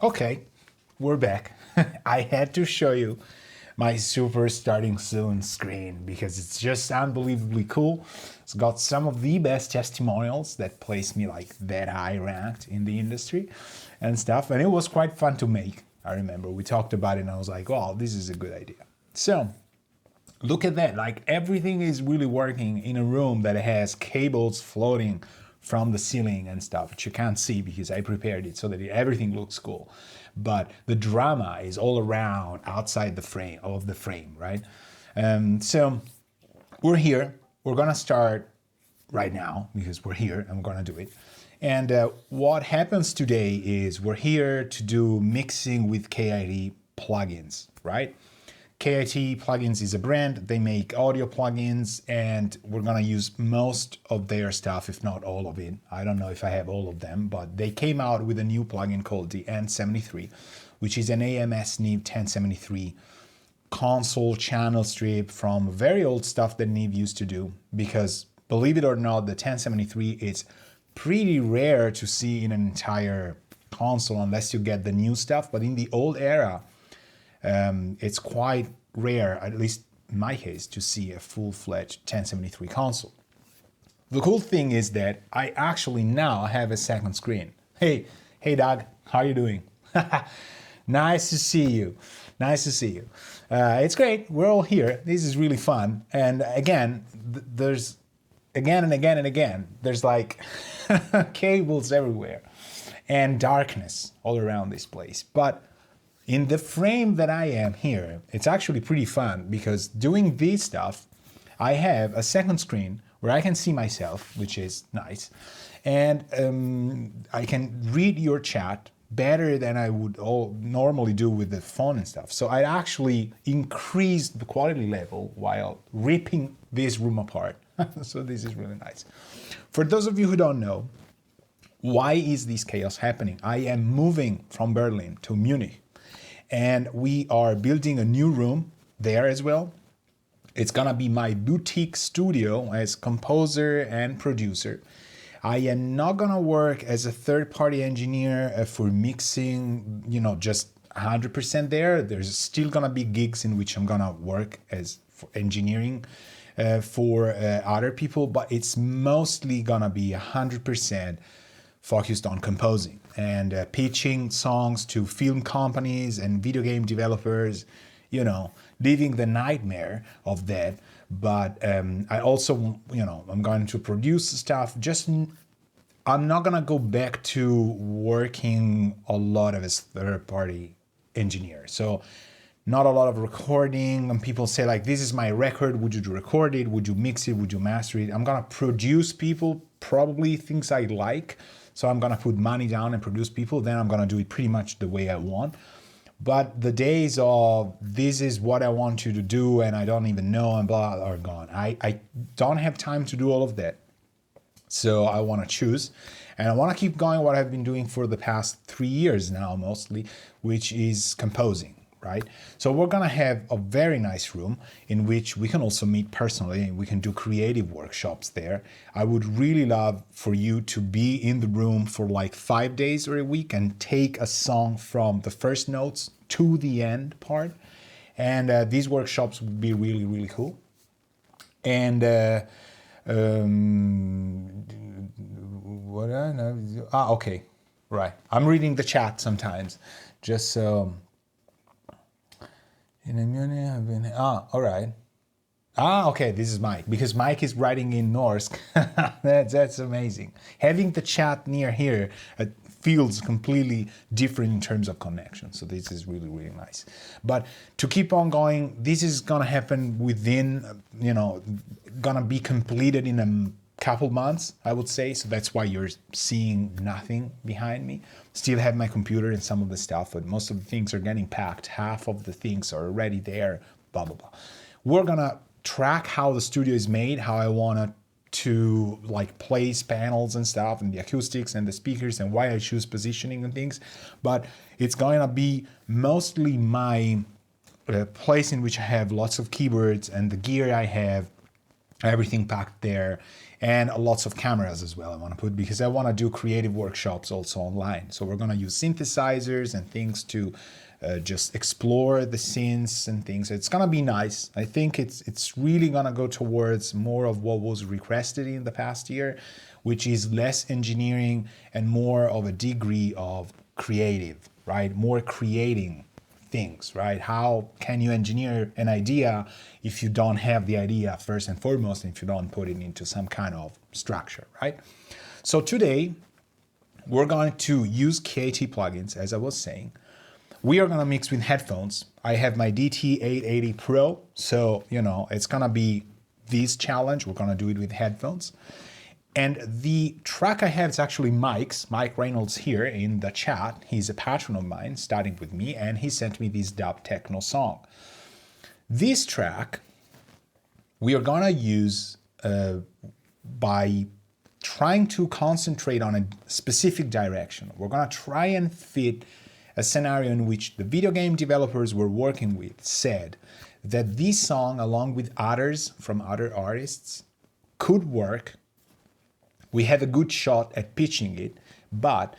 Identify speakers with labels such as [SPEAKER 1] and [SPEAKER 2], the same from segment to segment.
[SPEAKER 1] Okay, we're back. I had to show you my super starting soon screen because it's just unbelievably cool. It's got some of the best testimonials that place me like that high ranked in the industry and stuff. And it was quite fun to make. I remember we talked about it and I was like, wow, this is a good idea. So look at that. Like everything is really working in a room that has cables floating from the ceiling and stuff, which you can't see because I prepared it so that everything looks cool. But the drama is all around outside the frame, right? So we're here. We're gonna start right now because we're here and we're gonna do it. And what happens today is we're here to do mixing with KIT plugins, right? KIT Plugins is a brand. They make audio plugins and we're gonna use most of their stuff, if not all of it. I don't know if I have all of them, but they came out with a new plugin called the N73, which is an AMS Neve 1073 console channel strip from very old stuff that Neve used to do. Because believe it or not, the 1073 is pretty rare to see in an entire console unless you get the new stuff. But in the old era, it's quite rare, at least in my case, to see a full-fledged 1073 console. The cool thing is that I actually now have a second screen. Hey Doug, how are you doing? Nice to see you. Nice to see you. It's great. We're all here. This is really fun. And again, there's again, there's like cables everywhere and darkness all around this place. But in the frame that I am here, it's actually pretty fun because doing this stuff, I have a second screen where I can see myself, which is nice, and I can read your chat better than I would normally do with the phone and stuff. So I actually increased the quality level while ripping this room apart. So this is really nice. For those of you who don't know, why is this chaos happening? I am moving from Berlin to Munich. And we are building a new room there as well. It's gonna be my boutique studio as composer and producer. I am not gonna work as a third-party engineer for mixing, just 100% there. There's still gonna be gigs in which I'm gonna work as for engineering for other people, but it's mostly gonna be 100% focused on composing and pitching songs to film companies and video game developers, living the nightmare of that. But I also, I'm going to produce stuff. I'm not going to go back to working a lot as third-party engineer. So not a lot of recording. And people say like, this is my record. Would you record it? Would you mix it? Would you master it? I'm going to produce people, probably things I like. So I'm gonna put money down and produce people, then I'm gonna do it pretty much the way I want. But the days of this is what I want you to do and I don't even know and blah are gone. I don't have time to do all of that. So I wanna choose and I wanna keep going what I've been doing for the past 3 years now mostly, which is composing. Right? So we're gonna have a very nice room in which we can also meet personally and we can do creative workshops there. I would really love for you to be in the room for like 5 days or a week and take a song from the first notes to the end part. And these workshops would be really, really cool. And what I know? Okay, right. I'm reading the chat sometimes, just so. In Munich, I've been. All right. Okay, this is Mike, because Mike is writing in Norse. That's amazing. Having the chat near here feels completely different in terms of connection. So this is really, really nice. But to keep on going, this is gonna happen within, gonna be completed in a couple months, I would say. So that's why you're seeing nothing behind me. Still have my computer and some of the stuff, but most of the things are getting packed. Half of the things are already there, blah, blah, blah. We're gonna track how the studio is made, how I want to like place panels and stuff and the acoustics and the speakers and why I choose positioning and things. But it's going to be mostly my place in which I have lots of keyboards and the gear I have everything packed there, and lots of cameras as well I want to put, because I want to do creative workshops also online. So we're going to use synthesizers and things to just explore the synths and things. It's going to be nice. I think it's really going to go towards more of what was requested in the past year, which is less engineering and more of a degree of creative, right? More creating things, right? How can you engineer an idea if you don't have the idea first and foremost, and if you don't put it into some kind of structure, right? So today we're going to use KT plugins, as I was saying. We are gonna mix with headphones. I have my DT880 Pro, so it's gonna be this challenge. We're gonna do it with headphones. And the track I have is actually Mike's, Mike Reynolds here in the chat. He's a patron of mine, studying with me, and he sent me this dub techno song. This track we are gonna use by trying to concentrate on a specific direction. We're gonna try and fit a scenario in which the video game developers we're working with said that this song, along with others from other artists, could work. We have a good shot at pitching it, but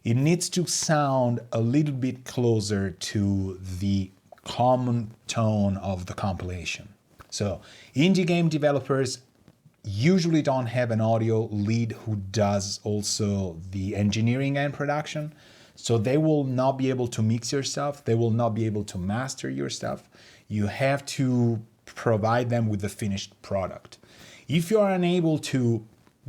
[SPEAKER 1] it needs to sound a little bit closer to the common tone of the compilation. So indie game developers usually don't have an audio lead who does also the engineering and production. So they will not be able to mix your stuff. They will not be able to master your stuff. You have to provide them with the finished product. If you are unable to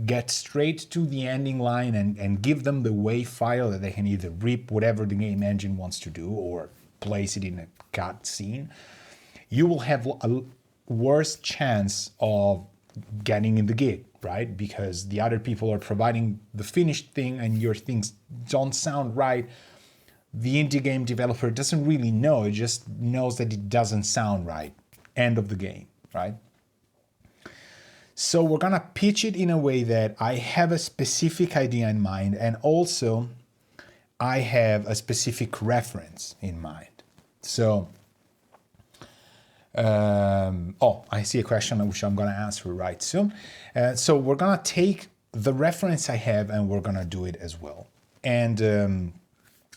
[SPEAKER 1] get straight to the ending line and give them the WAV file that they can either rip whatever the game engine wants to do or place it in a cut scene, you will have a worse chance of getting in the gig, right? Because the other people are providing the finished thing and your things don't sound right. The indie game developer doesn't really know, it just knows that it doesn't sound right. End of the game, right? So we're gonna pitch it in a way that I have a specific idea in mind, and also I have a specific reference in mind. So, I see a question which I'm gonna answer right soon. So we're gonna take the reference I have and we're gonna do it as well. And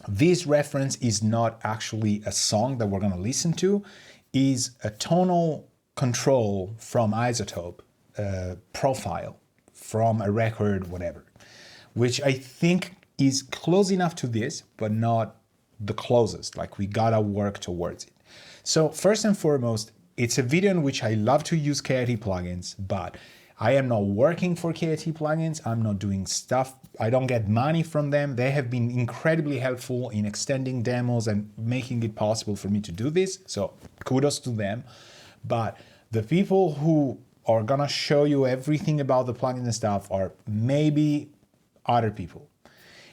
[SPEAKER 1] this reference is not actually a song that we're gonna listen to, is a tonal control from Isotope. Profile from a record, whatever, which I think is close enough to this, but not the closest. Like, we gotta work towards it. So first and foremost, it's a video in which I love to use KT plugins, but I am not working for KT plugins. I'm not doing stuff. I don't get money from them. They have been incredibly helpful in extending demos and making it possible for me to do this. So kudos to them. But the people who are gonna show you everything about the plugins and stuff are maybe other people.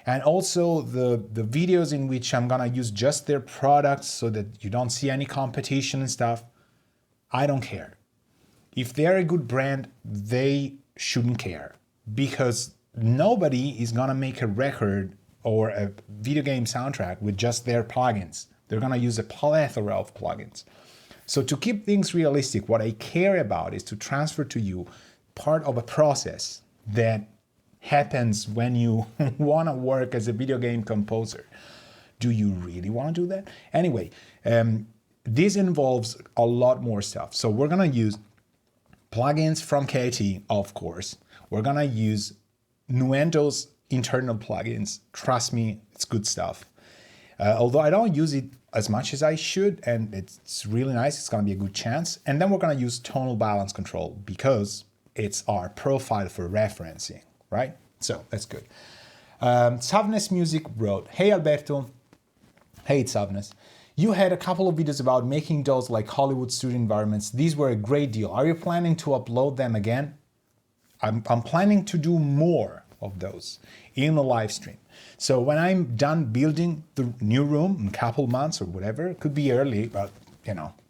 [SPEAKER 1] And also the videos in which I'm gonna use just their products so that you don't see any competition and stuff, I don't care. If they're a good brand, they shouldn't care, because nobody is gonna make a record or a video game soundtrack with just their plugins. They're gonna use a plethora of plugins. So to keep things realistic, what I care about is to transfer to you part of a process that happens when you want to work as a video game composer. Do you really want to do that? Anyway, this involves a lot more stuff. So we're going to use plugins from KT, of course. We're going to use Nuendo's internal plugins. Trust me, it's good stuff. Although I don't use it as much as I should, and it's really nice, it's gonna be a good chance. And then we're gonna use tonal balance control because it's our profile for referencing, right? So that's good. Savnes Music wrote, "Hey Alberto, hey Savnes, you had a couple of videos about making those like Hollywood studio environments. These were a great deal. Are you planning to upload them again?" I'm planning to do more of those in a live stream. So when I'm done building the new room in a couple months or whatever, it could be early, but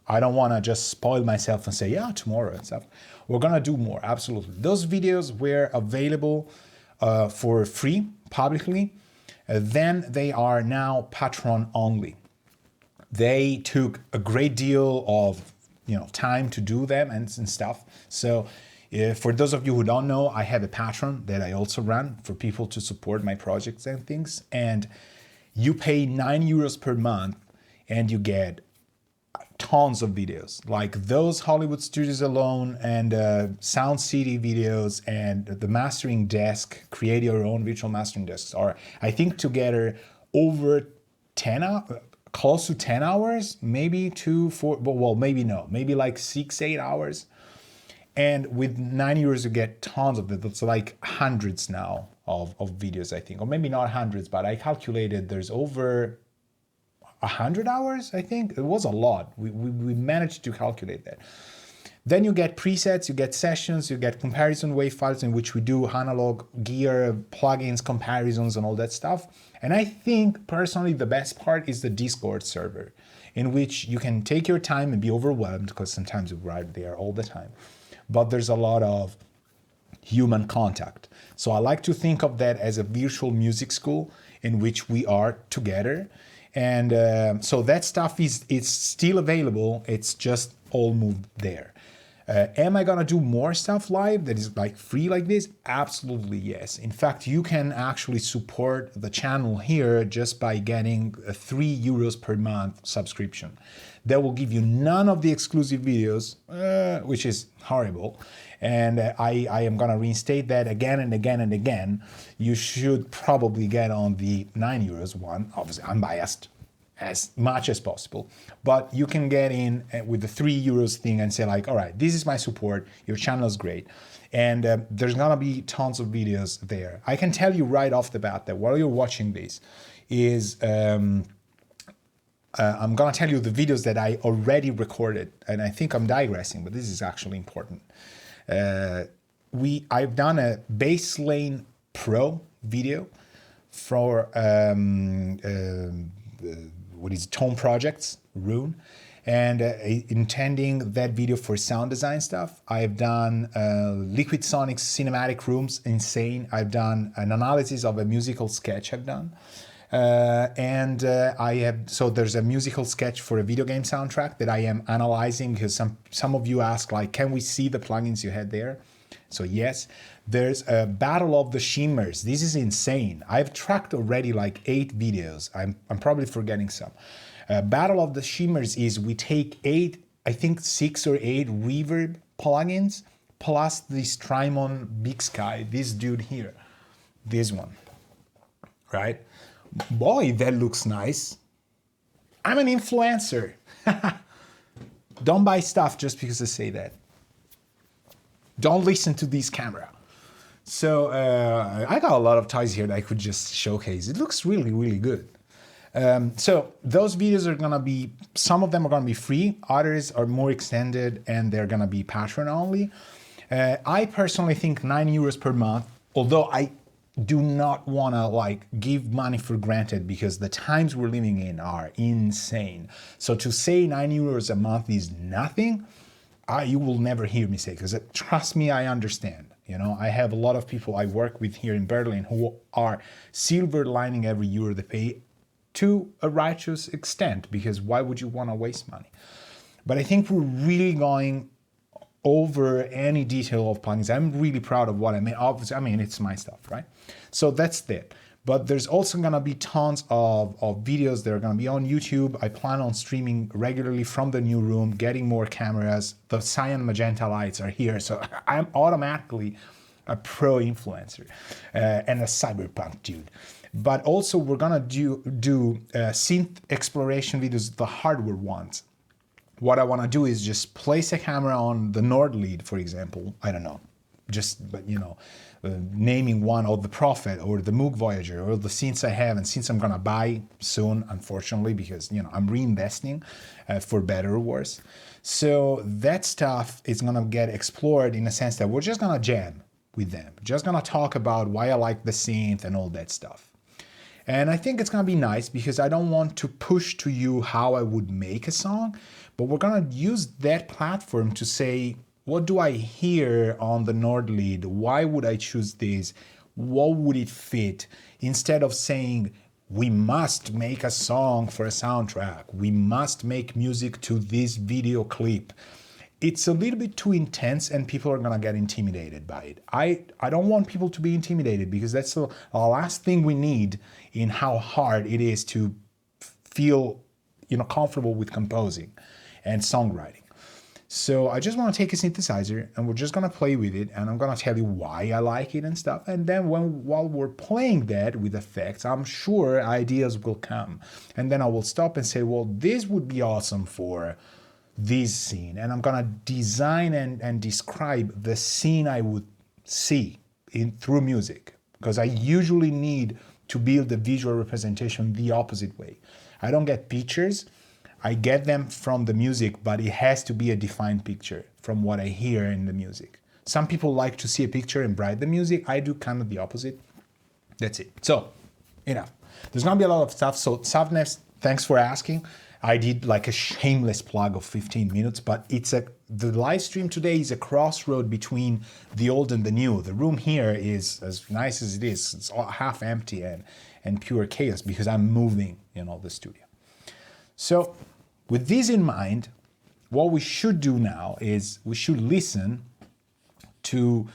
[SPEAKER 1] I don't want to just spoil myself and say, yeah, tomorrow and stuff. We're going to do more, absolutely. Those videos were available for free publicly. Then they are now Patreon only. They took a great deal of time to do them and stuff. So For those of you who don't know, I have a Patreon that I also run for people to support my projects and things. And you pay €9 per month and you get tons of videos, like those Hollywood studios alone, and Sound City videos, and the mastering desk, create your own virtual mastering desks are, I think, together over 10 hours, close to 10 hours, maybe 2, 4, well, maybe no, maybe like 6, 8 hours. And with €9, you get tons of it. It's like hundreds now of videos, I think, or maybe not hundreds, but I calculated there's over 100 hours, I think. It was a lot. We managed to calculate that. Then you get presets, you get sessions, you get comparison wave files in which we do analog gear, plugins, comparisons, and all that stuff. And I think, personally, the best part is the Discord server, in which you can take your time and be overwhelmed, because sometimes you're right there all the time. But there's a lot of human contact. So I like to think of that as a virtual music school in which we are together. And so that stuff it's still available. It's just all moved there. Am I gonna do more stuff live that is like free like this? Absolutely yes. In fact, you can actually support the channel here just by getting a €3 per month subscription. That will give you none of the exclusive videos, which is horrible. And I am gonna reinstate that again and again and again. You should probably get on the €9 one. Obviously, I'm biased as much as possible, but you can get in with the €3 thing and say like, all right, this is my support, your channel is great, and there's gonna be tons of videos there. I can tell you right off the bat that while you're watching this is I'm gonna tell you the videos that I already recorded, and I think I'm digressing, but this is actually important. I've done a bass lane pro video for what is Tone Projects, Rune, and intending that video for sound design stuff. I've done Liquid Sonic's cinematic rooms, insane. I've done an analysis of a musical sketch I've done. So there's a musical sketch for a video game soundtrack that I am analyzing, because some of you ask, like, can we see the plugins you had there? So yes, there's a Battle of the Shimmers. This is insane. I've tracked already like 8 videos. I'm probably forgetting some. Battle of the Shimmers is we take 8, I think 6 or 8 reverb plugins, plus the Strymon Big Sky, this dude here, this one, right? Boy, that looks nice. I'm an influencer. Don't buy stuff just because I say that. Don't listen to this camera. So I got a lot of toys here that I could just showcase. It looks really, really good. So those videos are gonna be, some of them are gonna be free, others are more extended and they're gonna be Patreon only. I personally think €9 per month, although I do not wanna like give money for granted because the times we're living in are insane. So to say €9 a month is nothing, you will never hear me say, because trust me, I understand. You know, I have a lot of people I work with here in Berlin who are silver lining every euro they pay to a righteous extent, because why would you want to waste money? But I think we're really going over any detail of plugins. I'm really proud of what I made. Obviously, I mean, it's my stuff, right? So that's that. But there's also gonna be tons of videos that are gonna be on YouTube. I plan on streaming regularly from the new room, getting more cameras. The cyan magenta lights are here, so I'm automatically a pro influencer and a cyberpunk dude. But also we're gonna do synth exploration videos, the hardware ones. What I wanna do is just place a camera on the Nord lead, for example. I don't know, but you know, naming one, or the Prophet or the Moog Voyager or the synths I have, and since I'm gonna buy soon, unfortunately, because you know I'm reinvesting for better or worse. So that stuff is gonna get explored in a sense that we're just gonna jam with them, just gonna talk about why I like the synth and all that stuff. And I think it's gonna be nice because I don't want to push to you how I would make a song, but we're gonna use that platform to say, what do I hear on the Nord lead? Why would I choose this? What would it fit? Instead of saying, we must make a song for a soundtrack. We must make music to this video clip. it's a little bit too intense and people are gonna get intimidated by it. I don't want people to be intimidated because that's the last thing we need in how hard it is to feel, comfortable with composing and songwriting. So I just want to take a synthesizer and we're just going to play with it, and I'm going to tell you why I like it and stuff. And then while we're playing that with effects, I'm sure ideas will come. And then I will stop and say, well, this would be awesome for this scene. And I'm going to design and describe the scene I would see through music, because I usually need to build the visual representation the opposite way. I don't get pictures. I get them from the music, but it has to be a defined picture from what I hear in the music. Some people like to see a picture and write the music. I do kind of the opposite. That's it. So, enough. There's gonna be a lot of stuff. So, Savnev, thanks for asking. I did like a shameless plug of 15 minutes, but the live stream today is a crossroad between the old and the new. The room here is, as nice as it is, it's all half empty and pure chaos because I'm moving, the studio. So with this in mind, what we should do now is we should listen to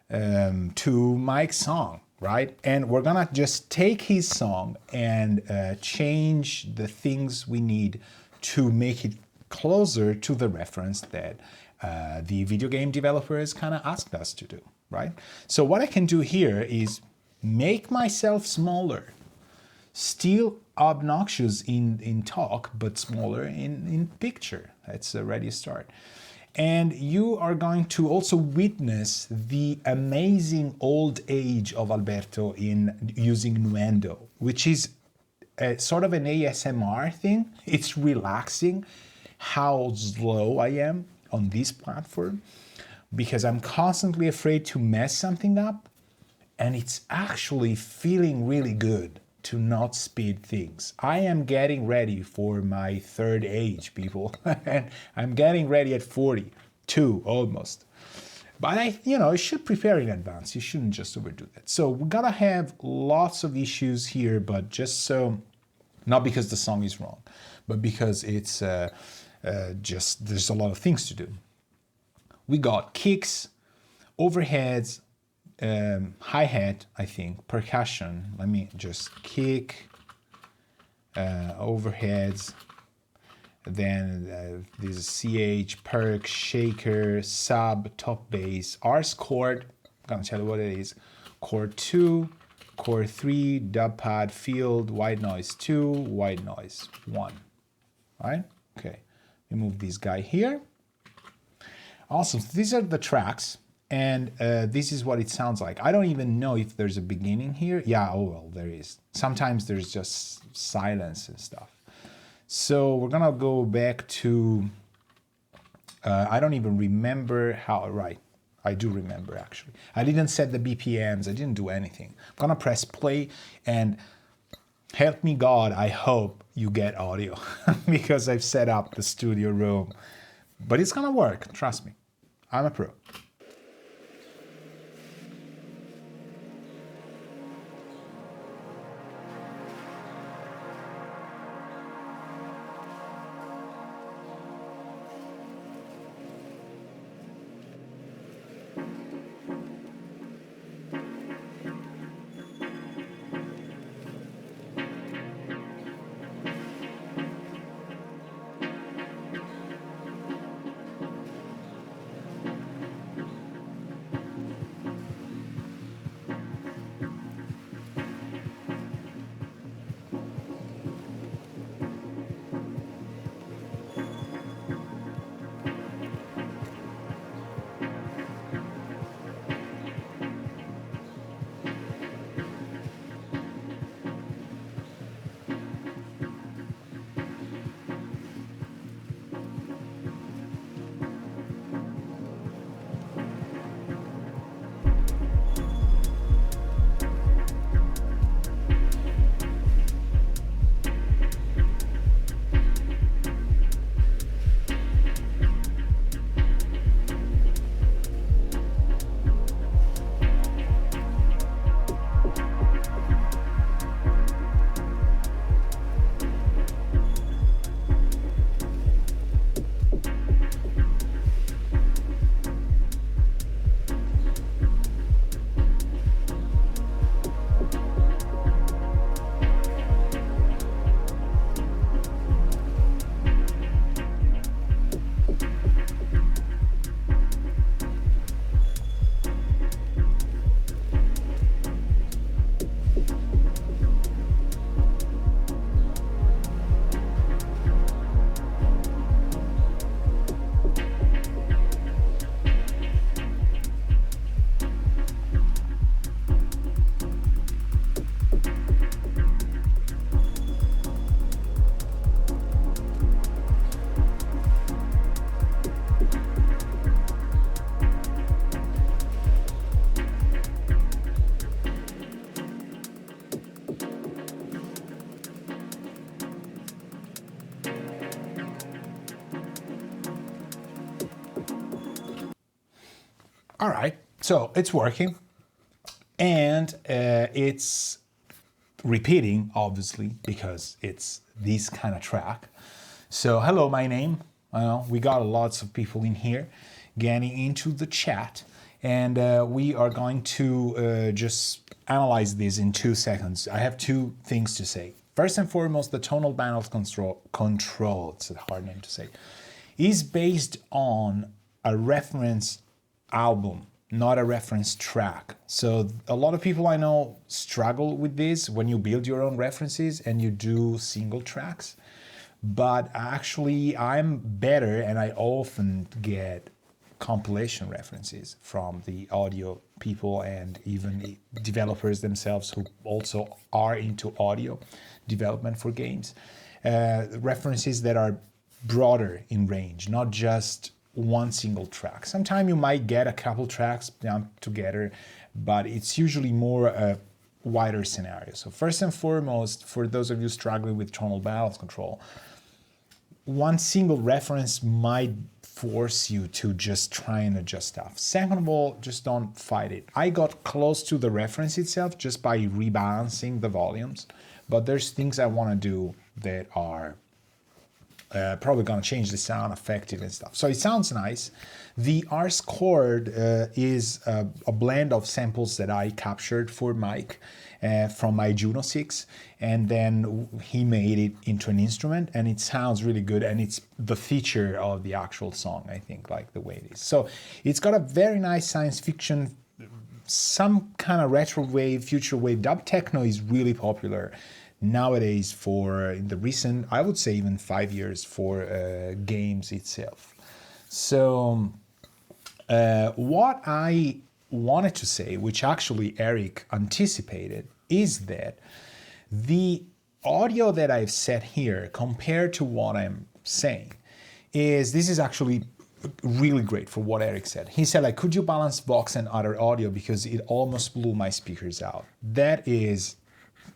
[SPEAKER 1] Mike's song, right? And we're gonna just take his song and change the things we need to make it closer to the reference that the video game developers kind of asked us to do, right? So what I can do here is make myself smaller, still obnoxious in talk, but smaller in picture. That's a ready start. And you are going to also witness the amazing old age of Alberto in using Nuendo, which is sort of an ASMR thing. It's relaxing how slow I am on this platform because I'm constantly afraid to mess something up, and it's actually feeling really good to not speed things. I am getting ready for my third age, people. And I'm getting ready at 42 almost. But you should prepare in advance. You shouldn't just overdo that. So we're gonna have lots of issues here, but just so, not because the song is wrong, but because it's just, there's a lot of things to do. We got kicks, overheads, hi-hat, I think, percussion. Let me just kick, overheads, then this is CH, perk, shaker, sub, top bass, Rs chord, I'm gonna tell you what it is, chord 2, chord 3, dub pad, field, white noise 2, white noise 1, right? Okay, we move this guy here. Awesome, so these are the tracks. And this is what it sounds like. I don't even know if there's a beginning here. Yeah, oh well, there is. Sometimes there's just silence and stuff. So we're gonna go back to, I don't even remember how, right. I do remember actually. I didn't set the BPMs, I didn't do anything. I'm gonna press play and help me God, I hope you get audio because I've set up the studio room. But it's gonna work, trust me. I'm a pro. All right, so it's working, and it's repeating, obviously, because it's this kind of track. So hello, my name. We got lots of people in here getting into the chat, and we are going to just analyze this in 2 seconds. I have two things to say. First and foremost, the tonal band control, it's a hard name to say, is based on a reference album, not a reference track. So a lot of people I know struggle with this when you build your own references and you do single tracks. But actually, I'm better, and I often get compilation references from the audio people and even the developers themselves who also are into audio development for games. References that are broader in range, not just one single track. Sometimes you might get a couple tracks down together, but it's usually more a wider scenario. So first and foremost, for those of you struggling with tonal balance control, one single reference might force you to just try and adjust stuff. Second of all, just don't fight it. I got close to the reference itself just by rebalancing the volumes, but there's things I want to do that are probably going to change the sound, effective and stuff. So it sounds nice. The Rs chord is a blend of samples that I captured for Mike from my Juno 6, and then he made it into an instrument, and it sounds really good, and it's the feature of the actual song, I think, like the way it is. So it's got a very nice science fiction, some kind of retro wave, future wave. Dub techno is really popular nowadays for, in the recent, I would say even 5 years, for games itself. So what I wanted to say, which actually Eric anticipated, is that the audio that I've set here compared to what I'm saying this is actually really great for what Eric said. He said, like, could you balance Vox and other audio because it almost blew my speakers out. That is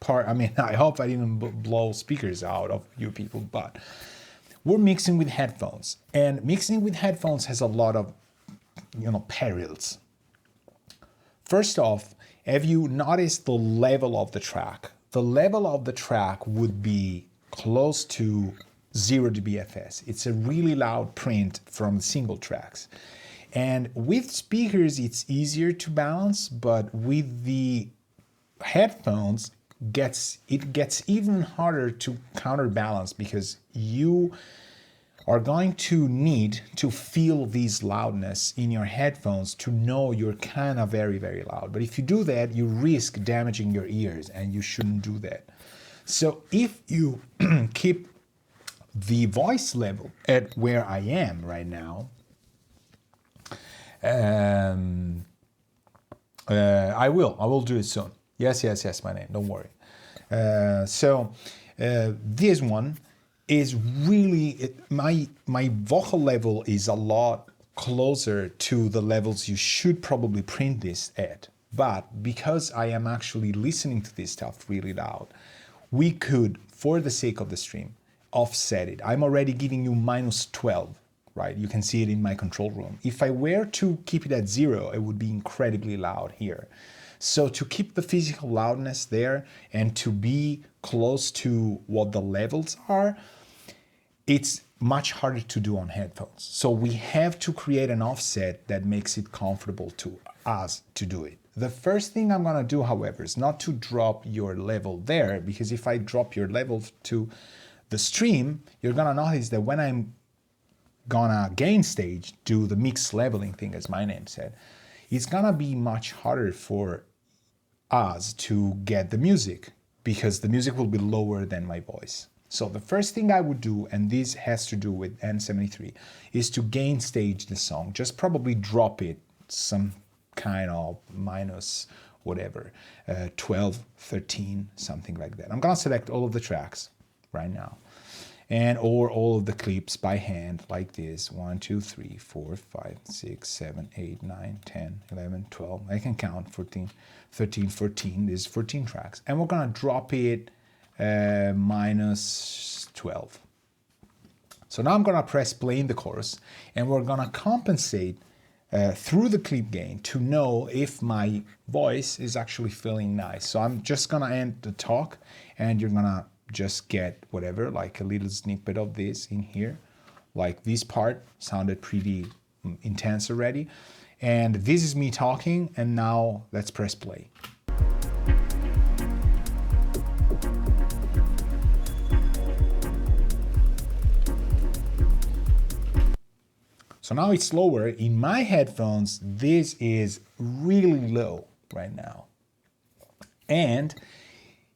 [SPEAKER 1] part, I mean, I hope I didn't blow speakers out of you people, but we're mixing with headphones, and mixing with headphones has a lot of, perils. First off, have you noticed the level of the track? The level of the track would be close to 0 dBFS. It's a really loud print from single tracks. And with speakers, it's easier to balance, but with the headphones, it gets even harder to counterbalance because you are going to need to feel this loudness in your headphones to know you're kind of very, very loud. But if you do that, you risk damaging your ears, and you shouldn't do that. So if you keep the voice level at where I am right now, I will do it soon. Yes, my name, don't worry. This one is really, my vocal level is a lot closer to the levels you should probably print this at. But because I am actually listening to this stuff really loud, we could, for the sake of the stream, offset it. I'm already giving you -12, right? You can see it in my control room. If I were to keep it at 0, it would be incredibly loud here. So to keep the physical loudness there and to be close to what the levels are, it's much harder to do on headphones. So we have to create an offset that makes it comfortable to us to do it. The first thing I'm gonna do, however, is not to drop your level there, because if I drop your level to the stream, you're gonna notice that when I'm gonna gain stage, do the mix leveling thing, as my name said, it's gonna be much harder for us to get the music because the music will be lower than my voice. So the first thing I would do, and this has to do with N73, is to gain stage the song. Just probably drop it some kind of minus whatever, 12, 13, something like that. I'm gonna select all of the tracks right now, or all of the clips by hand like this. 1, 2, 3, 4, 5, 6, 7, 8, 9, 10, 11, 12. I can count 14, 13, 14. There's 14 tracks. And we're gonna drop it -12. So now I'm gonna press play in the chorus, and we're gonna compensate through the clip gain to know if my voice is actually feeling nice. So I'm just gonna end the talk and you're gonna just get whatever, like a little snippet of this in here. Like this part sounded pretty intense already. And this is me talking, and now let's press play. So now it's lower. In my headphones, this is really low right now. And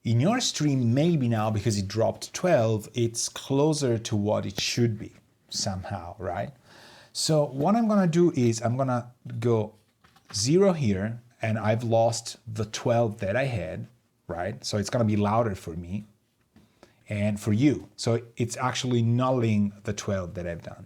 [SPEAKER 1] in your stream, maybe now, because it dropped 12, it's closer to what it should be somehow, right? So what I'm gonna do is I'm gonna go 0 here, and I've lost the 12 that I had, right? So it's gonna be louder for me and for you. So it's actually nulling the 12 that I've done.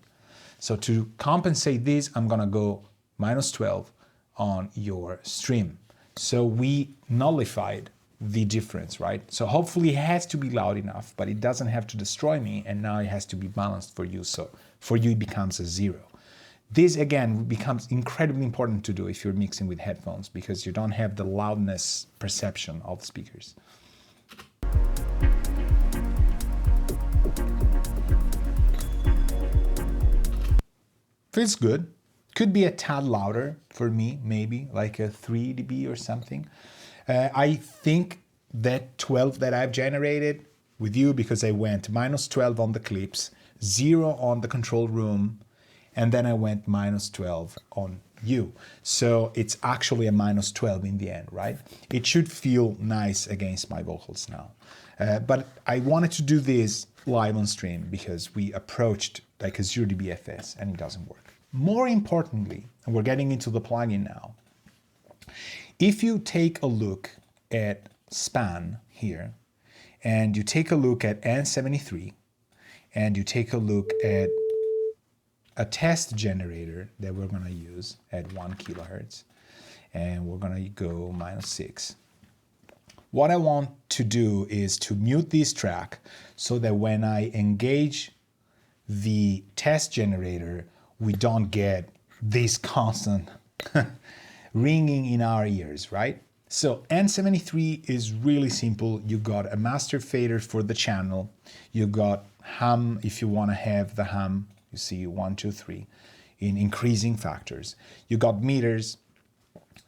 [SPEAKER 1] So to compensate this, I'm gonna go -12 on your stream. So we nullified the difference, right? So hopefully it has to be loud enough, but it doesn't have to destroy me, and now it has to be balanced for you. So for you, it becomes a 0. This, again, becomes incredibly important to do if you're mixing with headphones, because you don't have the loudness perception of the speakers. Feels good. Could be a tad louder for me, maybe like a 3 dB or something. I think that 12 that I've generated with you, because I went -12 on the clips, 0 on the control room, and then I went -12 on you. So it's actually a -12 in the end, right? It should feel nice against my vocals now. But I wanted to do this live on stream because we approached like a 0 dB FS and it doesn't work. More importantly, and we're getting into the plugin now, if you take a look at span here, and you take a look at N73, and you take a look at a test generator that we're gonna use at 1 kilohertz, and we're gonna go -6. What I want to do is to mute this track so that when I engage the test generator, we don't get this constant ringing in our ears, right? So N73 is really simple. You got a master fader for the channel. You got hum if you want to have the hum. You see 1, 2, 3 in increasing factors. You got meters.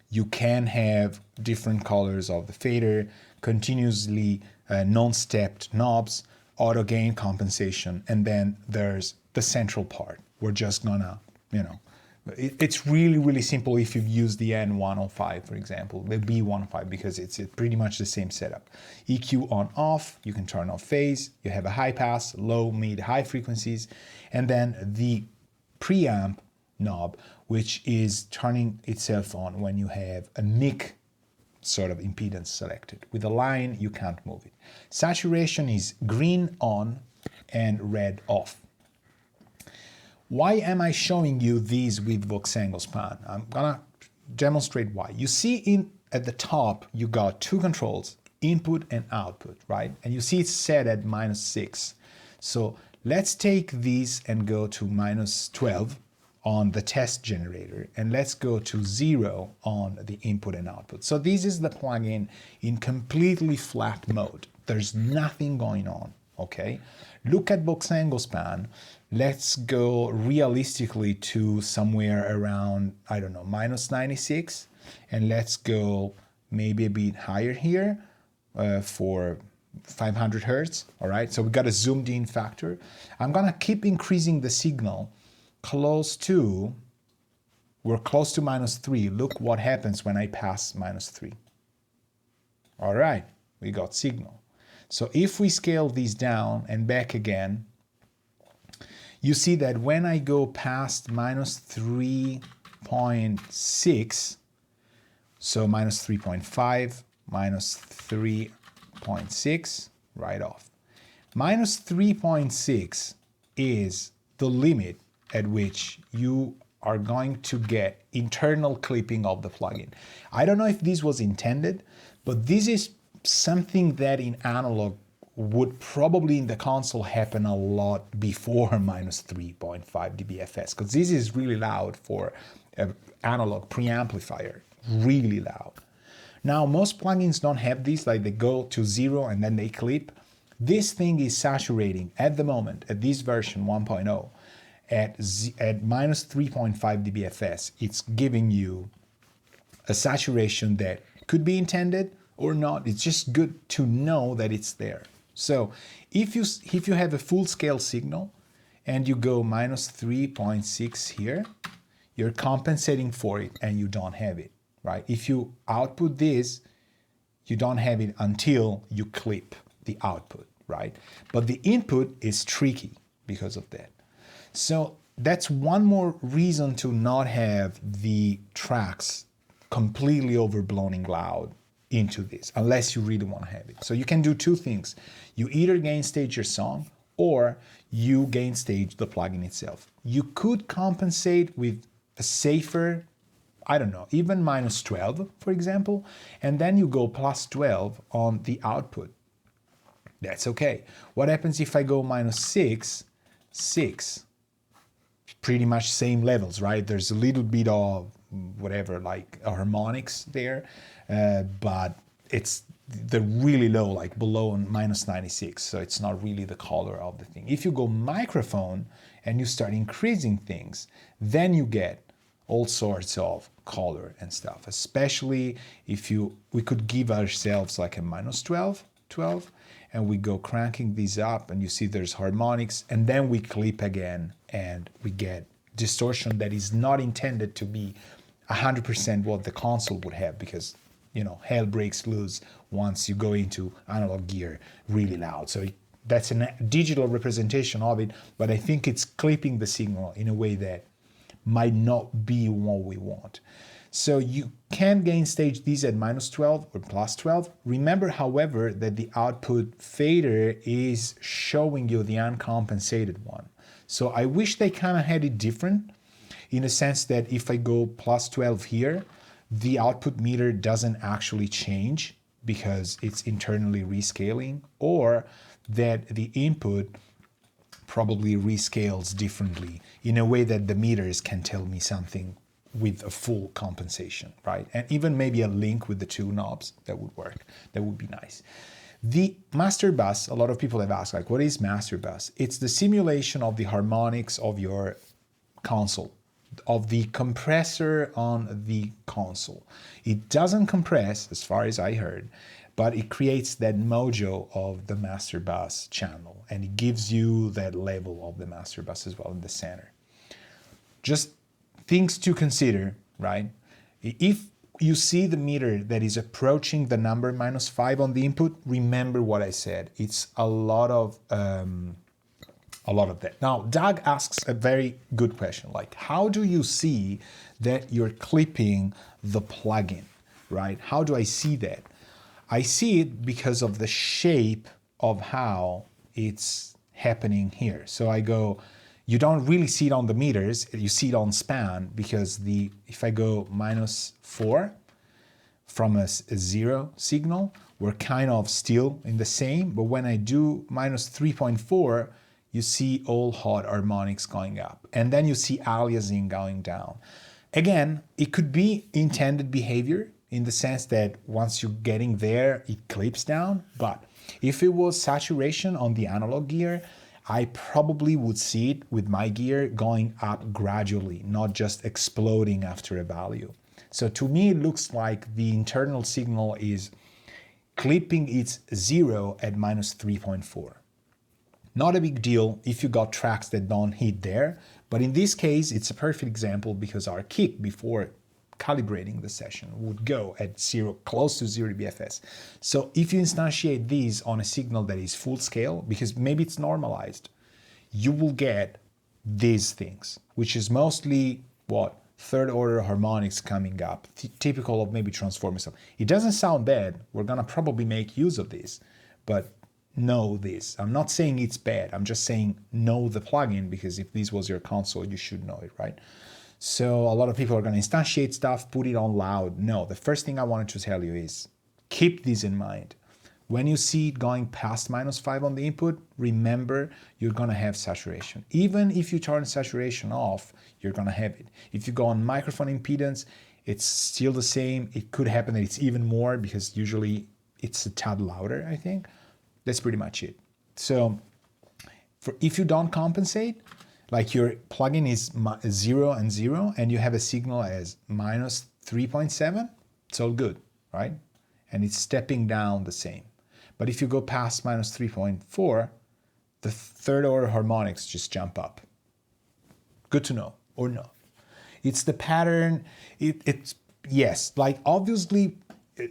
[SPEAKER 1] You can have different colors of the fader, continuously non-stepped knobs, auto gain compensation, and then there's the central part. We're just gonna, it's really, really simple if you've used the N105, for example, the B105, because it's pretty much the same setup. EQ on off, you can turn off phase, you have a high pass, low, mid, high frequencies, and then the preamp knob, which is turning itself on when you have a mic sort of impedance selected. With a line, you can't move it. Saturation is green on and red off. Why am I showing you these with Voxengo span? I'm gonna demonstrate why. You see at the top, you got 2 controls, input and output, right? And you see it's set at -6. So let's take these and go to -12 on the test generator, and let's go to 0 on the input and output. So this is the plugin in completely flat mode. There's nothing going on, okay? Look at Voxengo span. Let's go realistically to somewhere around, I don't know, -96, and let's go maybe a bit higher here for 500 hertz, all right? So we got a zoomed in factor. I'm gonna keep increasing the signal we're close to -3. Look what happens when I pass -3. All right, we got signal. So if we scale these down and back again, you see that when I go past -3.6, so -3.5, -3.6, right off. -3.6 is the limit at which you are going to get internal clipping of the plugin. I don't know if this was intended, but this is something that in analog would probably in the console happen a lot before -3.5 dBFS, because this is really loud for analog preamplifier, really loud. Now, most plugins don't have this, like they go to 0 and then they clip. This thing is saturating at the moment, at this version 1.0, at minus 3.5 dBFS. It's giving you a saturation that could be intended or not. It's just good to know that it's there. So if you have a full scale signal and you go minus 3.6 here, you're compensating for it and you don't have it, right? If you output this, you don't have it until you clip the output, right? But the input is tricky because of that. So that's one more reason to not have the tracks completely overblown and loud into this, unless you really want to have it. So you can do two things. You either gain stage your song or you gain stage the plugin itself. You could compensate with a safer, I don't know, even minus 12, for example, and then you go plus 12 on the output. That's okay. What happens if I go minus 6, 6? Pretty much same levels, right? There's a little bit of whatever, like harmonics there, but they're really low, like below minus 96, so it's not really the color of the thing. If you go microphone and you start increasing things, then you get all sorts of color and stuff, especially if we could give ourselves like a minus 12, and we go cranking these up and you see there's harmonics, and then we clip again and we get distortion that is not intended to be 100% what the console would have, because hell breaks loose once you go into analog gear really loud. So that's a digital representation of it, but I think it's clipping the signal in a way that might not be what we want. So you can gain stage these at minus 12 or plus 12. Remember, however, that the output fader is showing you the uncompensated one. So I wish they kind of had it different, in a sense that if I go plus 12 here, the output meter doesn't actually change because it's internally rescaling, or that the input probably rescales differently in a way that the meters can tell me something with a full compensation, right? And even maybe a link with the two knobs, that would work. That would be nice. The master bus, a lot of people have asked, like, what is master bus? It's the simulation of the harmonics of your console, of the compressor on the console. It doesn't compress, as far as I heard, but it creates that mojo of the master bus channel, and it gives you that level of the master bus as well in the center. Just things to consider, right? If you see the meter that is approaching the number minus 5 on the input, remember what I said. It's a lot of that. Now, Doug asks a very good question, like, how do you see that you're clipping the plugin, right? How do I see that? I see it because of the shape of how it's happening here. So I go, you don't really see it on the meters, you see it on span, because if I go minus 4 from a 0 signal, we're kind of still in the same, but when I do minus 3.4, you see all hot harmonics going up, and then you see aliasing going down. Again, it could be intended behavior in the sense that once you're getting there, it clips down, but if it was saturation on the analog gear, I probably would see it with my gear going up gradually, not just exploding after a value. So to me, it looks like the internal signal is clipping its 0 at minus 3.4. Not a big deal if you got tracks that don't hit there, but in this case, it's a perfect example because our kick before calibrating the session would go at 0, close to 0 dBFS. So if you instantiate these on a signal that is full scale, because maybe it's normalized, you will get these things, which is mostly what? Third order harmonics coming up, typical of maybe transformer stuff. It doesn't sound bad. We're gonna probably make use of this, but know this. I'm not saying it's bad. I'm just saying know the plugin, because if this was your console, you should know it, right? So a lot of people are going to instantiate stuff, put it on loud. No, the first thing I wanted to tell you is keep this in mind. When you see it going past -5 on the input, remember you're gonna have saturation. Even if you turn saturation off, you're gonna have it. If you go on microphone impedance, it's still the same. It could happen that it's even more because usually it's a tad louder, I think. That's pretty much it. So if you don't compensate, like your plugin is 0 and 0 and you have a signal as -3.7, it's all good, right? And it's stepping down the same. But if you go past -3.4, the third order harmonics just jump up. Good to know, or not. It's the pattern, it's yes, like obviously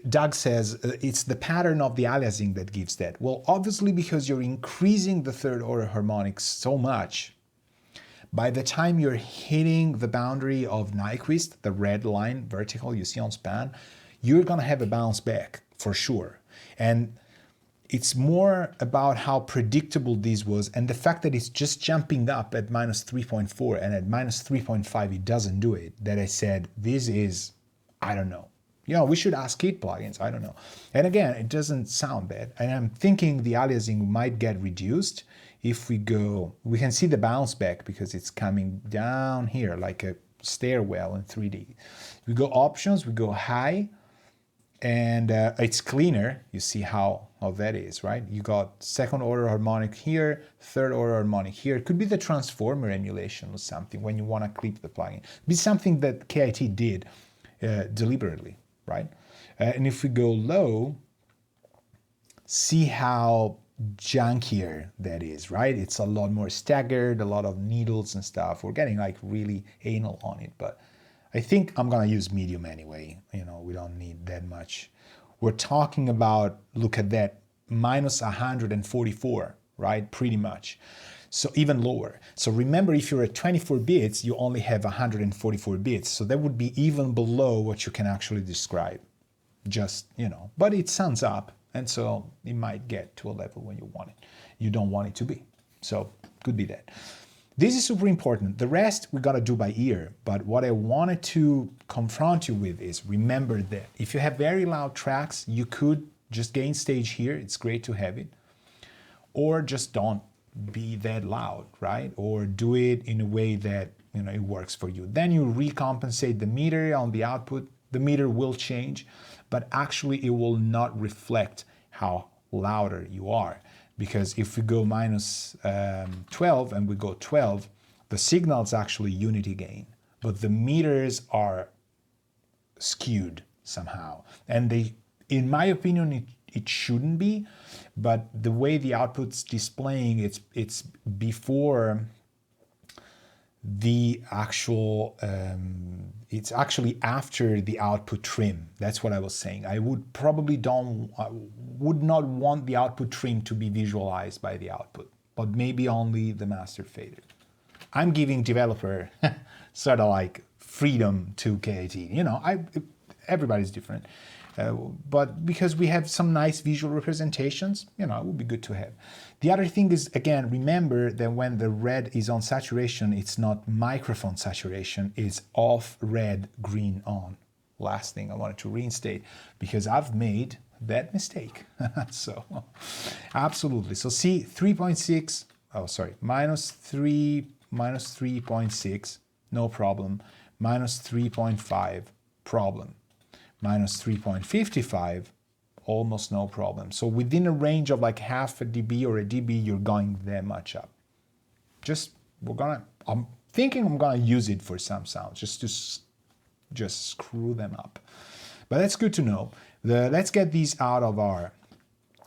[SPEAKER 1] Doug says it's the pattern of the aliasing that gives that. Well, obviously because you're increasing the third order harmonics so much, by the time you're hitting the boundary of Nyquist, the red line vertical you see on span, you're gonna have a bounce back for sure. And it's more about how predictable this was and the fact that it's just jumping up at -3.4 and at -3.5 it doesn't do it, that I said, this is, I don't know. You know, we should ask Kit plugins, I don't know. And again, it doesn't sound bad. And I'm thinking the aliasing might get reduced if we go, we can see the bounce back because it's coming down here like a stairwell in 3D. We go options, we go high, and it's cleaner. You see how that is, right? You got second order harmonic here, third order harmonic here. It could be the transformer emulation or something when you want to clip the plugin. It'd be something that KIT did deliberately, right? And if we go low, see how junkier that is, right? It's a lot more staggered, a lot of needles and stuff. We're getting like really anal on it, but I think I'm gonna use medium anyway. You know, we don't need that much. We're talking about, look at that, -144, right? Pretty much. So even lower. So remember, if you're at 24 bits, you only have 144 bits. So that would be even below what you can actually describe. Just, you know, but it sounds up. And so it might get to a level when you want it. You don't want it to be. So could be that. This is super important. The rest we gotta do by ear. But what I wanted to confront you with is remember that if you have very loud tracks, you could just gain stage here. It's great to have it. Or just don't be that loud, right? Or do it in a way that, you know, it works for you. Then you recompensate the meter on the output. The meter will change, but actually it will not reflect how louder you are. Because if we go -12 and we go 12, the signal is actually unity gain, but the meters are skewed somehow. And they, in my opinion, it shouldn't be, but the way the output's displaying, it's before the actual, it's actually after the output trim. That's what I was saying. I would probably would not want the output trim to be visualized by the output, but maybe only the master fader. I'm giving developer sort of like freedom to KIT. You know, everybody's different. But because we have some nice visual representations, you know, it would be good to have. The other thing is, again, remember that when the red is on saturation, it's not microphone saturation, it's off red, green on. Last thing I wanted to reinstate, because I've made that mistake. So, absolutely. So see, 3.6, oh, sorry, -3.6, no problem. -3.5, problem. -3.55, almost no problem. So within a range of like half a dB or a dB, you're going that much up. I'm thinking I'm gonna use it for some sounds, just to screw them up. But that's good to know. Let's get these out of our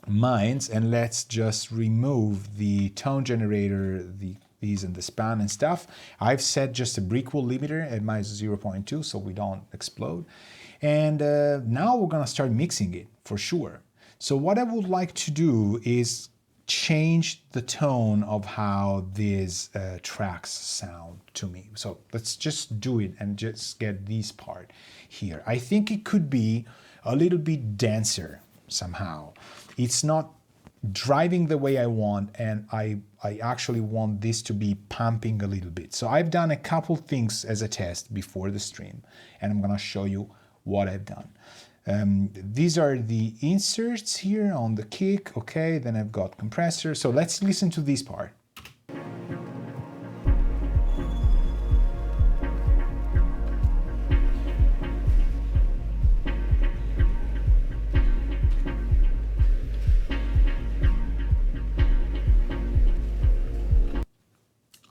[SPEAKER 1] minds and let's just remove the tone generator, these and the span and stuff. I've set just a breakable limiter at -0.2 so we don't explode. And now we're gonna start mixing it for sure. So what I would like to do is change the tone of how these tracks sound to me. So let's just do it and just get this part here. I think it could be a little bit denser somehow. It's not driving the way I want, and I actually want this to be pumping a little bit. So I've done a couple things as a test before the stream, and I'm gonna show you what I've done. These are the inserts here on the kick. Okay, then I've got compressor. So let's listen to this part.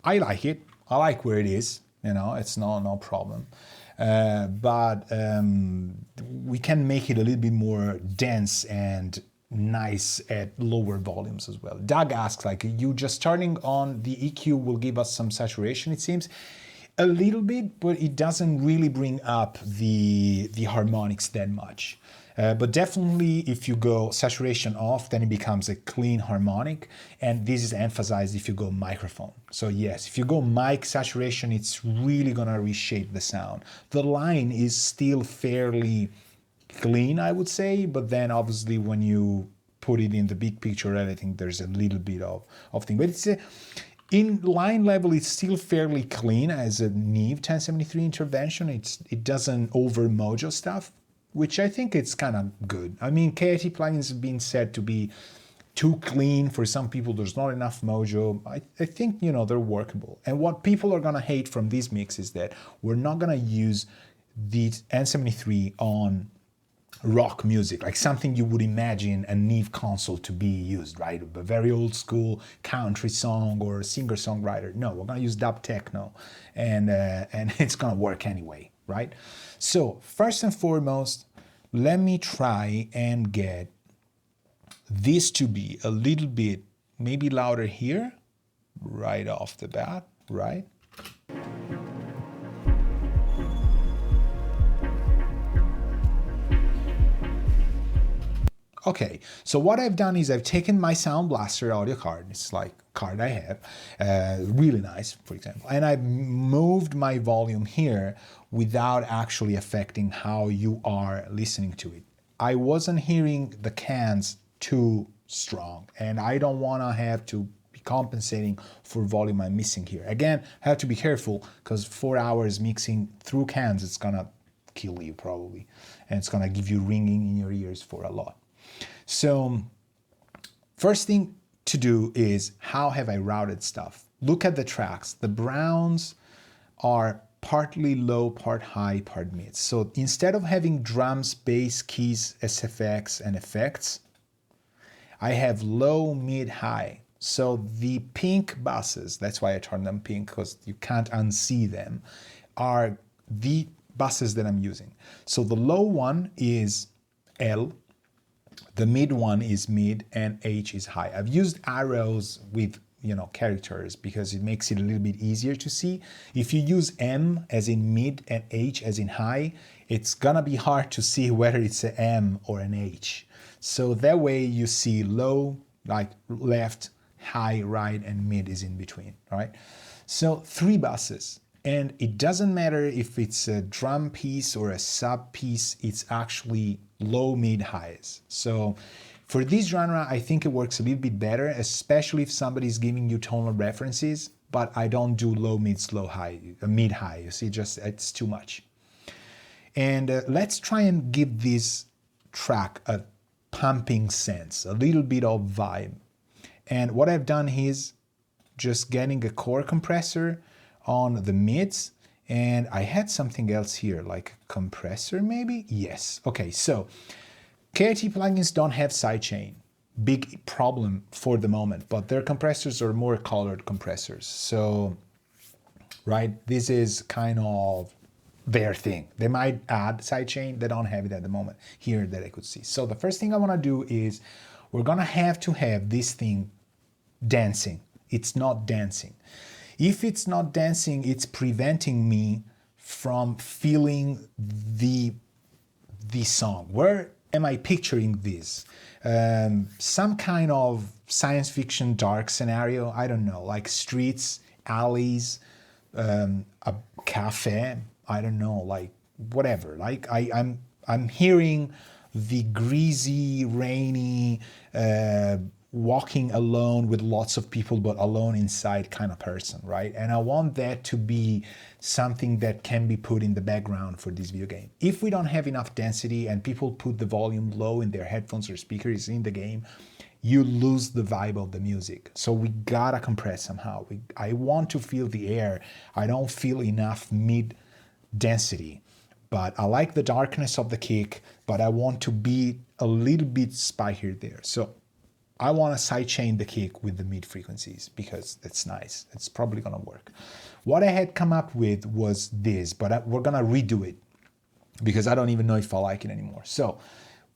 [SPEAKER 1] I like it. I like where it is. You know, it's no problem. But we can make it a little bit more dense and nice at lower volumes as well. Doug asks, like, you just starting on the EQ will give us some saturation, it seems. A little bit, but it doesn't really bring up the harmonics that much. But definitely if you go saturation off, then it becomes a clean harmonic. And this is emphasized if you go microphone. So yes, if you go mic saturation, it's really gonna reshape the sound. The line is still fairly clean, I would say, but then obviously when you put it in the big picture, I think there's a little bit of thing. But it's in line level, it's still fairly clean as a Neve 1073 intervention. It doesn't over mojo stuff, which I think it's kind of good. I mean, KIT plugins have been said to be too clean. For some people, there's not enough mojo. I think, you know, they're workable. And what people are gonna hate from this mix is that we're not gonna use the N73 on rock music, like something you would imagine a Neve console to be used, right? A very old school country song or singer-songwriter. No, we're gonna use dub techno, and it's gonna work anyway, right? So first and foremost, let me try and get this to be a little bit maybe louder here, right off the bat, right? Okay, so what I've done is I've taken my Sound Blaster audio card, it's like a card I have, really nice, for example, and I've moved my volume here without actually affecting how you are listening to it. I wasn't hearing the cans too strong, and I don't want to have to be compensating for volume I'm missing here. Again, I have to be careful because 4 hours mixing through cans, it's gonna kill you probably, and it's gonna give you ringing in your ears for a lot. So first thing to do is, how have I routed stuff? Look at the tracks. The browns are partly low, part high, part mid. So instead of having drums, bass, keys, SFX, and effects, I have low, mid, high. So the pink buses, that's why I turn them pink, because you can't unsee them, are the buses that I'm using. So the low one is L, the mid one is mid, and H is high. I've used arrows with, you know, characters because it makes it a little bit easier to see. If you use M as in mid and H as in high, it's gonna be hard to see whether it's an M or an H. So that way you see low, like left, high, right, and mid is in between, all right? So 3 buses. And it doesn't matter if it's a drum piece or a sub piece, it's actually low, mid, highs. So for this genre, I think it works a little bit better, especially if somebody's giving you tonal references, but I don't do low, mid, slow, high, mid, high. You see, just it's too much. And let's try and give this track a pumping sense, a little bit of vibe. And what I've done is just getting a core compressor on the mids, and I had something else here, like a compressor maybe? Yes. Okay, so KIT plugins don't have sidechain. Big problem for the moment, but their compressors are more colored compressors. So, right, this is kind of their thing. They might add sidechain, they don't have it at the moment here that I could see. So the first thing I wanna do is, we're gonna have to have this thing dancing. It's not dancing. If it's not dancing, it's preventing me from feeling the song. Where am I picturing this? Some kind of science fiction dark scenario, I don't know, like streets, alleys, a cafe, I don't know, like whatever. Like I'm hearing the greasy, rainy walking alone with lots of people, but alone inside kind of person, right? And I want that to be something that can be put in the background for this video game. If we don't have enough density and people put the volume low in their headphones or speakers in the game, you lose the vibe of the music. So we gotta compress somehow. I want to feel the air. I don't feel enough mid density, but I like the darkness of the kick, but I want to be a little bit spikier there. So I want to sidechain the kick with the mid frequencies because that's nice. It's probably gonna work. What I had come up with was this, but we're gonna redo it because I don't even know if I like it anymore. So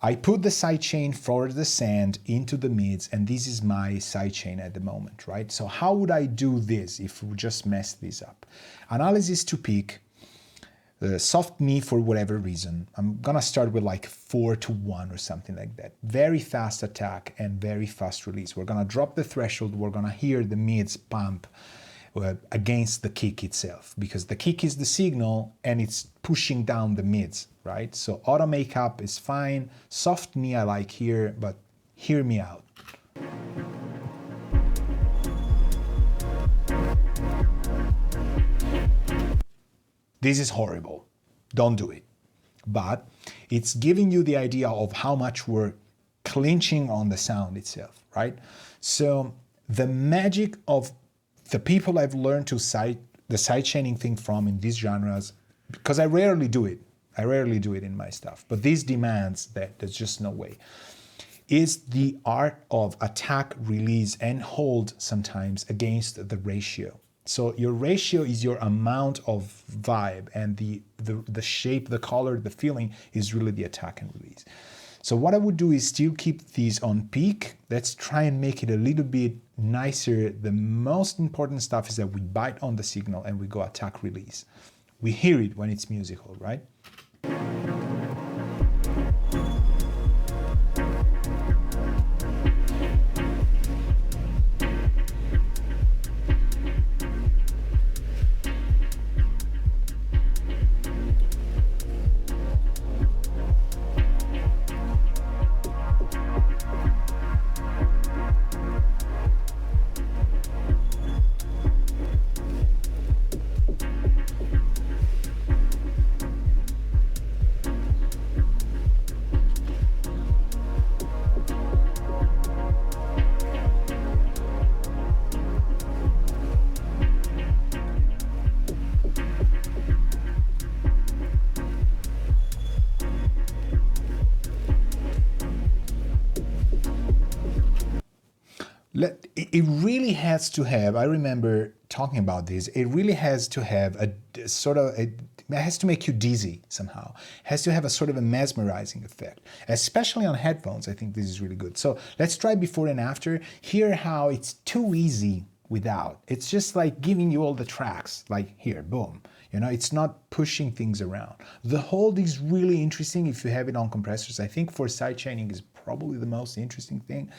[SPEAKER 1] I put the sidechain for the sand into the mids, and this is my sidechain at the moment, right? So how would I do this if we just mess this up? Analysis to peak, soft knee for whatever reason. I'm gonna start with like 4-1 or something like that. Very fast attack and very fast release. We're gonna drop the threshold. We're gonna hear the mids pump against the kick itself, because the kick is the signal and it's pushing down the mids, right? So auto makeup is fine. Soft knee I like here, but hear me out. This is horrible. Don't do it. But it's giving you the idea of how much we're clinching on the sound itself, right? So the magic of the people I've learned to the sidechaining thing from in these genres, because I rarely do it in my stuff, but this demands that there's just no way, is the art of attack, release, and hold sometimes against the ratio. So your ratio is your amount of vibe, and the shape, the color, the feeling is really the attack and release. So what I would do is still keep these on peak. Let's try and make it a little bit nicer. The most important stuff is that we bite on the signal and we go attack release. We hear it when it's musical, right? It really has to have, I remember talking about this, it really has to have a sort of, it has to make you dizzy somehow. It has to have a sort of a mesmerizing effect, especially on headphones. I think this is really good. So let's try before and after. Hear how it's too easy without. It's just like giving you all the tracks, like here, boom. You know, it's not pushing things around. The hold is really interesting if you have it on compressors. I think for sidechaining is probably the most interesting thing.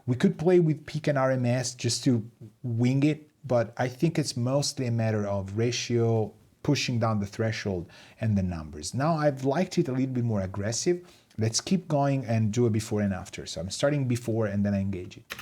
[SPEAKER 1] We could play with peak and RMS just to wing it, but I think it's mostly a matter of ratio, pushing down the threshold, and the numbers. Now I've liked it a little bit more aggressive. Let's keep going and do a before and after. So I'm starting before and then I engage it.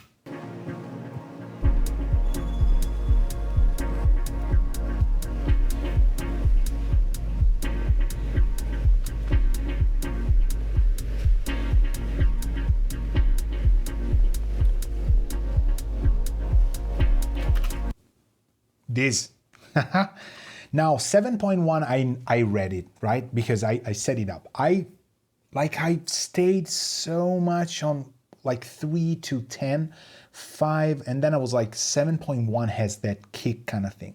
[SPEAKER 1] This. Now 7.1 I read it, right? Because I set it up. I stayed so much on like 3 to 10, 5, and then I was like 7.1 has that kick kind of thing.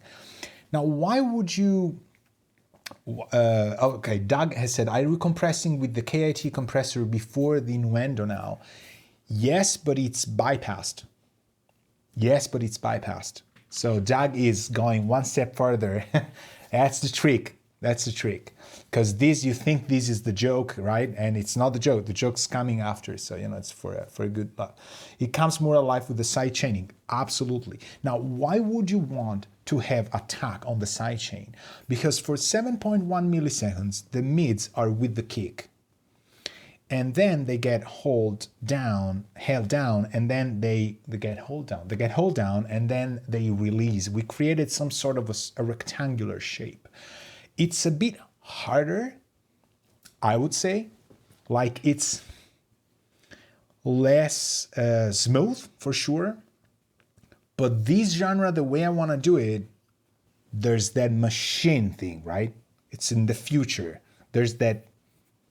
[SPEAKER 1] Now why would you okay, Doug has said, are you compressing with the KIT compressor before the innuendo now? Yes, but it's bypassed. Yes, but it's bypassed. So Doug is going one step further. That's the trick. That's the trick. Because this, you think this is the joke, right? And it's not the joke. The joke's coming after. So, you know, it's for a good luck. It comes more alive with the side chaining. Absolutely. Now, why would you want to have attack on the side chain? Because for 7.1 milliseconds, the mids are with the kick. and then they get held down, and then they get hold down, and then they release. We created some sort of a rectangular shape. It's a bit harder, I would say. Like, it's less smooth for sure. But this genre, the way I want to do it, there's that machine thing, right? It's in the future. There's that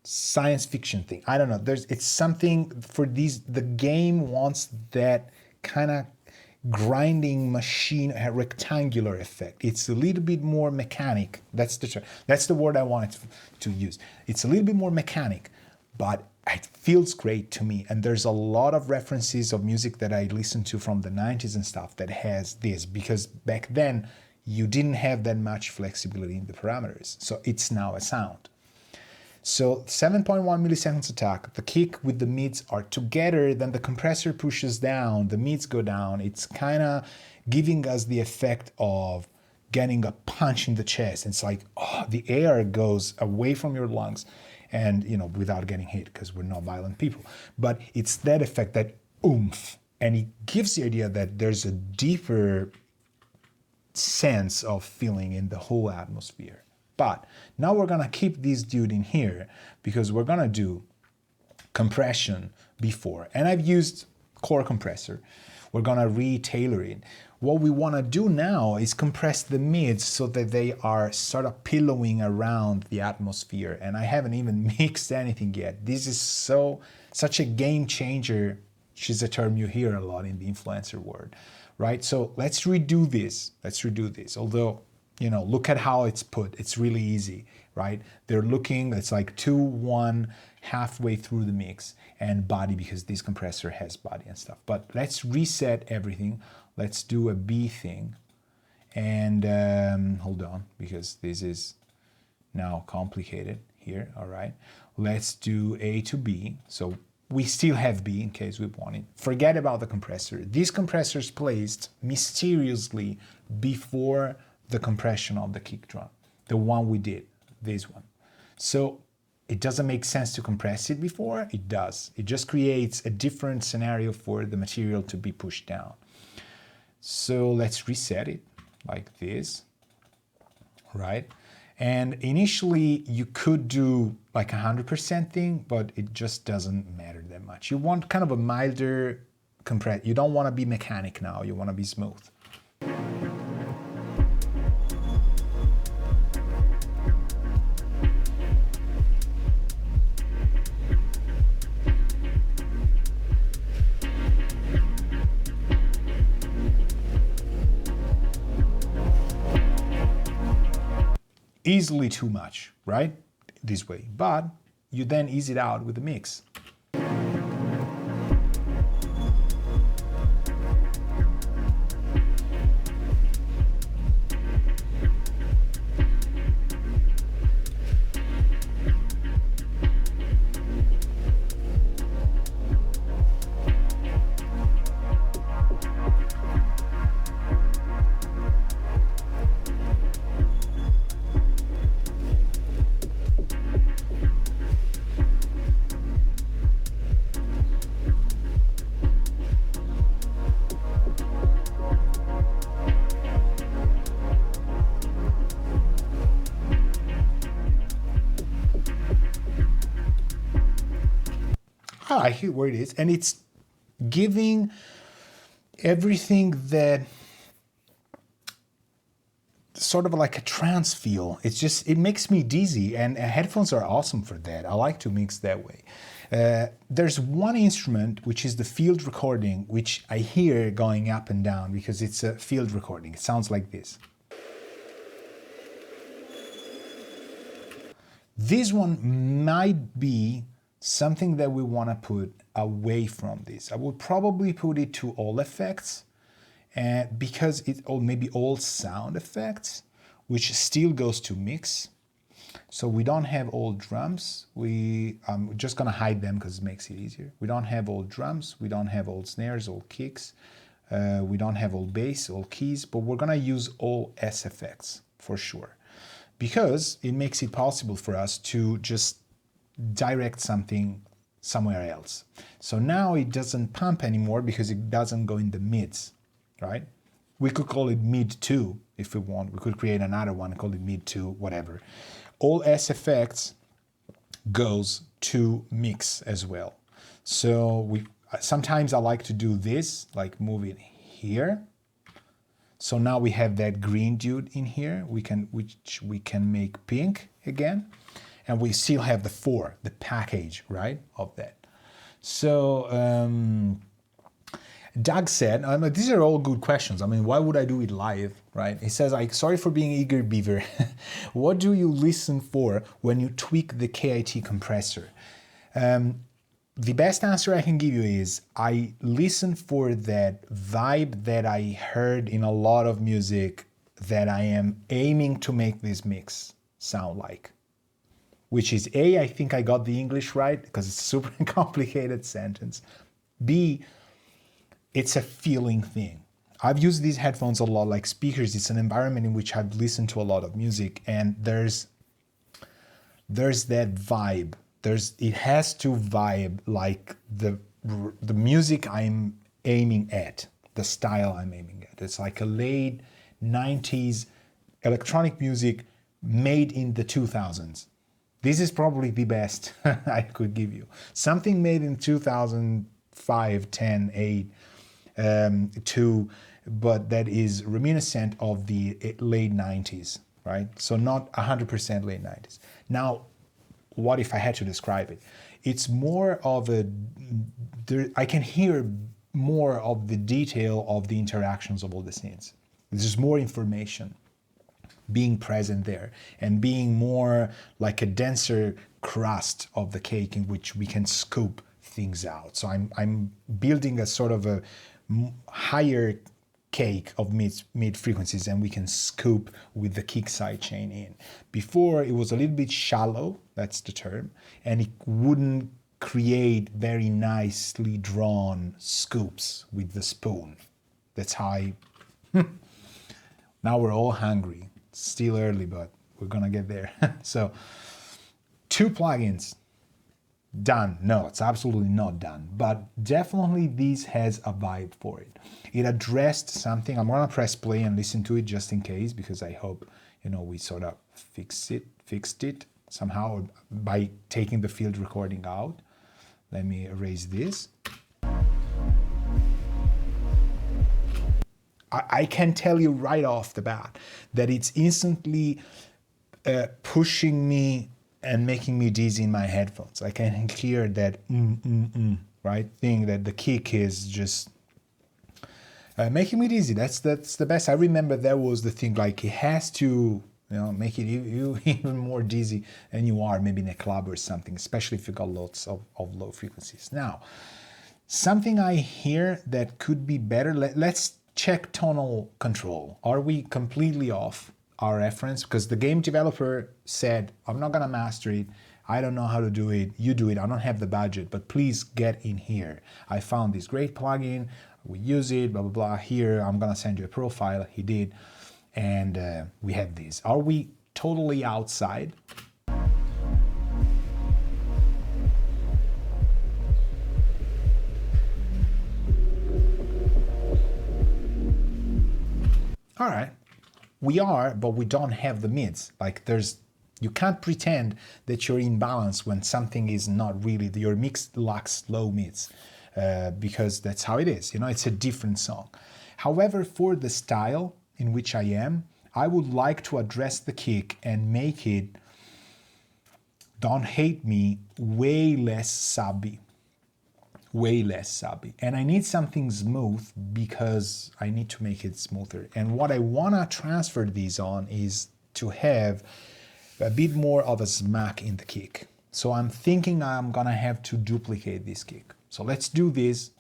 [SPEAKER 1] science fiction thing. I don't know. It's something for these. The game wants that kind of grinding machine, a rectangular effect. It's a little bit more mechanic. That's the word I wanted to use. It's a little bit more mechanic, but it feels great to me. And there's a lot of references of music that I listen to from the 90s and stuff that has this, because back then you didn't have that much flexibility in the parameters. So it's now a sound. So 7.1 milliseconds attack, the kick with the mids are together, then the compressor pushes down, the mids go down. It's kind of giving us the effect of getting a punch in the chest. It's like, oh, the air goes away from your lungs, and without getting hit, because we're not violent people. But it's that effect, that oomph, and it gives the idea that there's a deeper sense of feeling in the whole atmosphere. But now we're gonna keep this dude in here because we're gonna do compression before. And I've used core compressor. We're gonna re-tailor it. What we wanna do now is compress the mids so that they are sort of pillowing around the atmosphere. And I haven't even mixed anything yet. This is such a game changer, which is a term you hear a lot in the influencer world, right? So let's redo this. Although, look at how it's put. It's really easy, right? It's like 2-1 halfway through the mix, and body, because this compressor has body and stuff. But let's reset everything. Let's do a B thing. And hold on, because this is now complicated here, all right? Let's do A to B. So we still have B in case we want it. Forget about the compressor. This compressor is placed mysteriously before the compression of the kick drum, the one we did, this one. So it doesn't make sense to compress it before. It does. It just creates a different scenario for the material to be pushed down. So let's reset it like this, right? And initially you could do like 100% thing, but it just doesn't matter that much. You want kind of a milder compress. You don't want to be mechanic now. You want to be smooth. Easily too much, right? This way. But you then ease it out with the mix. I hear where it is, and it's giving everything that sort of like a trance feel. It makes me dizzy, and headphones are awesome for that. I like to mix that way. There's one instrument, which is the field recording, which I hear going up and down because it's a field recording. It sounds like this. This one might be something that we want to put away from this. I would probably put it to all effects, because maybe all sound effects, which still goes to mix. So we don't have all drums. I'm just gonna hide them because it makes it easier. We don't have all drums. We don't have all snares, all kicks. We don't have all bass, all keys, but we're gonna use all S effects for sure, because it makes it possible for us to just direct something somewhere else. So now it doesn't pump anymore because it doesn't go in the mids, right? We could call it mid 2 if we want. We could create another one and call it mid 2, whatever. All S effects goes to mix as well. So sometimes I like to do this, like move it here. So now we have that green dude in here, which we can make pink again. And we still have the 4, the package, right, of that. So Doug said, these are all good questions. I mean, why would I do it live, right? He says, sorry for being eager, Beaver. What do you listen for when you tweak the KIT compressor? The best answer I can give you is I listen for that vibe that I heard in a lot of music that I am aiming to make this mix sound like. Which is A, I think I got the English right because it's a super complicated sentence. B, it's a feeling thing. I've used these headphones a lot like speakers. It's an environment in which I've listened to a lot of music, and there's that vibe. It has to vibe like the music I'm aiming at, the style I'm aiming at. It's like a late 90s electronic music made in the 2000s. This is probably the best I could give you. Something made in 2005, 10, 8, 2, but that is reminiscent of the late 90s, right? So not 100% late 90s. Now, what if I had to describe it? It's more of I can hear more of the detail of the interactions of all the scenes. There's more information being present there and being more like a denser crust of the cake in which we can scoop things out. So I'm building a sort of a higher cake of mid frequencies, and we can scoop with the kick side chain in. Before it was a little bit shallow, that's the term, and it wouldn't create very nicely drawn scoops with the spoon. That's how now we're all hungry. It's still early, but we're gonna get there. So 2 plugins. Done. No, it's absolutely not done. But definitely this has a vibe for it. It addressed something. I'm gonna press play and listen to it just in case, because I hope, we sort of fixed it somehow by taking the field recording out. Let me erase this. I can tell you right off the bat that it's instantly pushing me and making me dizzy in my headphones. I can hear that right thing, that the kick is just making me dizzy. That's the best. I remember that was the thing, like it has to make it you even more dizzy than you are maybe in a club or something, especially if you got lots of low frequencies. Now, something I hear that could be better, let's check tonal control. Are we completely off our reference? Because the game developer said, I'm not gonna master it, I don't know how to do it, you do it, I don't have the budget, but please get in here. I found this great plugin, we use it, blah, blah, blah. Here, I'm gonna send you a profile. He did, and we have this. Are we totally outside? All right, we are, but we don't have the mids. Like you can't pretend that you're in balance when something is not really, your mix lacks low mids, because that's how it is. It's a different song. However, for the style in which I am, I would like to address the kick and make it, don't hate me, way less subby. Way less subby. And I need something smooth because I need to make it smoother. And what I want to transfer these on is to have a bit more of a smack in the kick. So I'm thinking I'm gonna have to duplicate this kick. So let's do this.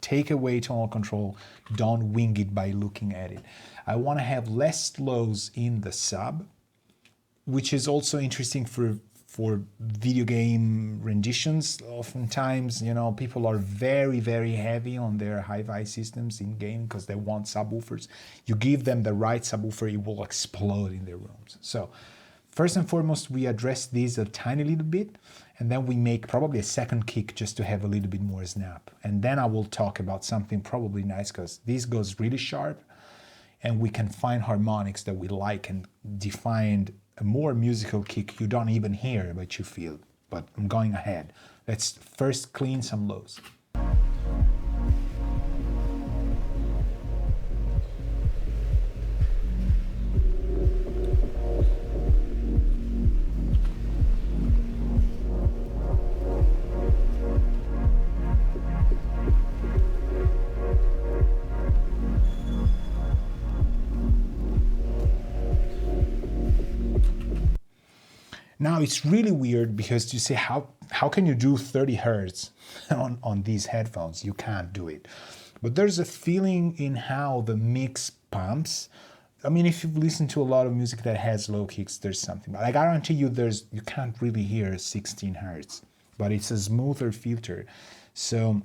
[SPEAKER 1] Take away tonal control. Don't wing it by looking at it. I want to have less slows in the sub, which is also interesting for video game renditions. Oftentimes, people are very, very heavy on their hi-fi systems in game because they want subwoofers. You give them the right subwoofer, it will explode in their rooms. So First and foremost, we address these a tiny little bit, and then we make probably a second kick just to have a little bit more snap. And then I will talk about something probably nice, because this goes really sharp, and we can find harmonics that we like and define a more musical kick you don't even hear, but you feel. But I'm going ahead. Let's first clean some lows. Now it's really weird because you say, how can you do 30 hertz on these headphones? You can't do it. But there's a feeling in how the mix pumps. I mean, if you've listened to a lot of music that has low kicks, there's something. But I guarantee you you can't really hear 16 hertz, but it's a smoother filter. So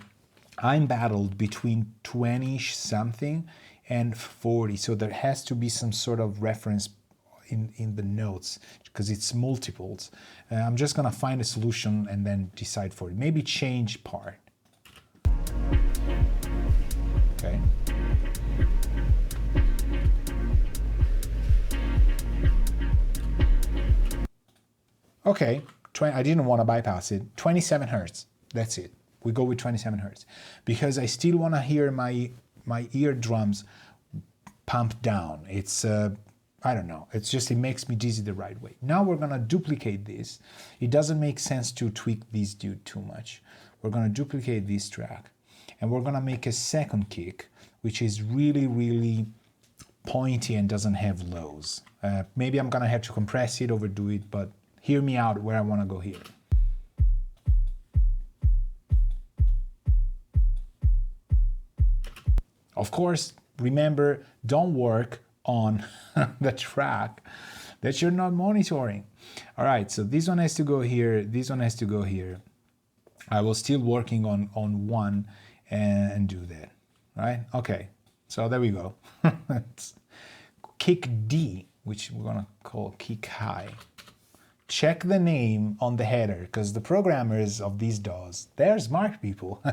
[SPEAKER 1] I'm battled between 20 something and 40. So there has to be some sort of reference in the notes, because it's multiples. I'm just gonna find a solution and then decide for it. Maybe change part. Okay. Okay, I didn't want to bypass it. 27 hertz, that's it. We go with 27 hertz. Because I still want to hear my eardrums pump down. It's I don't know, it makes me dizzy the right way. Now we're gonna duplicate this. It doesn't make sense to tweak this dude too much. We're gonna duplicate this track, and we're gonna make a second kick, which is really, really pointy and doesn't have lows. Maybe I'm gonna have to compress it, overdo it, but hear me out where I wanna go here. Of course, remember, don't work on the track that you're not monitoring. All right, so this one has to go here, this one has to go here. I was still working on one and do that, right? Okay, so there we go. Kick D, which we're gonna call kick high. Check the name on the header, because the programmers of these DAWs, they're smart people.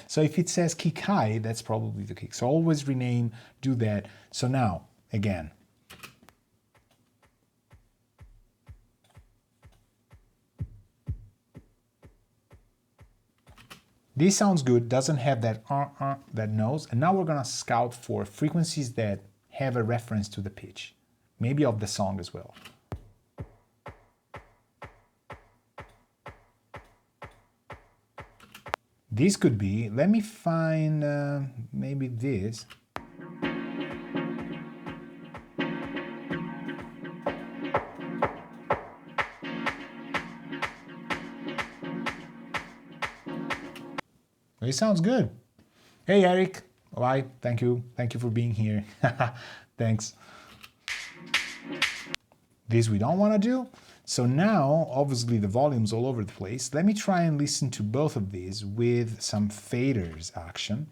[SPEAKER 1] So if it says kick high, that's probably the kick. So always rename, do that. So now, again. This sounds good, doesn't have that that nose. And now we're gonna scout for frequencies that have a reference to the pitch, maybe of the song as well. This could be, let me find maybe this. It sounds good. Hey, Eric. Why? Thank you. Thank you for being here. Thanks. This we don't want to do. So now, obviously, the volume's all over the place. Let me try and listen to both of these with some faders action.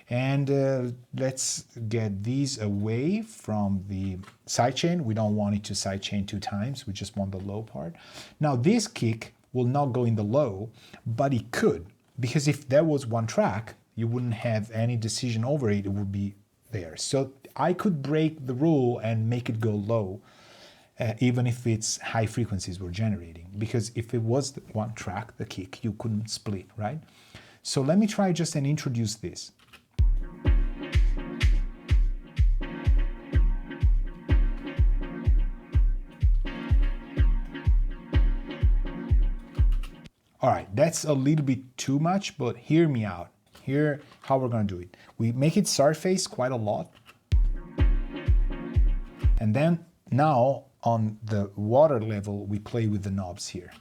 [SPEAKER 1] And let's get these away from the sidechain. We don't want it to sidechain 2 times. We just want the low part. Now, this kick will not go in the low, but it could. Because if there was one track, you wouldn't have any decision over it. It would be there. So I could break the rule and make it go low, even if it's high frequencies we're generating. Because if it was one track, the kick, you couldn't split, right? So let me try just and introduce this. All right, that's a little bit too much, but hear me out. Here, how we're gonna do it. We make it surface quite a lot. And then now on the water level, we play with the knobs here.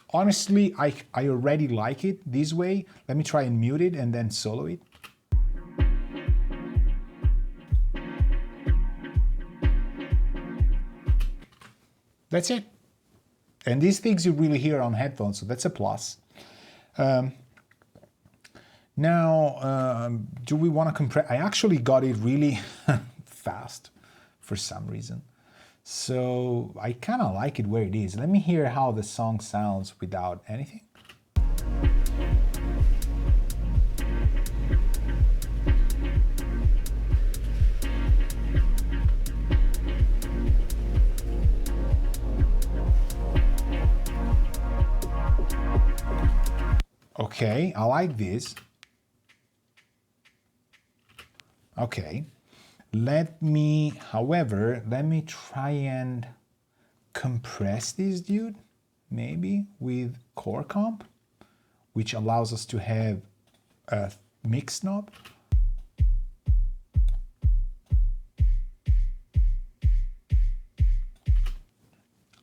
[SPEAKER 1] Honestly, I already like it this way. Let me try and mute it and then solo it. That's it. And these things you really hear on headphones, so that's a plus. Now, do we want to compress? I actually got it really fast for some reason. So I kind of like it where it is. Let me hear how the song sounds without anything. Okay, I like this. Okay, let me try and compress this dude, maybe with core comp, which allows us to have a mix knob.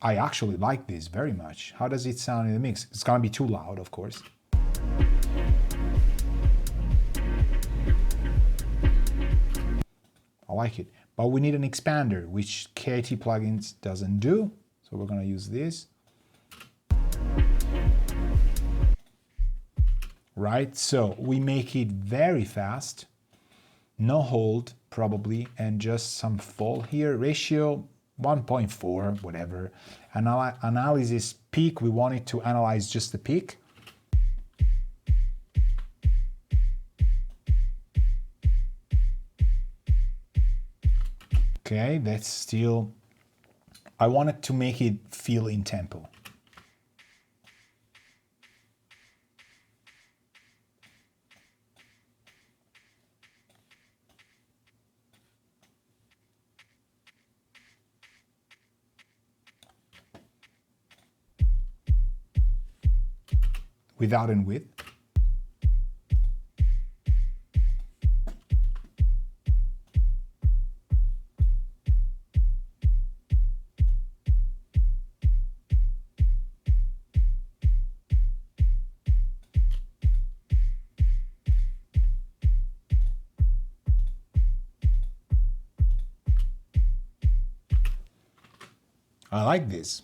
[SPEAKER 1] I actually like this very much. How does it sound in the mix? It's gonna be too loud, of course. I like it, but we need an expander, which KIT plugins doesn't do. So we're gonna use this. Right, so we make it very fast, no hold probably, and just some fall here. Ratio 1.4, whatever. Analysis peak, we want it to analyze just the peak. Okay, that's still, I wanted to make it feel in tempo. Without and with. I like this.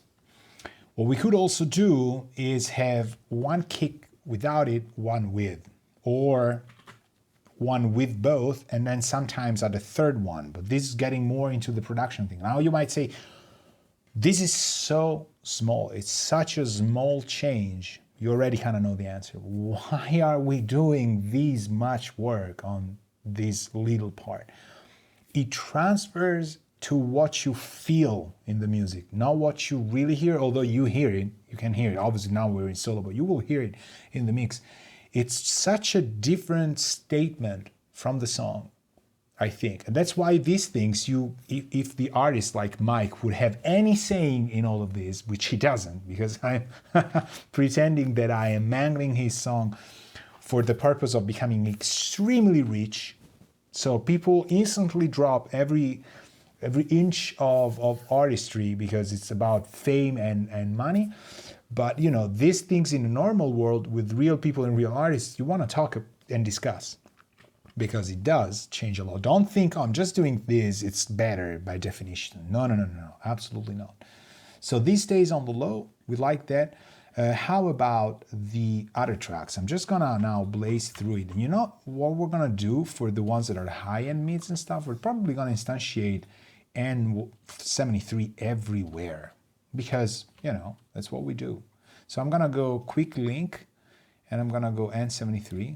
[SPEAKER 1] What we could also do is have one kick without it, one with, or one with both, and then sometimes at the third one. But this is getting more into the production thing. Now you might say, this is so small. It's such a small change. You already kind of know the answer. Why are we doing this much work on this little part? It transfers to what you feel in the music, not what you really hear, although you hear it, you can hear it. Obviously now we're in solo, but you will hear it in the mix. It's such a different statement from the song, I think. And that's why these things, if the artist like Mike would have any saying in all of this, which he doesn't, because I'm pretending that I am mangling his song for the purpose of becoming extremely rich, so people instantly drop every inch of artistry because it's about fame and money. But you know, these things in the normal world with real people and real artists, you want to talk and discuss, because it does change a lot. Don't think, oh, I'm just doing this, it's better by definition. No, absolutely not. So this stays on the low, we like that. How about the other tracks? I'm just gonna now blaze through it. And you know what we're gonna do for the ones that are high-end mids and stuff? We're probably gonna instantiate N73 everywhere, because, you know, that's what we do. So I'm gonna go quick link, and I'm gonna go N73.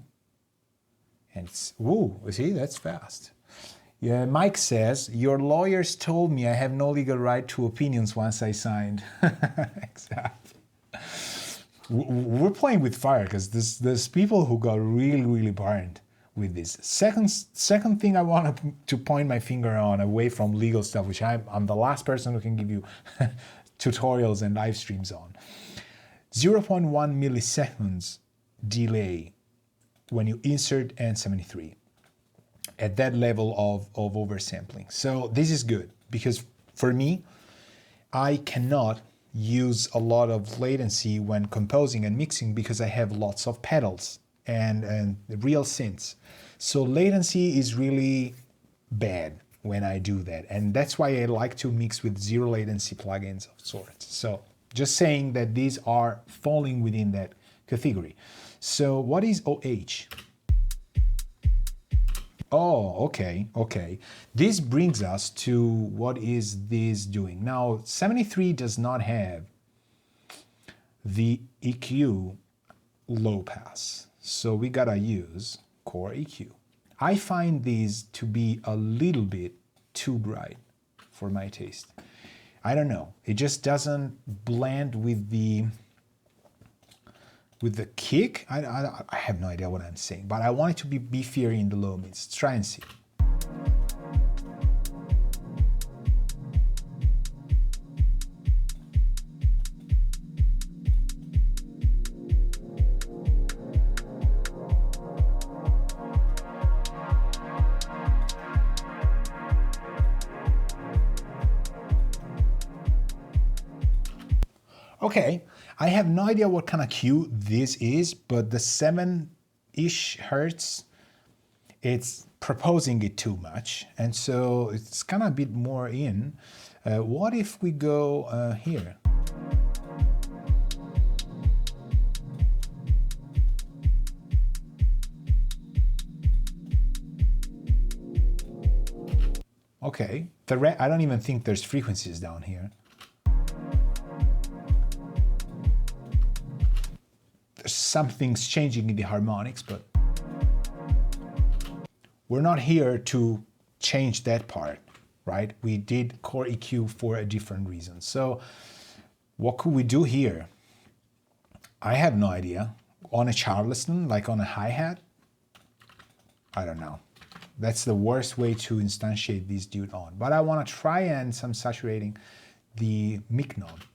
[SPEAKER 1] And it's, ooh, see, that's fast. Yeah, Mike says, your lawyers told me I have no legal right to opinions once I signed. Exactly. We're playing with fire, because there's people who got really burned with this. Second thing I want to point my finger on, away from legal stuff, which I'm the last person who can give you tutorials and live streams on. 0.1 milliseconds delay when you insert N73 at that level of oversampling. So this is good, because for me, I cannot use a lot of latency when composing and mixing, because I have lots of pedals and real synths. So latency is really bad when I do that. And that's why I like to mix with zero latency plugins of sorts. So just saying that these are falling within that category. So what is OH? Oh, okay. This brings us to what is this doing? Now, 73 does not have the EQ low pass. So we gotta use core EQ. I find these to be a little bit too bright for my taste. I don't know. It just doesn't blend with the kick. I have no idea what I'm saying, but I want it to be beefier in the low mids. Let's try and see. Okay, I have no idea what kind of cue this is, but the 7-ish hertz, it's proposing it too much, and so it's kind of a bit more in. What if we go here? Okay, I don't even think there's frequencies down here. Something's changing in the harmonics, but we're not here to change that part, right? We did core EQ for a different reason. So what could we do here? I have no idea. On a Charleston, like on a hi-hat? I don't know. That's the worst way to instantiate this dude on. But I want to try and some saturating the mic node.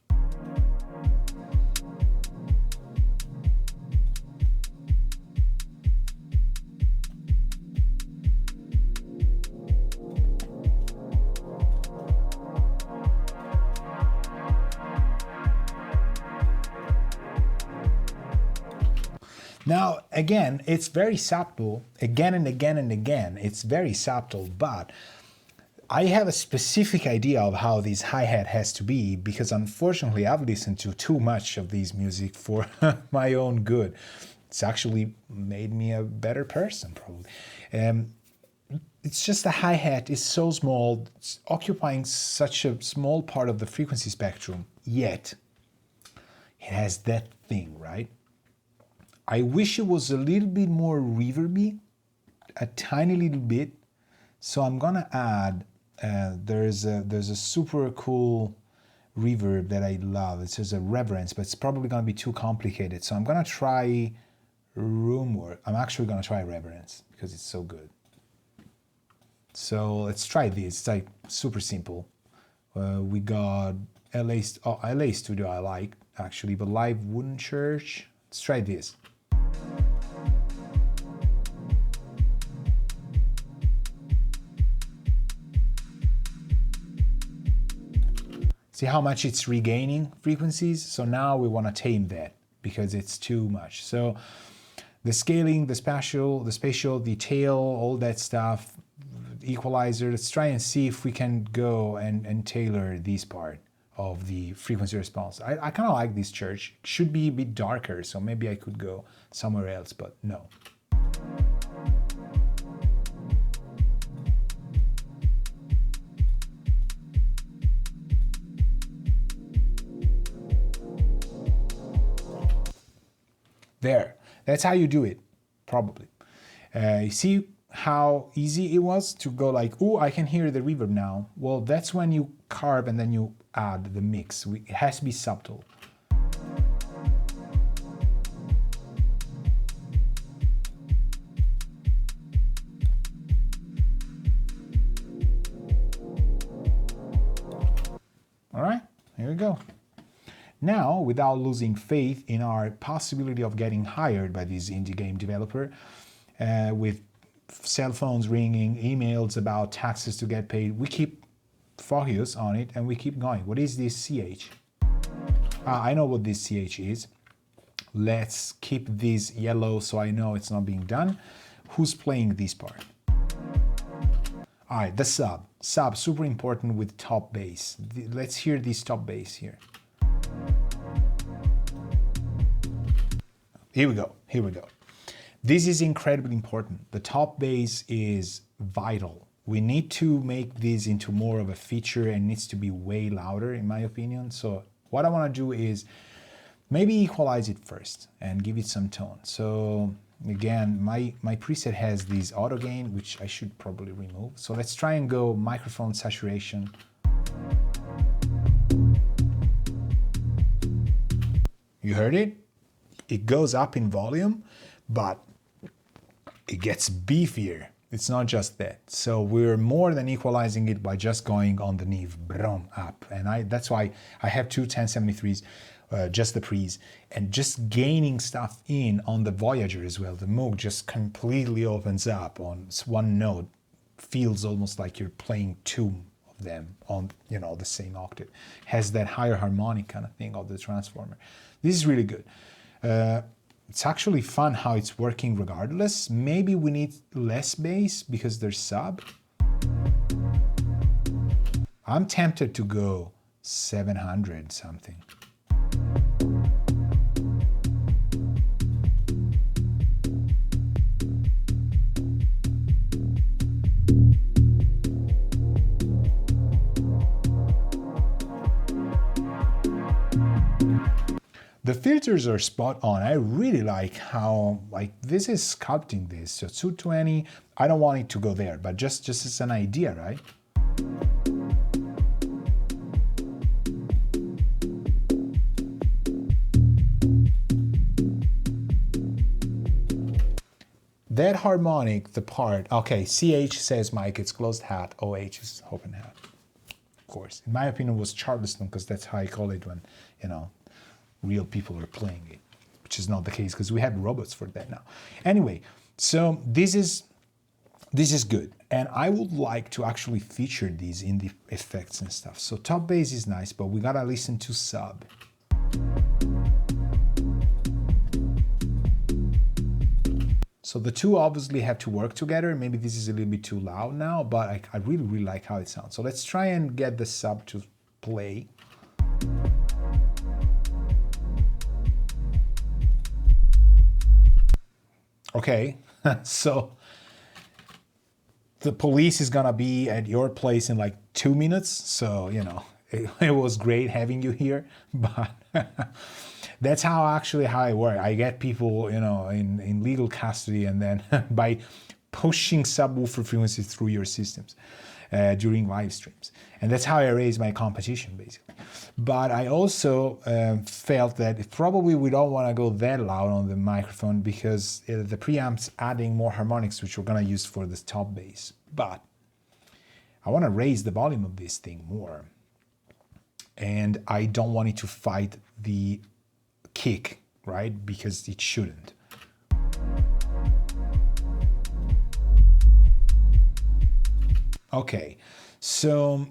[SPEAKER 1] Now, again, it's very subtle, again and again and again, it's very subtle, but I have a specific idea of how this hi-hat has to be, because unfortunately I've listened to too much of this music for my own good. It's actually made me a better person, probably. It's just the hi-hat is so small, it's occupying such a small part of the frequency spectrum, yet it has that thing, right? I wish it was a little bit more reverby, a tiny little bit. So I'm gonna add, there's a super cool reverb that I love. It says a reverence, but it's probably gonna be too complicated. So I'm gonna try room work. I'm actually gonna try reverence because it's so good. So let's try this. It's like super simple. We got LA Studio I like actually, but Live Wooden Church. Let's try this. See how much it's regaining frequencies? So now we want to tame that because it's too much. So the scaling, the spatial, the tail, all that stuff, equalizer, let's try and see if we can go and tailor this part of the frequency response. I kind of like this church. It should be a bit darker, so maybe I could go somewhere else, but no. There, that's how you do it, probably. You see how easy it was to go like, oh, I can hear the reverb now. Well, that's when you carve and then you add the mix. It has to be subtle. All right, here we go. Now, without losing faith in our possibility of getting hired by this indie game developer, with cell phones ringing, emails about taxes to get paid, we keep focus on it and we keep going. What is this CH? I know what this CH is. Let's keep this yellow so I know it's not being done. Who's playing this part? All right, the sub. Sub, super important with top bass. Let's hear this top bass here. Here we go. here we go. This is incredibly important. The top bass is vital. We need to make this into more of a feature and needs to be way louder in my opinion. So what I want to do is maybe equalize it first and give it some tone. So again, my preset has this auto gain, which I should probably remove. So let's try and go microphone saturation. You heard it? It goes up in volume, but it gets beefier. It's not just that. So we're more than equalizing it by just going on the Neve, brum, up. And that's why I have two 1073s, just the pre's, and just gaining stuff in on the Voyager as well. The Moog just completely opens up on one note. Feels almost like you're playing two of them on, you know, the same octave. Has that higher harmonic kind of thing of the transformer. This is really good. It's actually fun how it's working regardless. Maybe we need less bass because there's sub. I'm tempted to go 700 something. The filters are spot on. I really like how, like, this is sculpting this. So 220, I don't want it to go there, but just as an idea, right? That harmonic, the part, okay, CH says mic, it's closed hat, OH is open hat. Of course. In my opinion, it was Charleston, because that's how I call it when, you know, real people are playing it, which is not the case because we have robots for that now. Anyway, so this is good, and I would like to actually feature these in the effects and stuff. So top bass is nice, but we gotta listen to sub. So the two obviously have to work together. Maybe this is a little bit too loud now, but I really like how it sounds. So let's try and get the sub to play. Okay, so the police is gonna be at your place in like 2 minutes. So, you know, it was great having you here, but that's how I work. I get people, you know, in legal custody, and then by pushing subwoofer frequencies through your systems during live streams. And that's how I raise my competition, basically. But I also felt that probably we don't want to go that loud on the microphone because the preamp's adding more harmonics, which we're going to use for the top bass. But I want to raise the volume of this thing more. And I don't want it to fight the kick, right? Because it shouldn't. Okay, so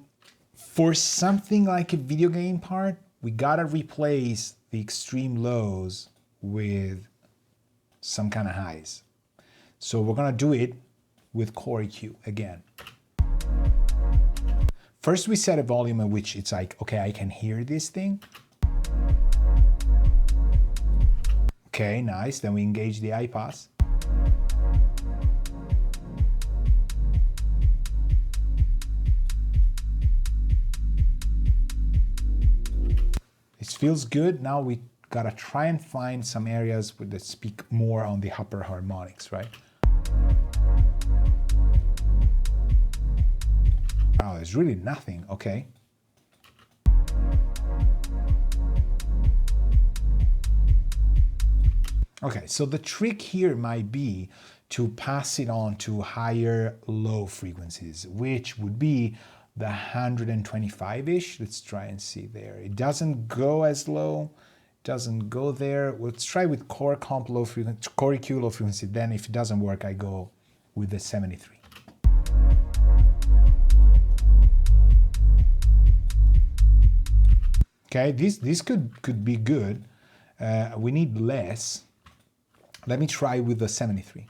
[SPEAKER 1] for something like a video game part, we gotta replace the extreme lows with some kind of highs. So we're gonna do it with core EQ again. First we set a volume at which it's like, okay, I can hear this thing. Okay, nice, then we engage the I-pass. It feels good. Now we gotta try and find some areas that speak more on the upper harmonics, right? Wow, there's really nothing. Okay. Okay, so the trick here might be to pass it on to higher low frequencies, which would be the 125-ish. Let's try and see there. It doesn't go as low, doesn't go there. Let's try with core comp low frequency, core EQ low frequency. Then if it doesn't work, I go with the 73. Okay, this could be good. We need less. Let me try with the 73.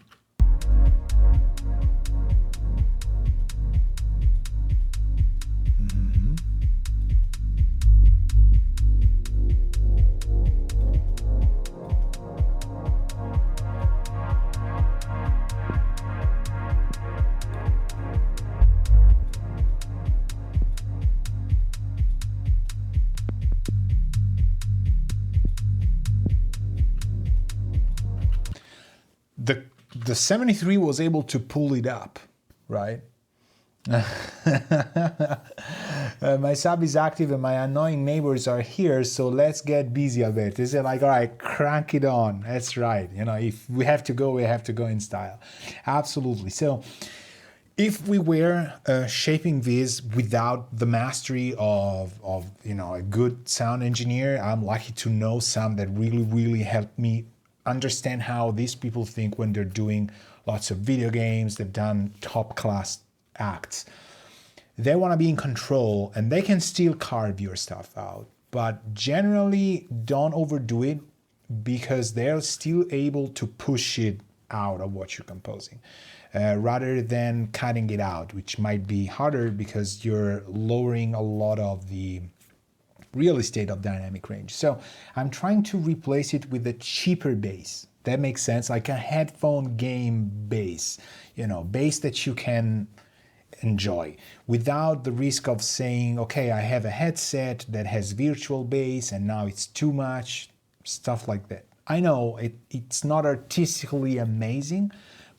[SPEAKER 1] the 73 was able to pull it up, right? My sub is active and my annoying neighbors are here, so let's get busy a bit. Is it like, all right, crank it on? That's right. You know, if we have to go, we have to go in style. Absolutely. So if we were shaping this without the mastery of you know, a good sound engineer, I'm lucky to know some that really helped me understand how these people think when they're doing lots of video games. They've done top class acts. They want to be in control and they can still carve your stuff out, but generally don't overdo it because they're still able to push it out of what you're composing rather than cutting it out, which might be harder because you're lowering a lot of the real estate of dynamic range. So I'm trying to replace it with a cheaper bass. That makes sense, like a headphone game bass, you know, bass that you can enjoy without the risk of saying, okay, I have a headset that has virtual bass and now it's too much, stuff like that. I know it's not artistically amazing,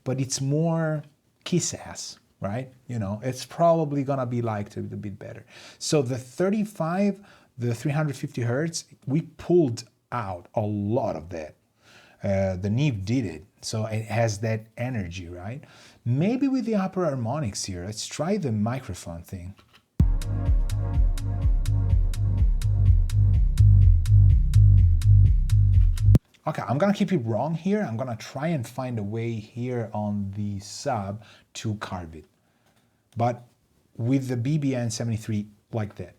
[SPEAKER 1] but it's more kiss ass, right? You know, it's probably gonna be liked a bit better. So the 35, the 350 hertz, we pulled out a lot of that. The Neve did it, so it has that energy, right? Maybe with the upper harmonics here, let's try the microphone thing. Okay, I'm gonna keep it wrong here. I'm gonna try and find a way here on the sub to carve it, but with the BBN 73 like that.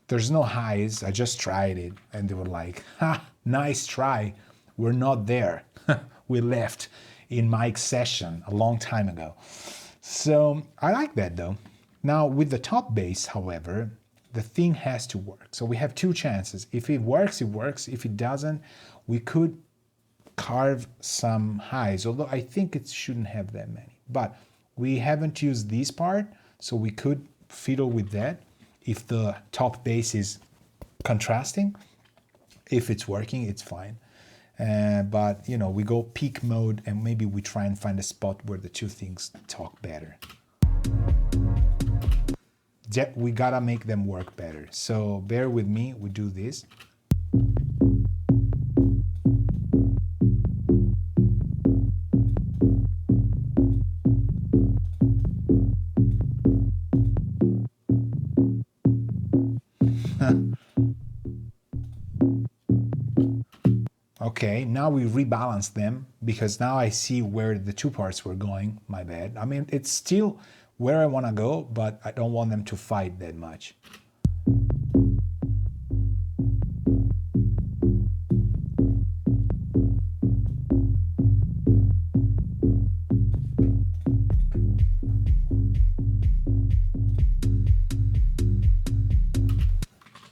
[SPEAKER 1] There's no highs. I just tried it and they were like, ha, nice try. We're not there. We left in Mike's session a long time ago. So I like that though. Now with the top bass, however, the thing has to work. So we have two chances. If it works, it works. If it doesn't, we could carve some highs, although I think it shouldn't have that many. But we haven't used this part, so we could fiddle with that. If the top bass is contrasting, if it's working, it's fine. But you know, we go peak mode and maybe we try and find a spot where the two things talk better. We gotta make them work better. So bear with me, we do this. Okay, now we rebalance them because now I see where the two parts were going. My bad. I mean, it's still where I want to go, but I don't want them to fight that much.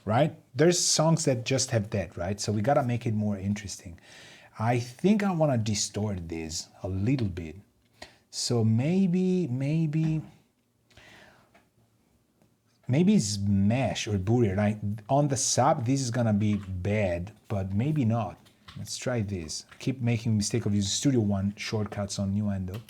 [SPEAKER 1] Right? There's songs that just have that, right? So we gotta make it more interesting. I think I wanna distort this a little bit. So maybe Smash or Booty. Right? On the sub, this is gonna be bad, but maybe not. Let's try this. I keep making the mistake of using Studio One shortcuts on Nuendo.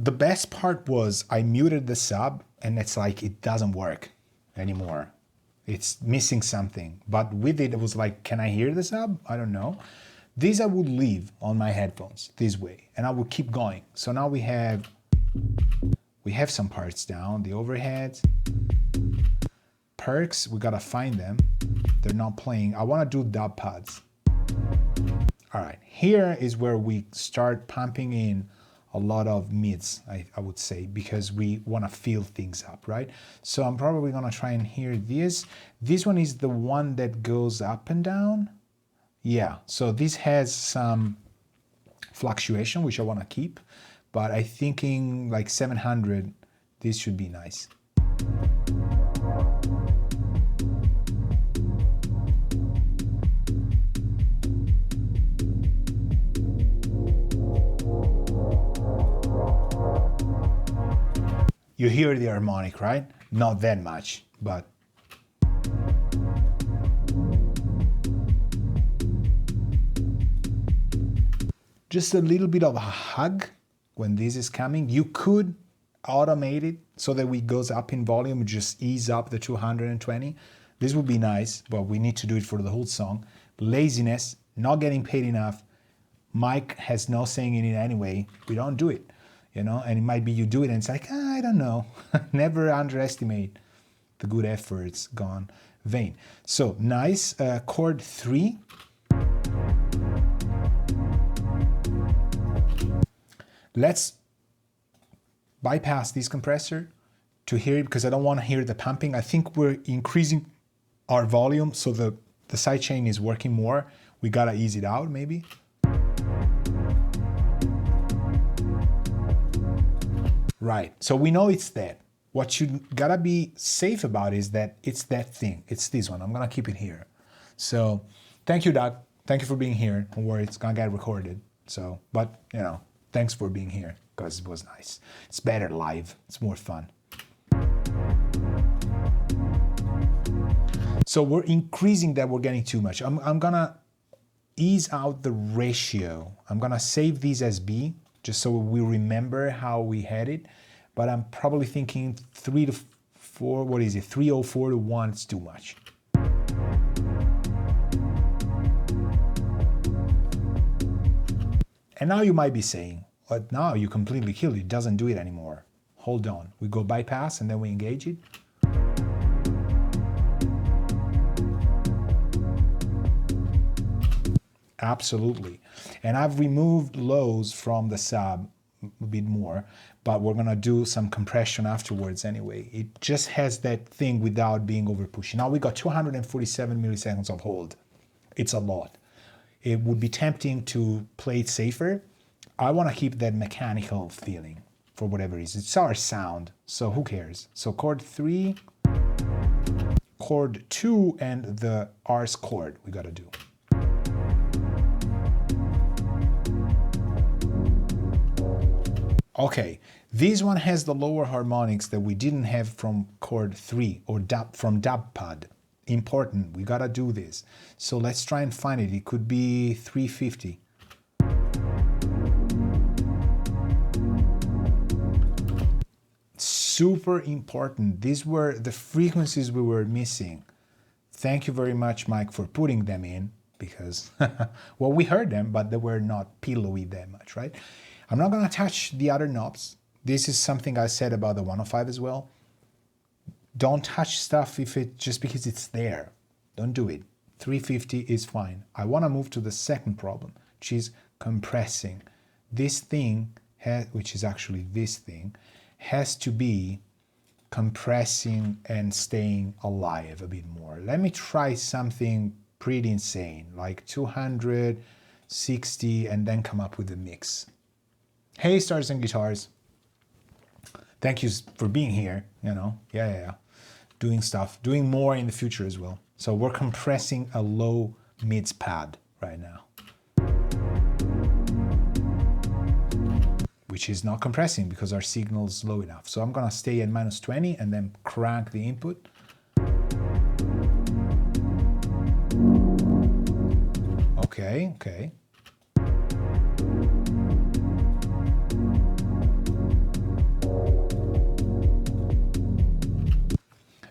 [SPEAKER 1] The best part was I muted the sub and it's like it doesn't work anymore. It's missing something. But with it, it was like, can I hear the sub? I don't know. These I would leave on my headphones this way and I would keep going. So now we have some parts down, the overheads, perks, we gotta find them. They're not playing. I wanna do dub pads. All right, here is where we start pumping in a lot of mids, I would say, because we wanna feel things up, right? So I'm probably gonna try and hear this. This one is the one that goes up and down. Yeah, so this has some fluctuation, which I wanna keep, but I thinking like 700, this should be nice. You hear the harmonic, right? Not that much, but just a little bit of a hug when this is coming. You could automate it so that it goes up in volume, just ease up the 220. This would be nice, but we need to do it for the whole song. Laziness, not getting paid enough. Mike has no saying in it anyway. We don't do it, you know, and it might be you do it and it's like, I don't know. Never underestimate the good efforts gone vain. So nice, chord 3. Let's bypass this compressor to hear it because I don't want to hear the pumping. I think we're increasing our volume so the sidechain is working more. We gotta ease it out maybe. Right, so we know it's that. What you gotta be safe about is that it's that thing. It's this one. I'm gonna keep it here. So thank you, Doug. Thank you for being here. Don't worry, it's gonna get recorded. So, but you know, thanks for being here because it was nice. It's better live. It's more fun. So we're increasing that. We're getting too much. I'm gonna ease out the ratio. I'm gonna save these as B just so we remember how we had it. But I'm probably thinking 3 to 4, what is it? 304 to 1, it's too much. And now you might be saying, but now you completely killed it. It doesn't do it anymore. Hold on. We go bypass and then we engage it. Absolutely. And I've removed lows from the sub a bit more, but we're gonna do some compression afterwards anyway. It just has that thing without being over pushy. Now we got 247 milliseconds of hold. It's a lot. It would be tempting to play it safer. I wanna keep that mechanical feeling for whatever reason. It's our sound, so who cares? So chord 3, chord 2, and the R's chord we gotta do. Okay, this one has the lower harmonics that we didn't have from chord 3 or from dub pad. Important, we gotta do this. So let's try and find it. It could be 350. Super important. These were the frequencies we were missing. Thank you very much, Mike, for putting them in because, well, we heard them, but they were not pillowy that much, right? I'm not gonna touch the other knobs. This is something I said about the 105 as well. Don't touch stuff if it just because it's there. Don't do it. 350 is fine. I wanna move to the second problem, which is compressing. This thing, which is actually this thing, has to be compressing and staying alive a bit more. Let me try something pretty insane, like 260 and then come up with a mix. Hey, Stars and Guitars. Thank you for being here, you know, yeah. Doing stuff, doing more in the future as well. So we're compressing a low mids pad right now, which is not compressing because our signal's low enough. So I'm gonna stay at -20 and then crank the input. Okay.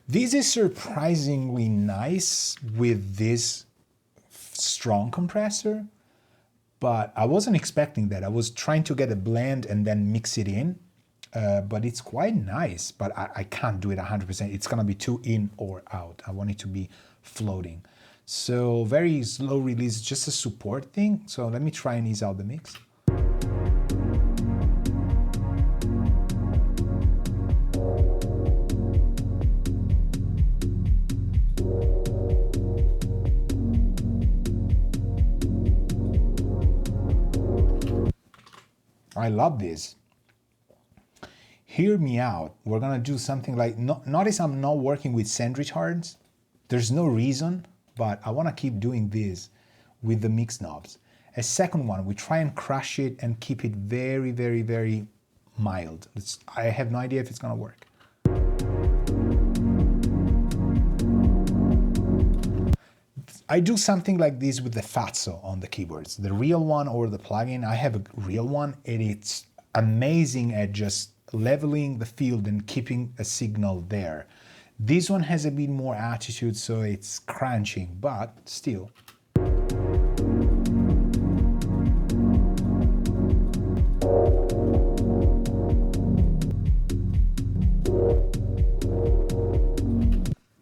[SPEAKER 1] This is surprisingly nice with this strong compressor, but I wasn't expecting that. I was trying to get a blend and then mix it in. but it's quite nice, but I can't do it 100%. It's gonna be too in or out. I want it to be floating. So very slow release, just a support thing. So let me try and ease out the mix. I love this. Hear me out. We're gonna do something like, notice I'm not working with send retards. There's no reason, but I wanna keep doing this with the mix knobs. A second one, we try and crush it and keep it very, very, very mild. I have no idea if it's gonna work. I do something like this with the Fatso on the keyboards, the real one or the plugin. I have a real one and it's amazing at just leveling the field and keeping a signal there. This one has a bit more attitude, so it's crunching, but still.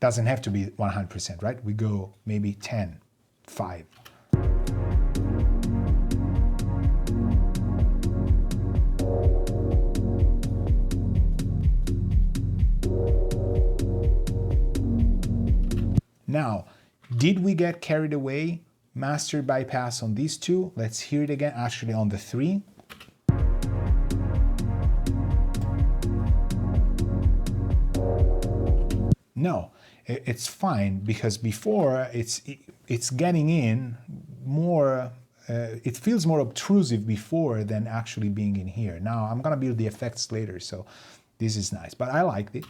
[SPEAKER 1] Doesn't have to be 100%, right? We go maybe 10, 5. Now, did we get carried away? Master bypass on these two. Let's hear it again, actually on the 3. No, it's fine, because before it's getting in more, it feels more obtrusive before than actually being in here. Now I'm gonna build the effects later, so this is nice, but I liked it.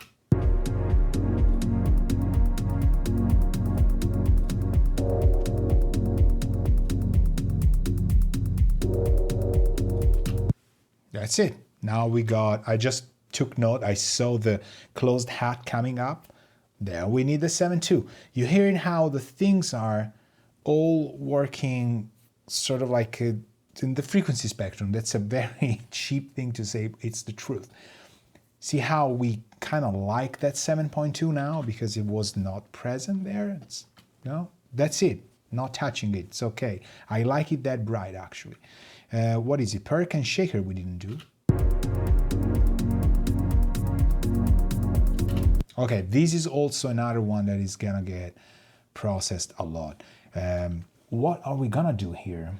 [SPEAKER 1] That's it. Now we got, I just took note, I saw the closed hat coming up. There we need the 7-2. You're hearing how the things are all working sort of like in the frequency spectrum. That's a very cheap thing to say, it's the truth. See how we kind of like that 7.2 now because it was not present there? That's it. Not touching it, it's okay. I like it that bright actually. What is it? Perk and shaker we didn't do. Okay, this is also another one that is gonna get processed a lot. What are we gonna do here?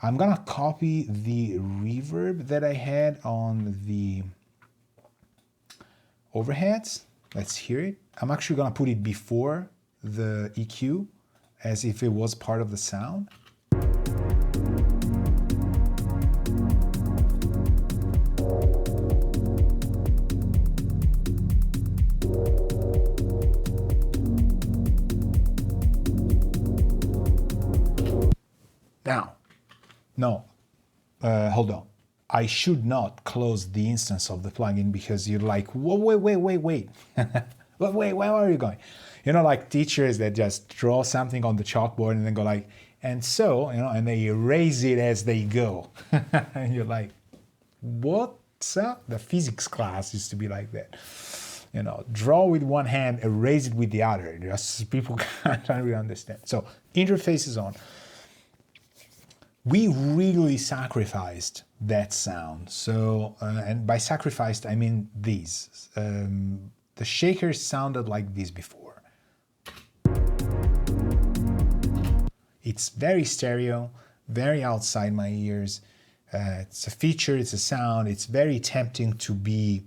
[SPEAKER 1] I'm gonna copy the reverb that I had on the overheads. Let's hear it. I'm actually gonna put it before the EQ as if it was part of the sound. Now, hold on. I should not close the instance of the plugin because you're like, whoa, wait. Wait, where are you going? You know, like teachers that just draw something on the chalkboard and then go like, and so, and they erase it as they go. And you're like, what's up? The physics class used to be like that. Draw with one hand, erase it with the other. Just people can't really understand. So, interface is on. We really sacrificed that sound. So, and by sacrificed, I mean these. The shakers sounded like this before. It's very stereo, very outside my ears. It's a feature, it's a sound. It's very tempting to be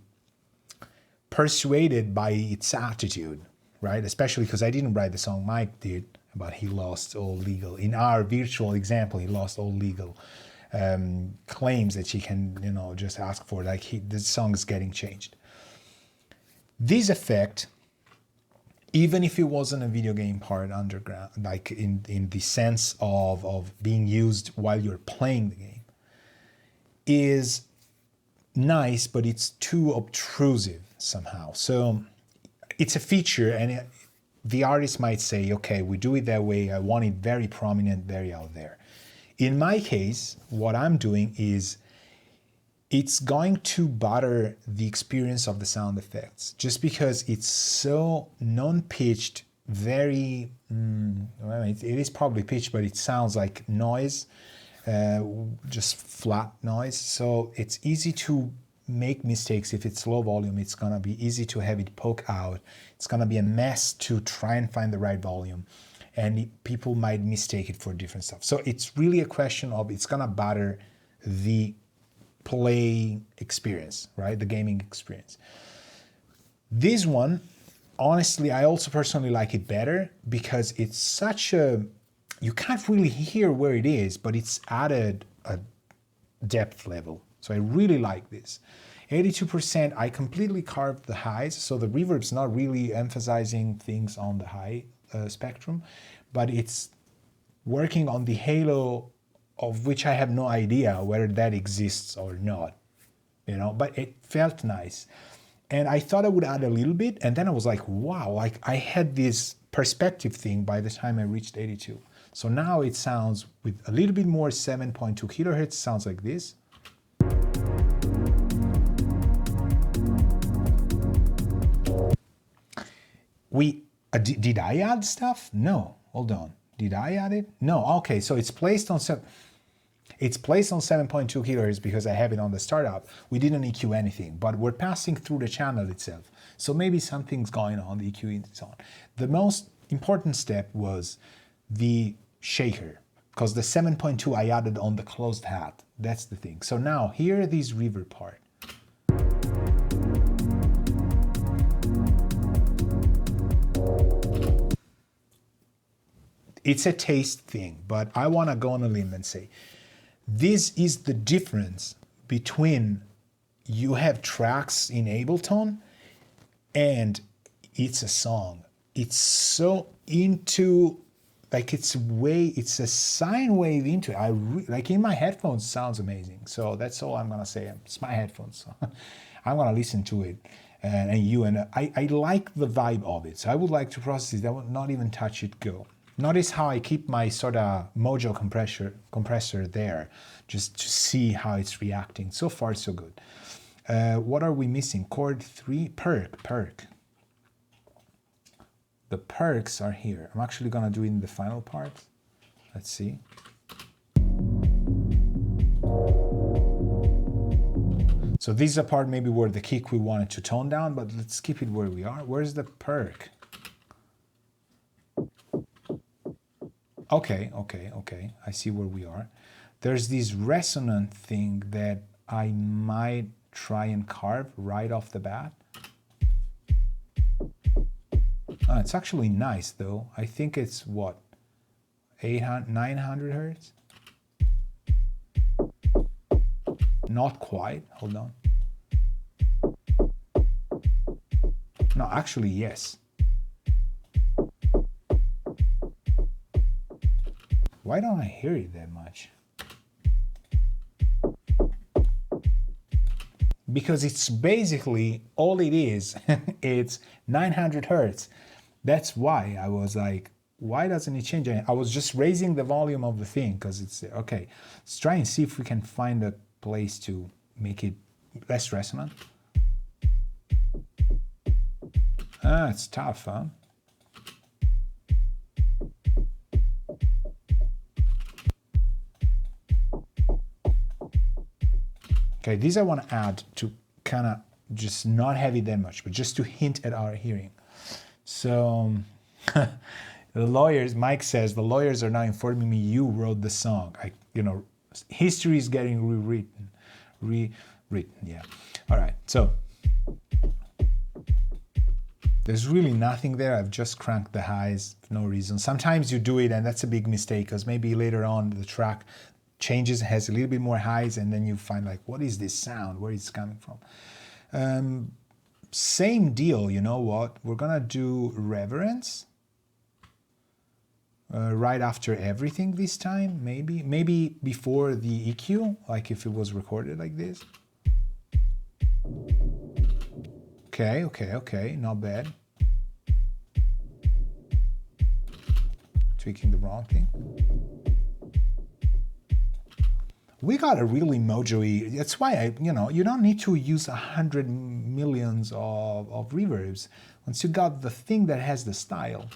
[SPEAKER 1] persuaded by its attitude, right? Especially because I didn't write the song, Mike did. But he lost all legal. In our virtual example, he lost all legal claims that she can, just ask for. Like the song is getting changed. This effect, even if it wasn't a video game part underground, like in the sense of being used while you're playing the game, is nice, but it's too obtrusive somehow. So it's a feature, and the artist might say, okay, we do it that way. I want it very prominent, very out there. In my case, what I'm doing is it's going to butter the experience of the sound effects just because it's so non-pitched, very, well, it is probably pitched, but it sounds like noise, just flat noise. So it's easy to make mistakes. If it's low volume, it's gonna be easy to have it poke out. It's gonna be a mess to try and find the right volume, and people might mistake it for different stuff. So it's really a question of, it's gonna butter the play experience, right? The gaming experience. This one, honestly, I also personally like it better because it's such a, you can't really hear where it is, but it's added a depth level. So I really like this. 82%, I completely carved the highs, so the reverb's not really emphasizing things on the high spectrum, but it's working on the halo, of which I have no idea whether that exists or not, you know, but it felt nice. And I thought I would add a little bit, and then I was like, wow, like I had this perspective thing by the time I reached 82. So now it sounds with a little bit more 7.2 kilohertz, sounds like this. Did I add stuff? No, hold on. Did I add it? No, okay, so it's placed on 7.2 kilohertz because I have it on the startup. We didn't EQ anything, but we're passing through the channel itself. So maybe something's going on, the EQ is on. The most important step was the shaker, because the 7.2 I added on the closed hat. That's the thing. So now here this reverb part. It's a taste thing, but I want to go on a limb and say, this is the difference between you have tracks in Ableton and it's a song. It's so into, like it's a sine wave into it. Like in my headphones, sounds amazing. So that's all I'm gonna say. It's my headphones. So I'm gonna listen to it. And I like the vibe of it. So I would like to process it. I would not even touch it, go. Notice how I keep my sort of Mojo compressor there, just to see how it's reacting. So far, so good. What are we missing? Chord 3, perk. The perks are here. I'm actually gonna do it in the final part. Let's see. So this is a part maybe where the kick we wanted to tone down, but let's keep it where we are. Where's the perk? Okay. I see where we are. There's this resonant thing that I might try and carve right off the bat. It's actually nice though. I think it's what, 900 hertz? Not quite, hold on. No, actually, yes. Why don't I hear it that much? Because it's basically, all it is, it's 900 hertz. That's why I was like, why doesn't it change? I was just raising the volume of the thing because it's, okay, let's try and see if we can find a place to make it less resonant. It's tough, huh? Okay, these I want to add to kind of just not have it that much, but just to hint at our hearing. So the lawyers, Mike says, the lawyers are now informing me you wrote the song. History is getting rewritten, yeah. All right, so there's really nothing there. I've just cranked the highs for no reason. Sometimes you do it and that's a big mistake because maybe later on the track changes, has a little bit more highs, and then you find like, what is this sound? Where is it coming from? Same deal, you know what? We're gonna do reverence right after everything this time, maybe before the EQ, like if it was recorded like this. Okay, not bad. Tweaking the wrong thing. We got a really mojo-y. That's why you don't need to use 100 millions of reverbs. Once you got the thing that has the style.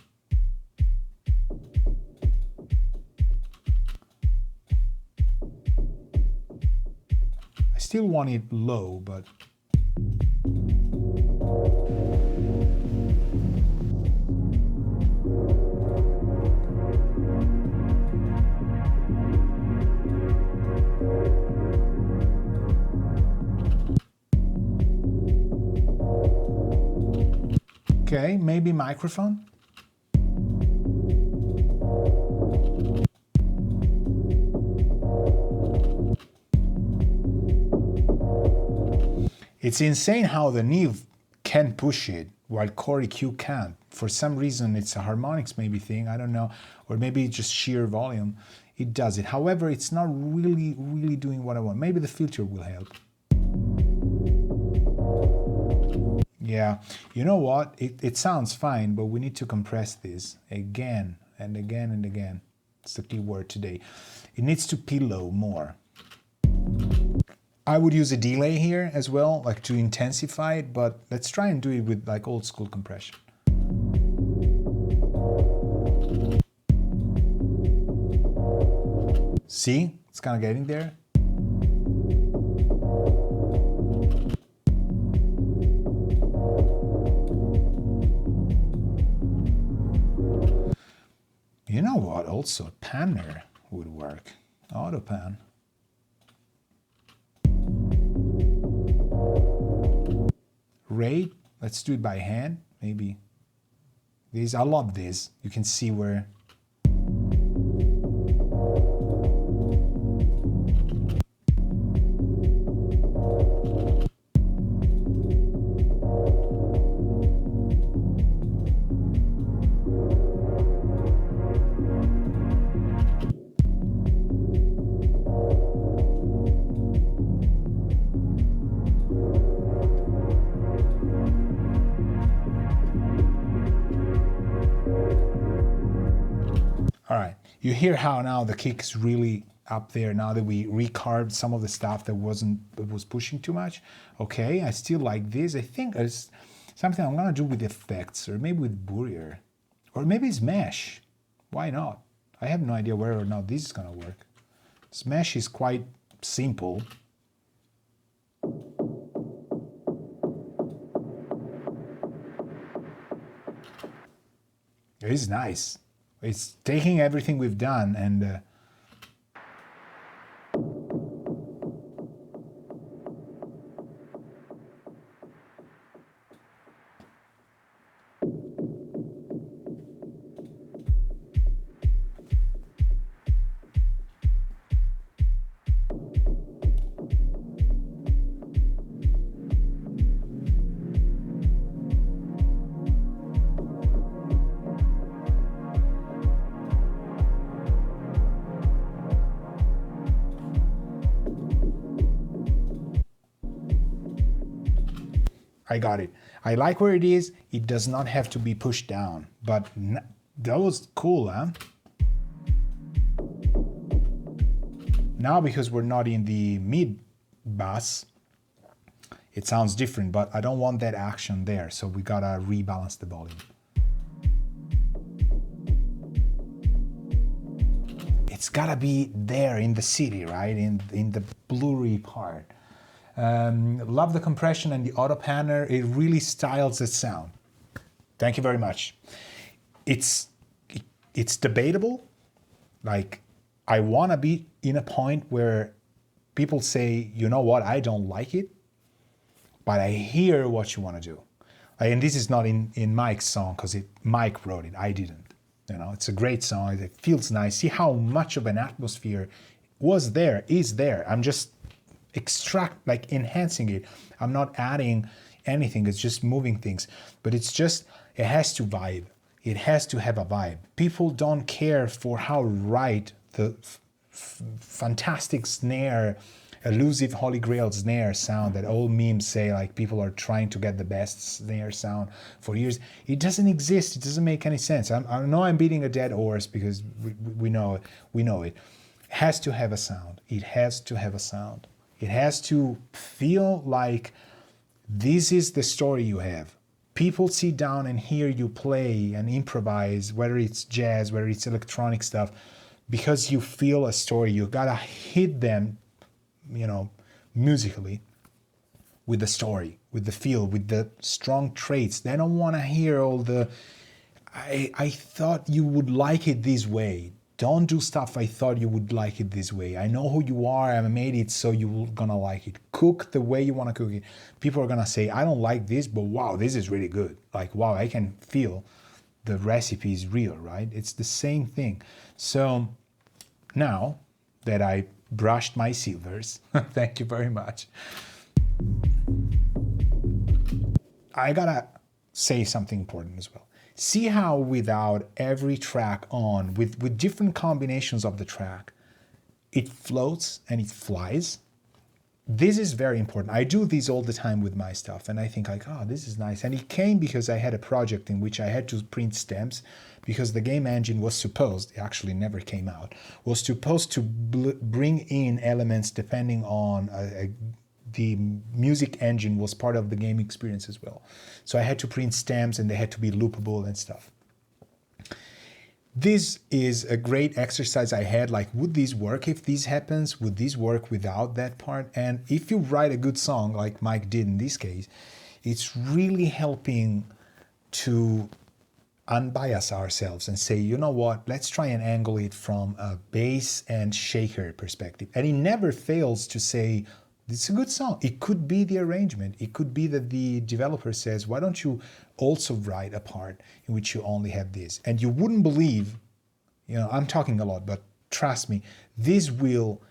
[SPEAKER 1] I still want it low, but okay, maybe microphone. It's insane how the Neve can push it while Core EQ can't. For some reason, it's a harmonics maybe thing, I don't know, or maybe just sheer volume. It does it. However, it's not really doing what I want. Maybe the filter will help. Yeah, you know what? It sounds fine, but we need to compress this again and again and again. It's the key word today. It needs to pillow more. I would use a delay here as well, like to intensify it, but let's try and do it with like old school compression. See, it's kind of getting there. You know what? Also, a panner would work. Auto pan. Rate, let's do it by hand, maybe. These, I love this. You can see where. All right, you hear how now the kick is really up there now that we recarved some of the stuff that was pushing too much. Okay, I still like this. I think it's something I'm gonna do with effects, or maybe with Bourier, or maybe it's mesh. Why not? I have no idea whether or not this is gonna work. Mesh is quite simple. It is nice. It's taking everything we've done and I got it. I like where it is. It does not have to be pushed down, but that was cool, huh? Now, because we're not in the mid bass, it sounds different, but I don't want that action there, so we gotta rebalance the volume. It's gotta be there in the city, right? In the blurry part. Love the compression and the auto panner. It really styles the sound. Thank you very much. It's debatable. Like, I want to be in a point where people say, you know what, I don't like it, but I hear what you want to do. And this is not in Mike's song, because Mike wrote it. I didn't. You know, it's a great song. It feels nice. See how much of an atmosphere is there. I'm just enhancing it. I'm not adding anything. It's just moving things. But it has to vibe. It has to have a vibe. People don't care for how right the fantastic snare, elusive Holy Grail snare sound that all memes say, like people are trying to get the best snare sound for years. It doesn't exist. It doesn't make any sense. I know I'm beating a dead horse because we know it. has to have a sound. It has to have a sound. It has to feel like this is the story you have. People sit down and hear you play and improvise, whether it's jazz, whether it's electronic stuff, because you feel a story. You gotta hit them, musically, with the story, with the feel, with the strong traits. They don't want to hear all the, I thought you would like it this way. Don't do stuff I thought you would like it this way. I know who you are. I made it so you're gonna like it. Cook the way you want to cook it. People are gonna say, I don't like this, but wow, this is really good. Like, wow, I can feel the recipe is real, right? It's the same thing. So now that I brushed my silvers, thank you very much, I gotta say something important as well. See how without every track on, with different combinations of the track, it floats and it flies? This is very important. I do this all the time with my stuff, and I think like, oh, this is nice. And it came because I had a project in which I had to print stems, because the game engine was supposed, it actually never came out, was supposed to bring in elements depending on the music engine was part of the game experience as well. So I had to print stems and they had to be loopable and stuff. This is a great exercise I had, like, would this work if this happens? Would this work without that part? And if you write a good song, like Mike did in this case, it's really helping to unbias ourselves and say, you know what, let's try and angle it from a bass and shaker perspective. And he never fails to say, it's a good song. It could be the arrangement. It could be that the developer says, why don't you also write a part in which you only have this? And you wouldn't believe, I'm talking a lot, but trust me, this will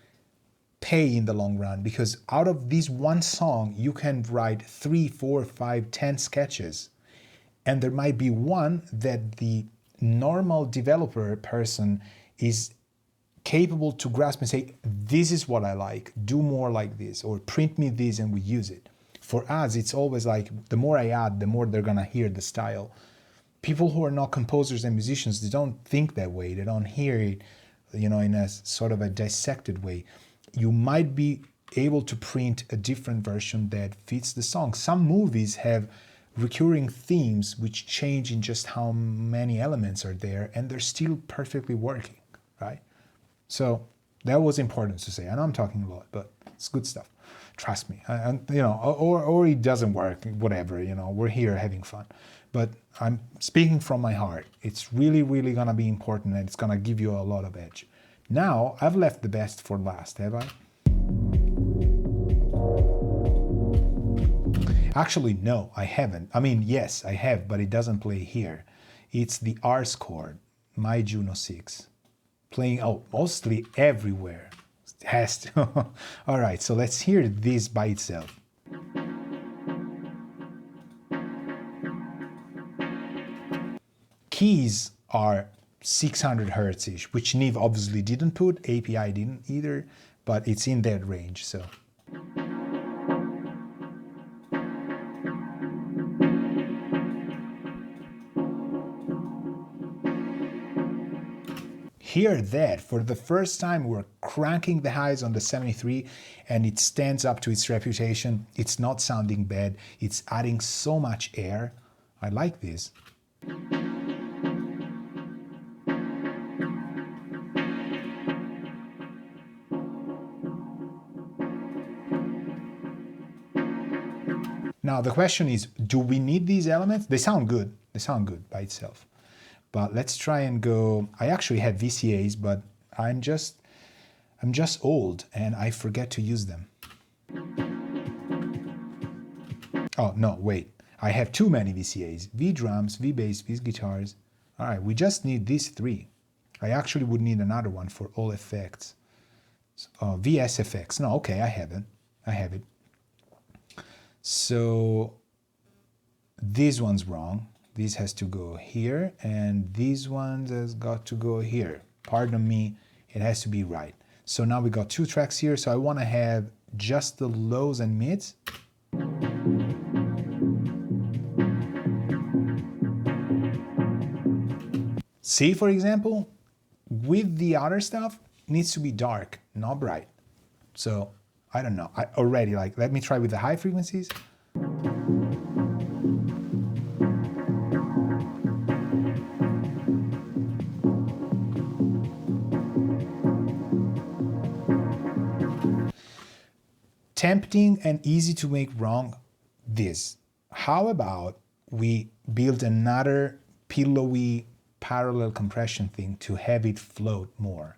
[SPEAKER 1] pay in the long run, because out of this one song, you can write 3, 4, 5, 10 sketches. And there might be one that the normal developer person is capable to grasp and say, this is what I like, do more like this, or print me this and we use it. For us, it's always like, the more I add, the more they're gonna hear the style. People who are not composers and musicians, they don't think that way. They don't hear it, in a sort of a dissected way. You might be able to print a different version that fits the song. Some movies have recurring themes which change in just how many elements are there, and they're still perfectly working, right? So that was important to say. I know I'm talking a lot, but it's good stuff. Trust me. Or it doesn't work, whatever, we're here having fun. But I'm speaking from my heart. It's really, really gonna be important, and it's gonna give you a lot of edge. Now, I've left the best for last, have I? Actually, no, I haven't. I mean, yes, I have, but it doesn't play here. It's the Rs chord, my Juno 6. Playing mostly everywhere. It has to. All right, so let's hear this by itself. Keys are 600 hertz-ish, which Neve obviously didn't put, API didn't either, but it's in that range, so. Hear that, for the first time we're cranking the highs on the 73 and it stands up to its reputation. It's not sounding bad, it's adding so much air. I like this. Now the question is, do we need these elements? They sound good by itself. But let's try and go. I actually had VCAs, but I'm just old and I forget to use them. Oh, no, wait. I have too many VCAs. V drums, V bass, V guitars. All right, we just need these 3. I actually would need another one for all effects. VS effects. No, okay, I have it. So this one's wrong. This has to go here, and this one has got to go here. Pardon me, it has to be right. So now we got 2 tracks here, so I want to have just the lows and mids. See, for example, with the other stuff, needs to be dark, not bright. So I don't know. I already like, let me try with the high frequencies. Tempting and easy to make wrong, this. How about we build another pillowy parallel compression thing to have it float more?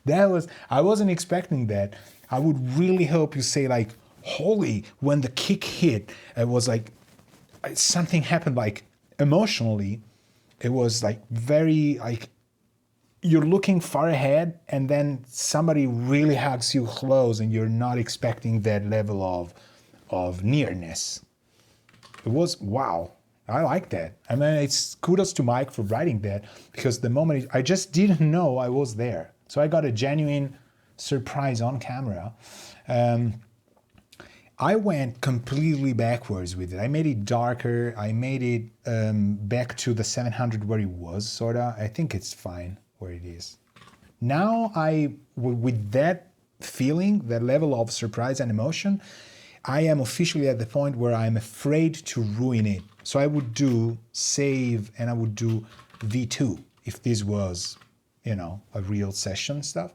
[SPEAKER 1] That was, I wasn't expecting that. I would really hope you say like, holy, when the kick hit, it was like, something happened like emotionally. It was like very like, you're looking far ahead and then somebody really hugs you close and you're not expecting that level of nearness. It was, wow. I like that. I mean, it's kudos to Mike for writing that, because the moment I just didn't know I was there. So I got a genuine surprise on camera. I went completely backwards with it. I made it darker. I made it back to the 700 where it was, sorta. I think it's fine where it is. Now with that feeling, that level of surprise and emotion, I am officially at the point where I'm afraid to ruin it. So I would do save and I would do V2 if this was, you know, a real session stuff.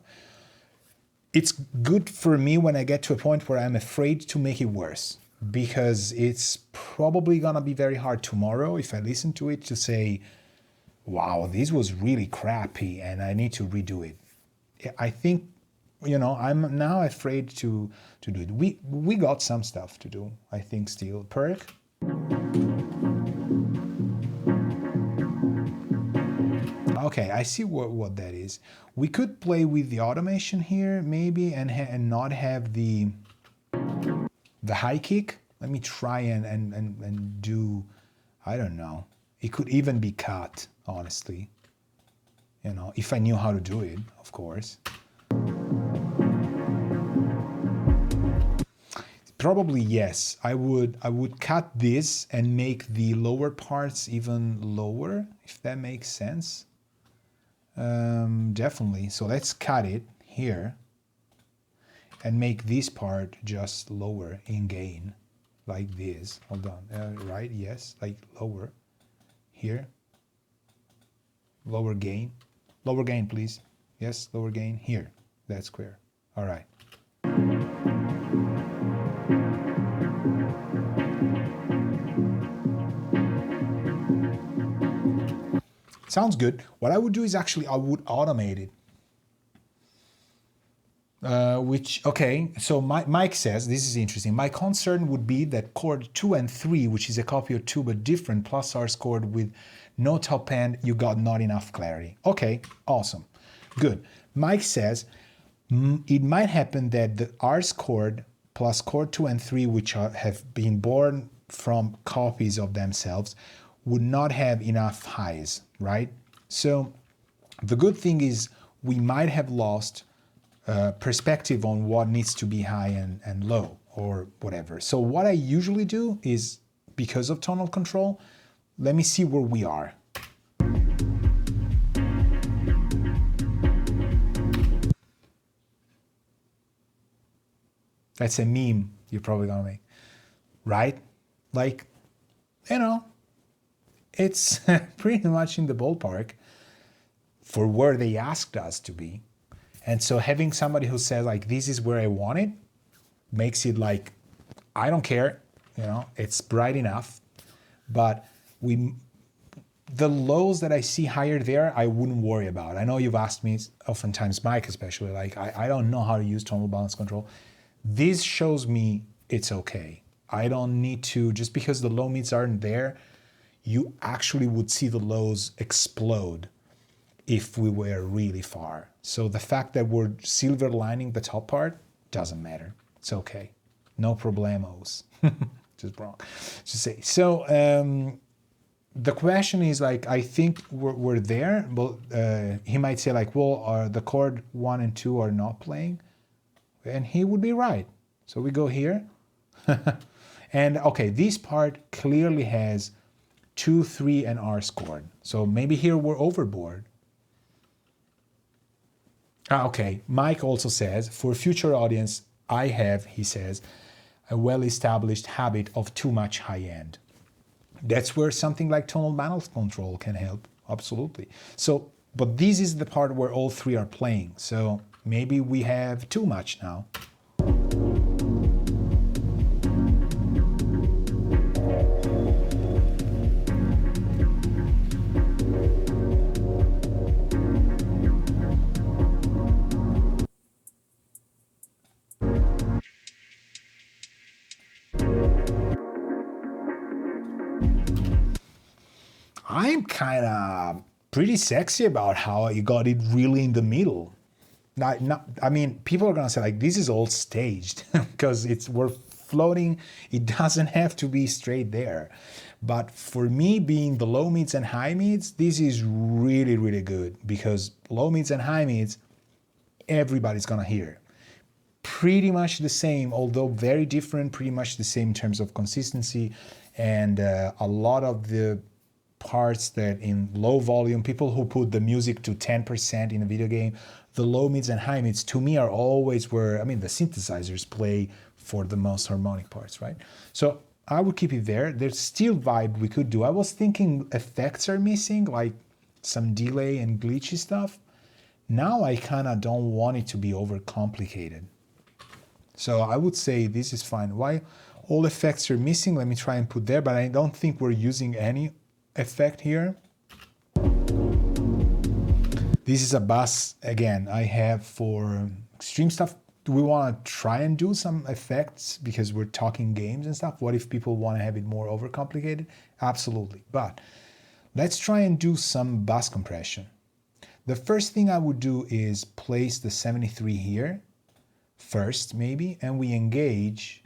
[SPEAKER 1] It's good for me when I get to a point where I'm afraid to make it worse, because it's probably gonna be very hard tomorrow if I listen to it to say, wow, this was really crappy and I need to redo it. I think, you know, I'm now afraid to do it. We got some stuff to do, I think, still. Perk? Okay, I see what that is. We could play with the automation here, maybe, and not have the high kick. Let me try and do, I don't know. It could even be cut, honestly. You know, if I knew how to do it, of course. Probably yes. I would cut this and make the lower parts even lower, if that makes sense. Definitely. So let's cut it here and make this part just lower in gain, like this. Hold on. Right? Yes. Like lower here. Lower gain. Lower gain, please. Yes. Lower gain here. That's square. All right. Sounds good. What I would do is actually I would automate it. Okay, so Mike says, this is interesting. My concern would be that chord 2 and 3, which is a copy of 2 but different, plus Rs chord with no top end, you got not enough clarity. Okay, awesome. Good. Mike says, it might happen that the Rs chord plus chord 2 and 3, which have been born from copies of themselves, would not have enough highs, right? So the good thing is we might have lost perspective on what needs to be high and low or whatever. So what I usually do is, because of tonal control, let me see where we are. That's a meme you're probably gonna make, right? Like, you know, it's pretty much in the ballpark for where they asked us to be. And so having somebody who says like, this is where I want it, makes it like, I don't care, you know, it's bright enough, but the lows that I see higher there, I wouldn't worry about. I know you've asked me oftentimes, Mike especially, like, I don't know how to use tonal balance control. This shows me it's okay. I don't need to, just because the low mids aren't there, you actually would see the lows explode if we were really far. So the fact that we're silver lining the top part doesn't matter. It's okay. No problemos. Just wrong to say. So the question is like, I think we're there, but he might say like, well, are the chord 1 and 2 are not playing? And he would be right. So we go here. And okay, this part clearly has 2, 3, and R chord. So maybe here we're overboard. Okay, Mike also says, for future audience, I have, he says, a well-established habit of too much high-end. That's where something like tonal balance control can help, absolutely. So, but this is the part where all 3 are playing. So maybe we have too much now. I'm kind of pretty sexy about how you got it really in the middle. I mean, people are gonna say like this is all staged because we're floating. It doesn't have to be straight there. But for me, being the low mids and high mids, this is really, really good because low mids and high mids, everybody's gonna hear. Pretty much the same, although very different, pretty much the same in terms of consistency, and a lot of the parts that in low volume, people who put the music to 10% in a video game, the low mids and high mids to me are always where, I mean, the synthesizers play for the most harmonic parts, right? So I would keep it there. There's still vibe we could do. I was thinking effects are missing, like some delay and glitchy stuff. Now I kind of don't want it to be overcomplicated. So I would say this is fine. Why all effects are missing, let me try and put there, but I don't think we're using any effect here. This is a bus, again, I have for extreme stuff. Do we want to try and do some effects because we're talking games and stuff? What if people want to have it more overcomplicated? Absolutely. But let's try and do some bus compression. The first thing I would do is place the 73 here first, maybe, and we engage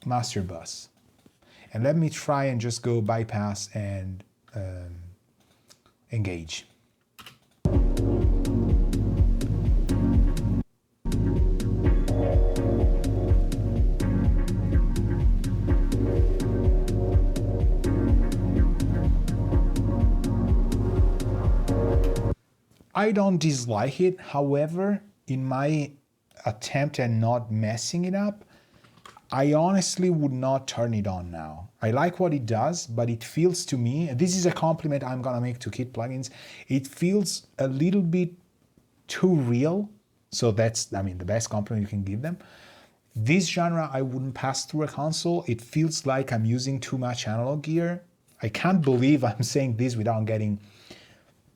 [SPEAKER 1] master bus. And let me try and just go bypass and engage. I don't dislike it, however, in my attempt at not messing it up, I honestly would not turn it on now. I like what it does, but it feels to me, and this is a compliment I'm gonna make to Kit plugins, it feels a little bit too real. So that's, I mean, the best compliment you can give them. This genre, I wouldn't pass through a console. It feels like I'm using too much analog gear. I can't believe I'm saying this without getting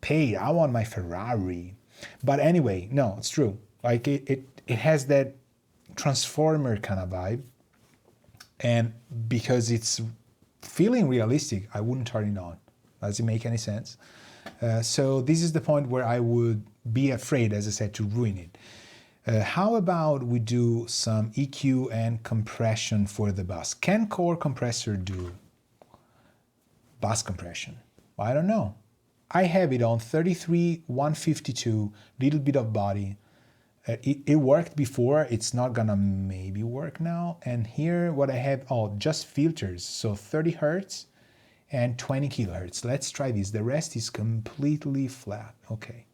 [SPEAKER 1] paid. I want my Ferrari. But anyway, no, it's true. Like it has that transformer kind of vibe. And because it's feeling realistic, I wouldn't turn it on. Does it make any sense? So this is the point where I would be afraid, as I said, to ruin it. How about we do some EQ and compression for the bus? Can core compressor do bus compression? I don't know. I have it on 33, 152, little bit of body. It worked before, it's not gonna maybe work now. And here what I have, just filters. So 30 Hertz and 20 kilohertz. Let's try this. The rest is completely flat. Okay.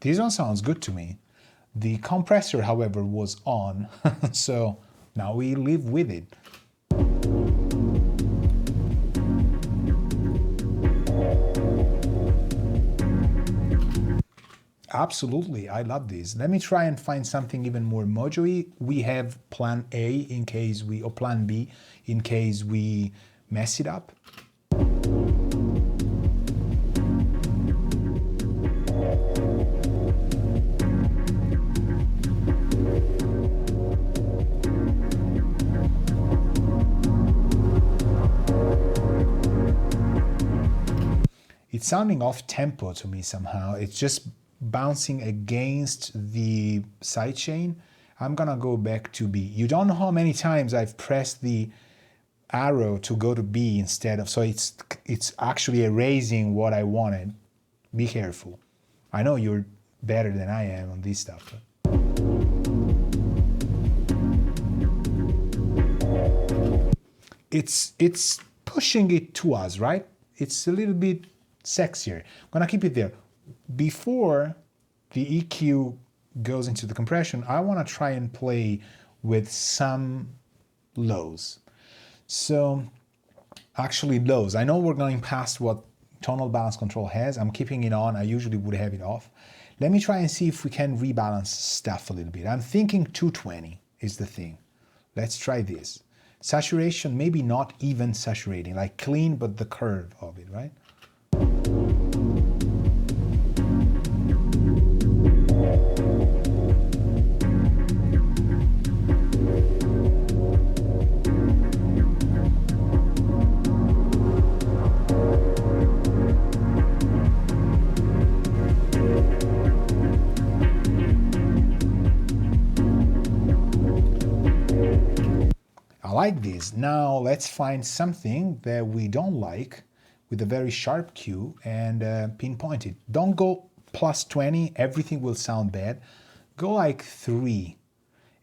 [SPEAKER 1] This one sounds good to me. The compressor, however, was on, so now we live with it. Absolutely, I love this. Let me try and find something even more mojo-y. We have plan A in case we, or plan B in case we mess it up. It's sounding off tempo to me somehow. It's just bouncing against the sidechain. I'm gonna go back to B. You don't know how many times I've pressed the arrow to go to B instead of, so it's actually erasing what I wanted. Be careful. I know you're better than I am on this stuff. It's pushing it to us, right? It's a little bit sexier. I'm gonna keep it there. Before the EQ goes into the compression, I wanna try and play with some lows. So actually lows. I know we're going past what tonal balance control has. I'm keeping it on. I usually would have it off. Let me try and see if we can rebalance stuff a little bit. I'm thinking 220 is the thing. Let's try this. Saturation, maybe not even saturating, like clean, but the curve of it, right? I like this. Now let's find something that we don't like with a very sharp cue and pinpoint it. Don't go plus 20, everything will sound bad. Go like 3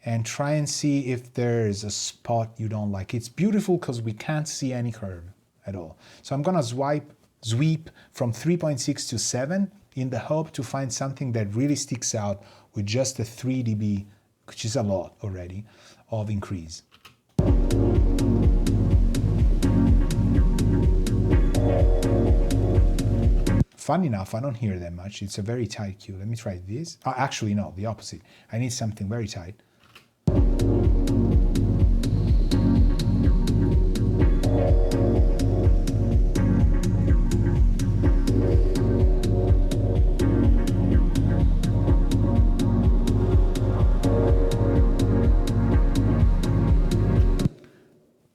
[SPEAKER 1] and try and see if there's a spot you don't like. It's beautiful because we can't see any curve at all. So I'm gonna sweep from 3.6 to 7 in the hope to find something that really sticks out with just a 3 dB, which is a lot already, of increase. Fun enough, I don't hear that much. It's a very tight cue. Let me try this. Actually, no, the opposite. I need something very tight.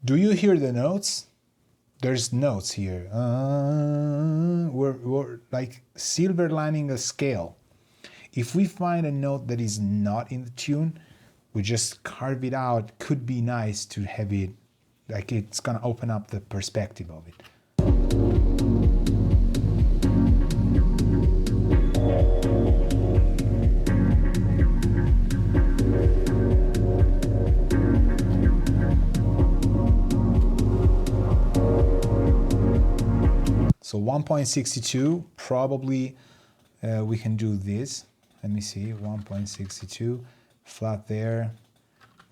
[SPEAKER 1] Do you hear the notes? There's notes here. We're like silver lining a scale. If we find a note that is not in the tune, we just carve it out. Could be nice to have it, like it's gonna open up the perspective of it. So 1.62, probably we can do this. Let me see, 1.62, flat there,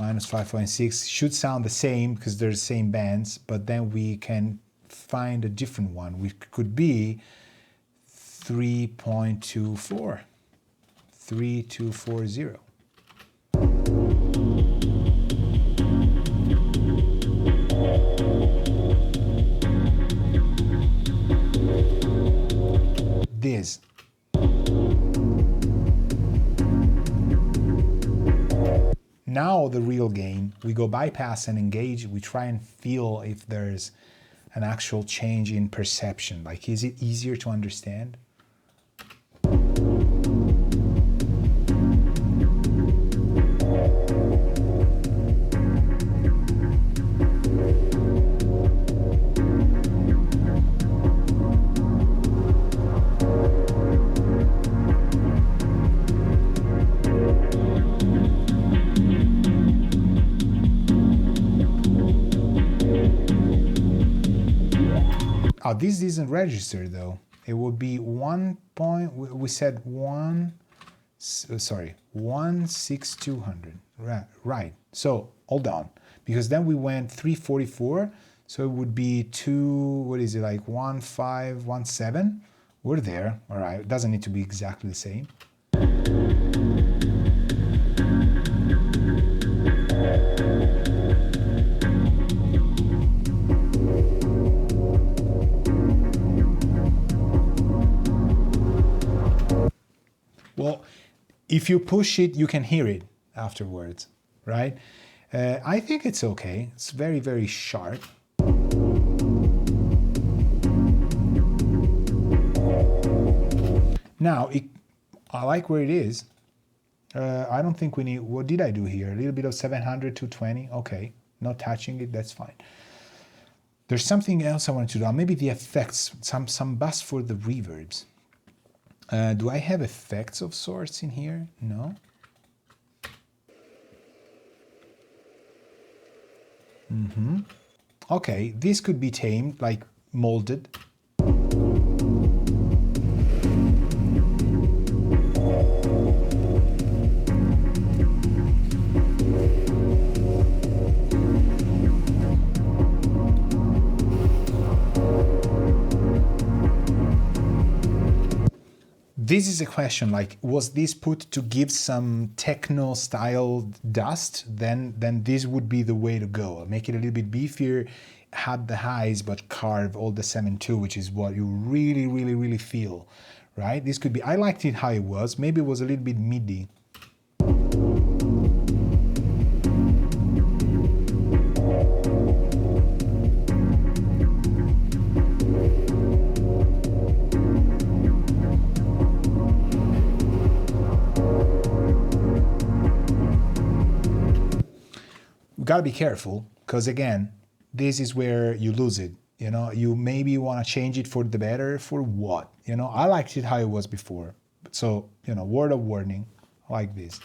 [SPEAKER 1] minus 5.6. Should sound the same because they're the same bands, but then we can find a different one, which could be 3.24, 3240. This. Now the real game, we go bypass and engage, we try and feel if there's an actual change in perception. Like, is it easier to understand? Oh, this isn't registered though. It would be 1 point, we said 16200, right. So hold on, because then we went 344, so it would be 1517. We're there, all right. It doesn't need to be exactly the same. Well, if you push it, you can hear it afterwards, right? I think it's okay. It's very, very sharp. Now, I like where it is. I don't think we need, what did I do here? A little bit of 700 to 20. Okay, not touching it, that's fine. There's something else I wanted to do. Maybe the effects, some bus for the reverbs. Do I have effects of sorts in here? No. Okay, this could be tamed, like molded. This is a question, like, was this put to give some techno style dust? Then this would be the way to go. Make it a little bit beefier, have the highs, but carve all the 7.2, which is what you really, really, really feel, right? This could be, I liked it how it was. Maybe it was a little bit MIDI. Gotta be careful, because again, this is where you lose it. You know, you maybe want to change it for the better. For what? You know, I liked it how it was before. So, you know, word of warning, like this.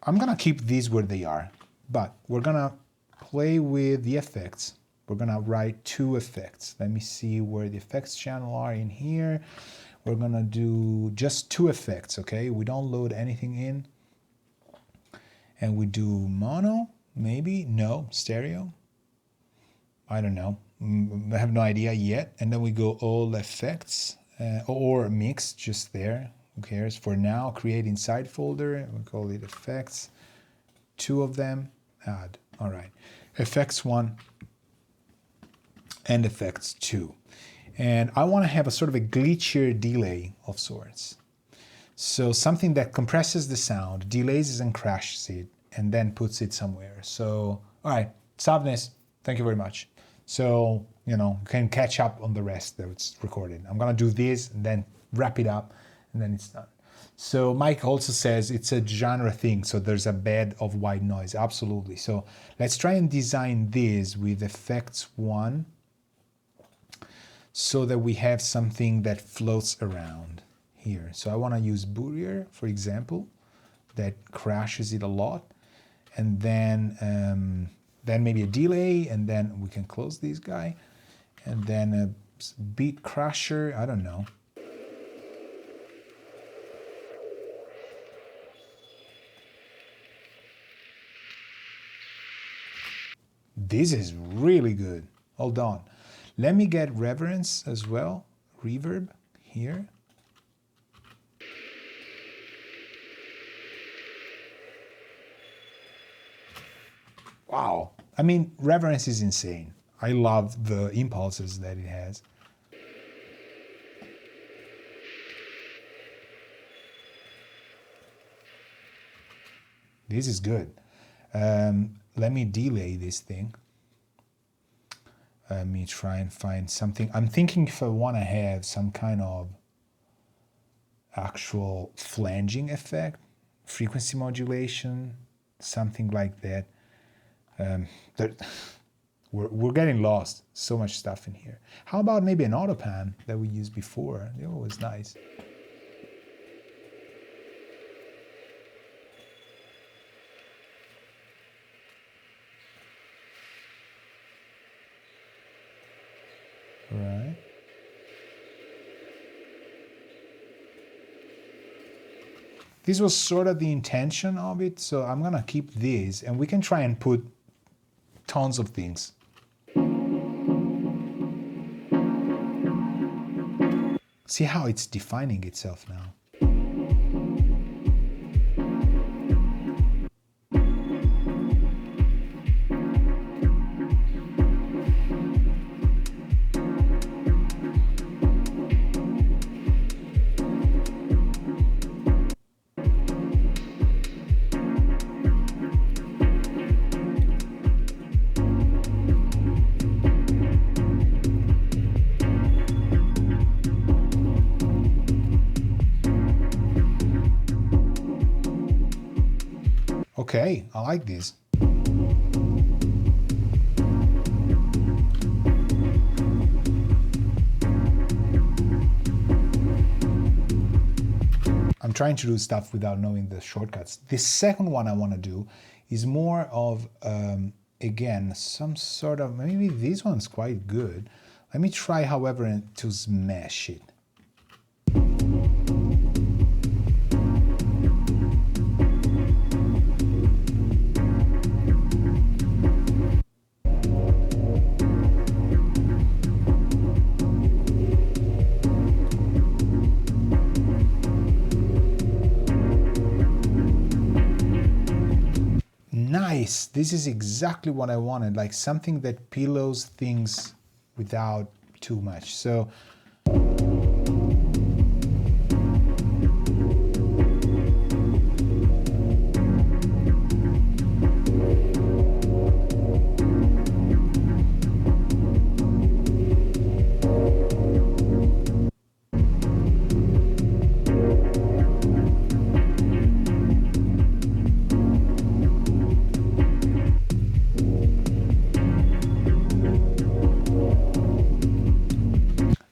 [SPEAKER 1] I'm gonna keep these where they are, but we're gonna play with the effects. We're gonna write 2 effects. Let me see where the effects channel are in here. We're gonna do just 2 effects, okay? We don't load anything in. And we do mono, maybe? No, stereo? I don't know. I have no idea yet. And then we go all effects, or mix, just there. Who cares? For now, create inside folder. We call it effects. 2 of them, add. All right. Effects 1 and effects 2. And I want to have a sort of a glitchier delay of sorts. So something that compresses the sound, delays it and crashes it, and then puts it somewhere. So, all right, softness, thank you very much. So, you know, you can catch up on the rest that's recorded. I'm going to do this and then wrap it up, and then it's done. So Mike also says it's a genre thing, so there's a bed of white noise. Absolutely. So let's try and design this with effects 1, so that we have something that floats around here. So I want to use Bourier, for example, that crashes it a lot. And then maybe a delay, and then we can close this guy. And then a beat crusher, I don't know. This is really good. Hold on. Let me get reverence as well, reverb here. Wow. I mean, reverence is insane. I love the impulses that it has. This is good. Let me delay this thing. Let me try and find something. I'm thinking if I want to have some kind of actual flanging effect, frequency modulation, something like that. We're getting lost. So much stuff in here. How about maybe an autopan that we used before? They're always nice. Right. This was sort of the intention of it, so I'm gonna keep this, and we can try and put tons of things. See how it's defining itself now. Okay, I like this. I'm trying to do stuff without knowing the shortcuts. The second one I want to do is more of, again, some sort of, maybe this one's quite good. Let me try, however, to smash it. Nice. This is exactly what I wanted, like something that pillows things without too much. So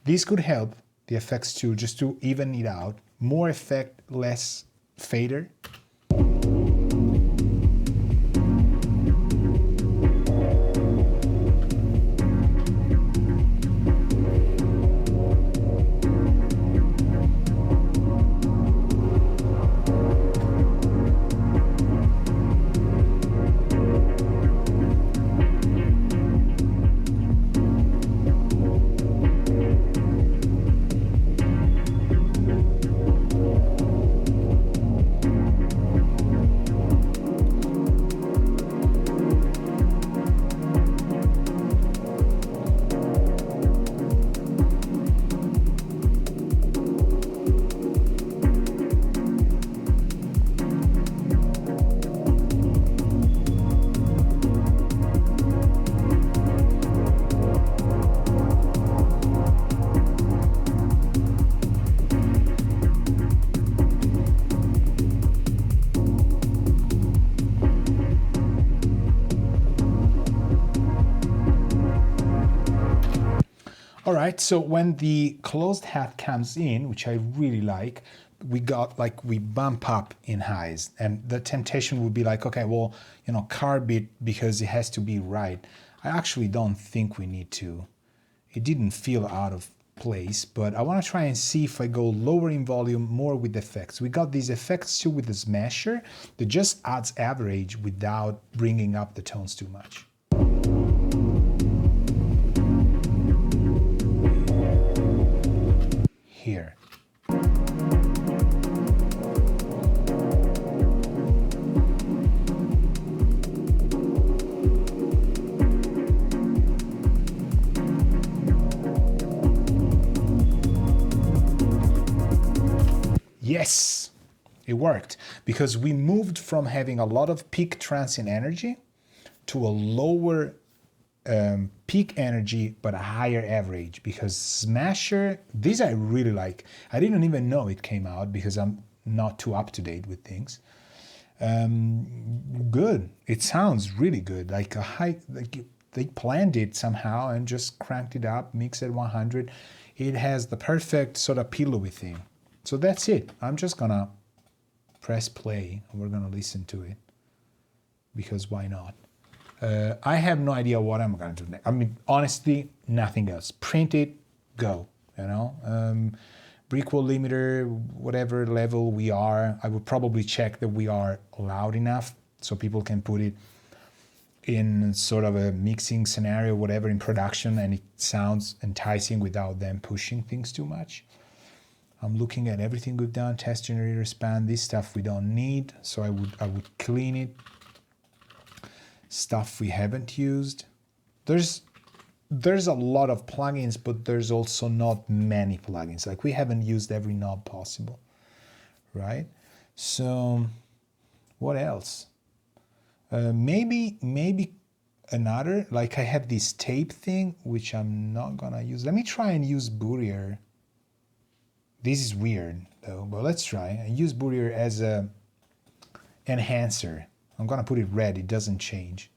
[SPEAKER 1] this could help the effects too, just to even it out. More effect, less fader. All right, so when the closed hat comes in, which I really like, we bump up in highs, and the temptation would be like, okay, well, carb it because it has to be right. I actually don't think we need to. It didn't feel out of place, but I want to try and see if I go lower in volume, more with effects. We got these effects too with the smasher that just adds average without bringing up the tones too much. Here. Yes, it worked, because we moved from having a lot of peak transient energy to a lower peak energy but a higher average, because Smasher, this I really like. I didn't even know it came out because I'm not too up to date with things. Good. It sounds really good. Like they planned it somehow and just cranked it up, mixed at 100. It has the perfect sort of pillowy thing. So that's it. I'm just gonna press play and we're gonna listen to it, because why not? I have no idea what I'm gonna do next. I mean, honestly, nothing else. Print it, go. Prequel limiter, whatever level we are, I would probably check that we are loud enough so people can put it in sort of a mixing scenario, whatever, in production, and it sounds enticing without them pushing things too much. I'm looking at everything we've done, test generator span, this stuff we don't need, so I would clean it. Stuff we haven't used. There's a lot of plugins, but there's also not many plugins. Like, we haven't used every knob possible, right? So what else? Maybe another, like I have this tape thing, which I'm not gonna use. Let me try and use Bourier. This is weird though, but let's try and use Bourier as a enhancer. I'm gonna put it red, it doesn't change.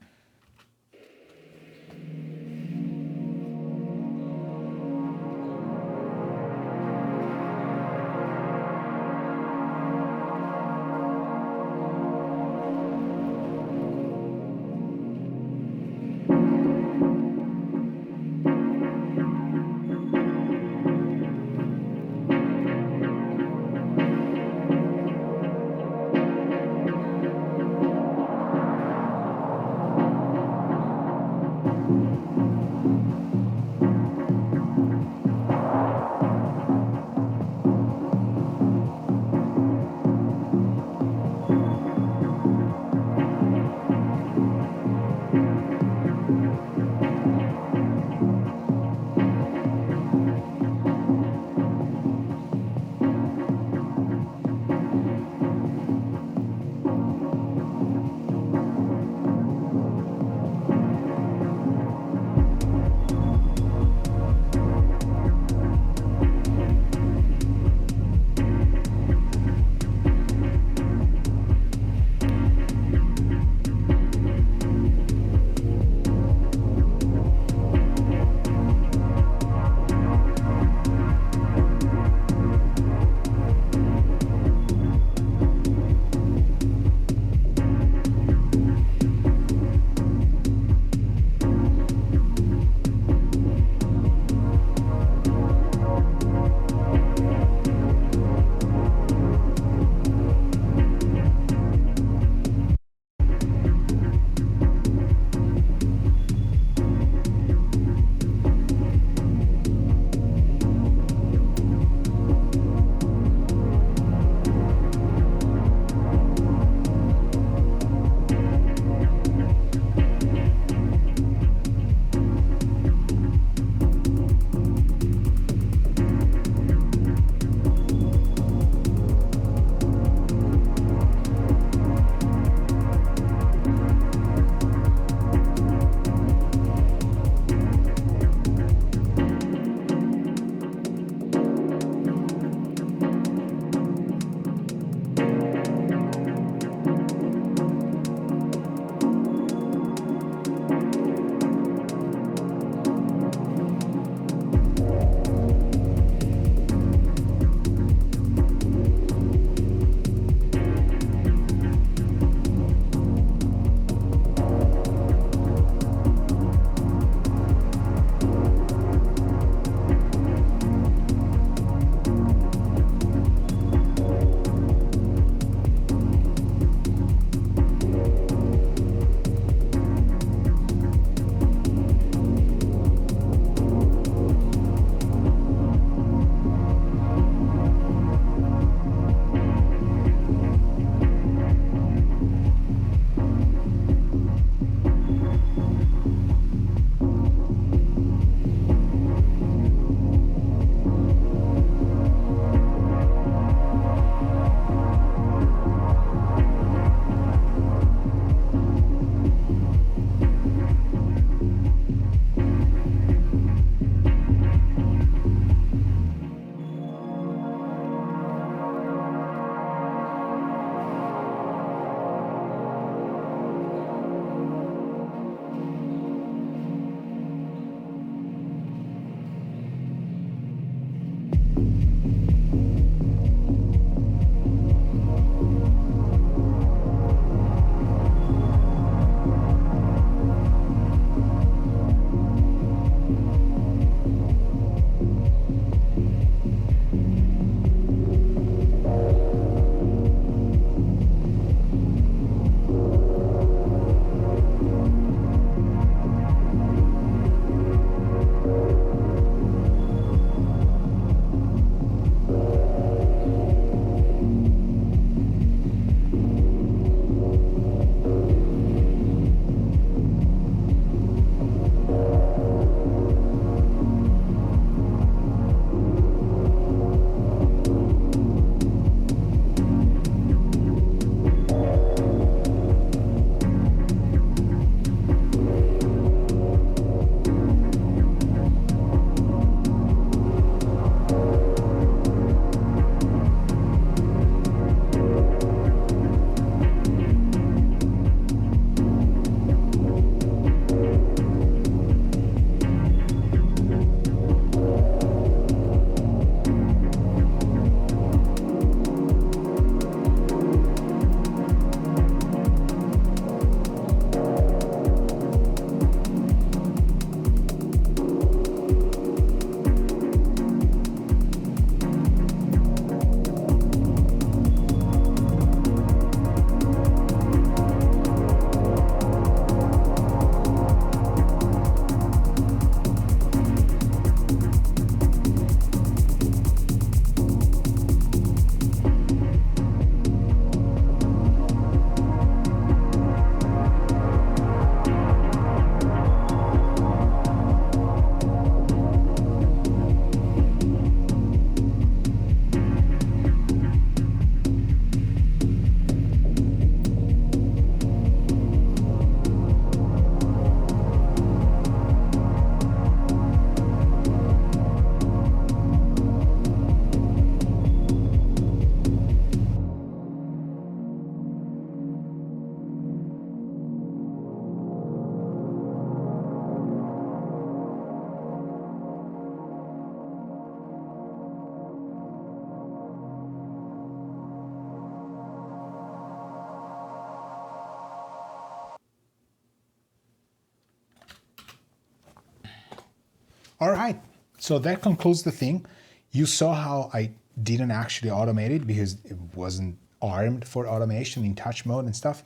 [SPEAKER 1] All right, so that concludes the thing. You saw how I didn't actually automate it because it wasn't armed for automation in touch mode and stuff.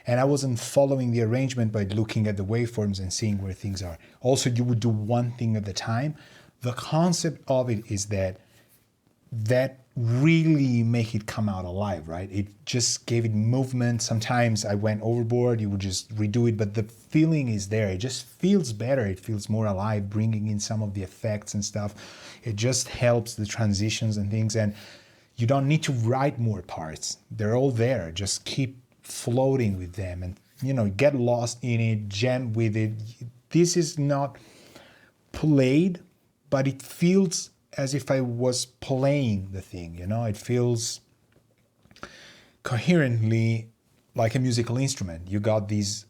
[SPEAKER 1] And I wasn't following the arrangement by looking at the waveforms and seeing where things are. Also, you would do one thing at a time. The concept of it is that really make it come out alive, right? It just gave it movement. Sometimes I went overboard, you would just redo it, but the feeling is there. It just feels better. It feels more alive, bringing in some of the effects and stuff. It just helps the transitions and things. And you don't need to write more parts. They're all there. Just keep floating with them and, get lost in it, jam with it. This is not played, but it feels as if I was playing the thing, It feels coherently like a musical instrument. You got these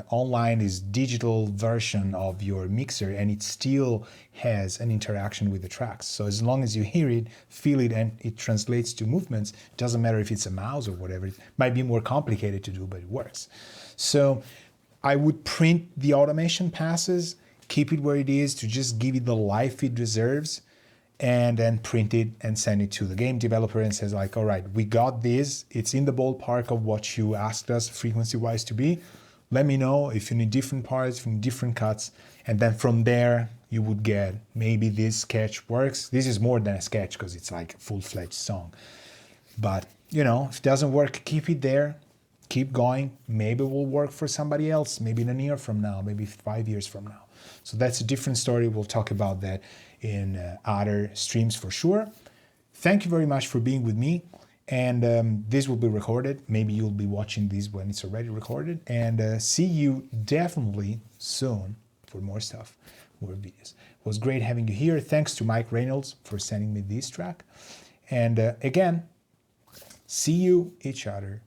[SPEAKER 1] online, this digital version of your mixer, and it still has an interaction with the tracks. So as long as you hear it, feel it, and it translates to movements, it doesn't matter if it's a mouse or whatever. It might be more complicated to do, but it works. So I would print the automation passes, keep it where it is to just give it the life it deserves, and then print it and send it to the game developer and says like, all right, we got this. It's in the ballpark of what you asked us frequency-wise to be. Let me know if you need different parts, if you need different cuts. And then from there, you would get, maybe this sketch works. This is more than a sketch because it's like a full-fledged song. But, if it doesn't work, keep it there. Keep going. Maybe it will work for somebody else, maybe in a year from now, maybe 5 years from now. So that's a different story. We'll talk about that in other streams for sure. Thank you very much for being with me. And this will be recorded. Maybe you'll be watching this when it's already recorded. And see you definitely soon for more stuff, more videos. It was great having you here. Thanks to Mike Reynolds for sending me this track. And again, see you each other.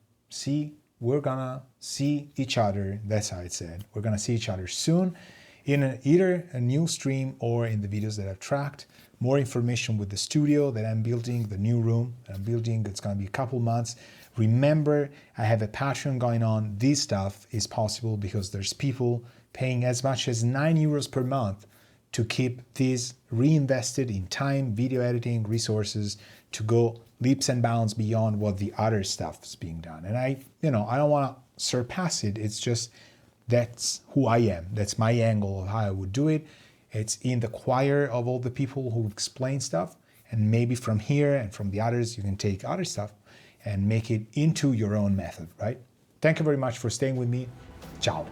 [SPEAKER 1] We're gonna see each other. That's how it said. We're gonna see each other soon in either a new stream or in the videos that I've tracked. More information with the studio that I'm building, the new room that I'm building. It's going to be a couple months. Remember, I have a Patreon going on. This stuff is possible because there's people paying as much as €9 per month to keep this reinvested in time, video editing, resources, to go leaps and bounds beyond what the other stuff is being done. And I don't want to surpass it. It's just, that's who I am. That's my angle of how I would do it. It's in the choir of all the people who explain stuff. And maybe from here and from the others, you can take other stuff and make it into your own method, right? Thank you very much for staying with me. Ciao.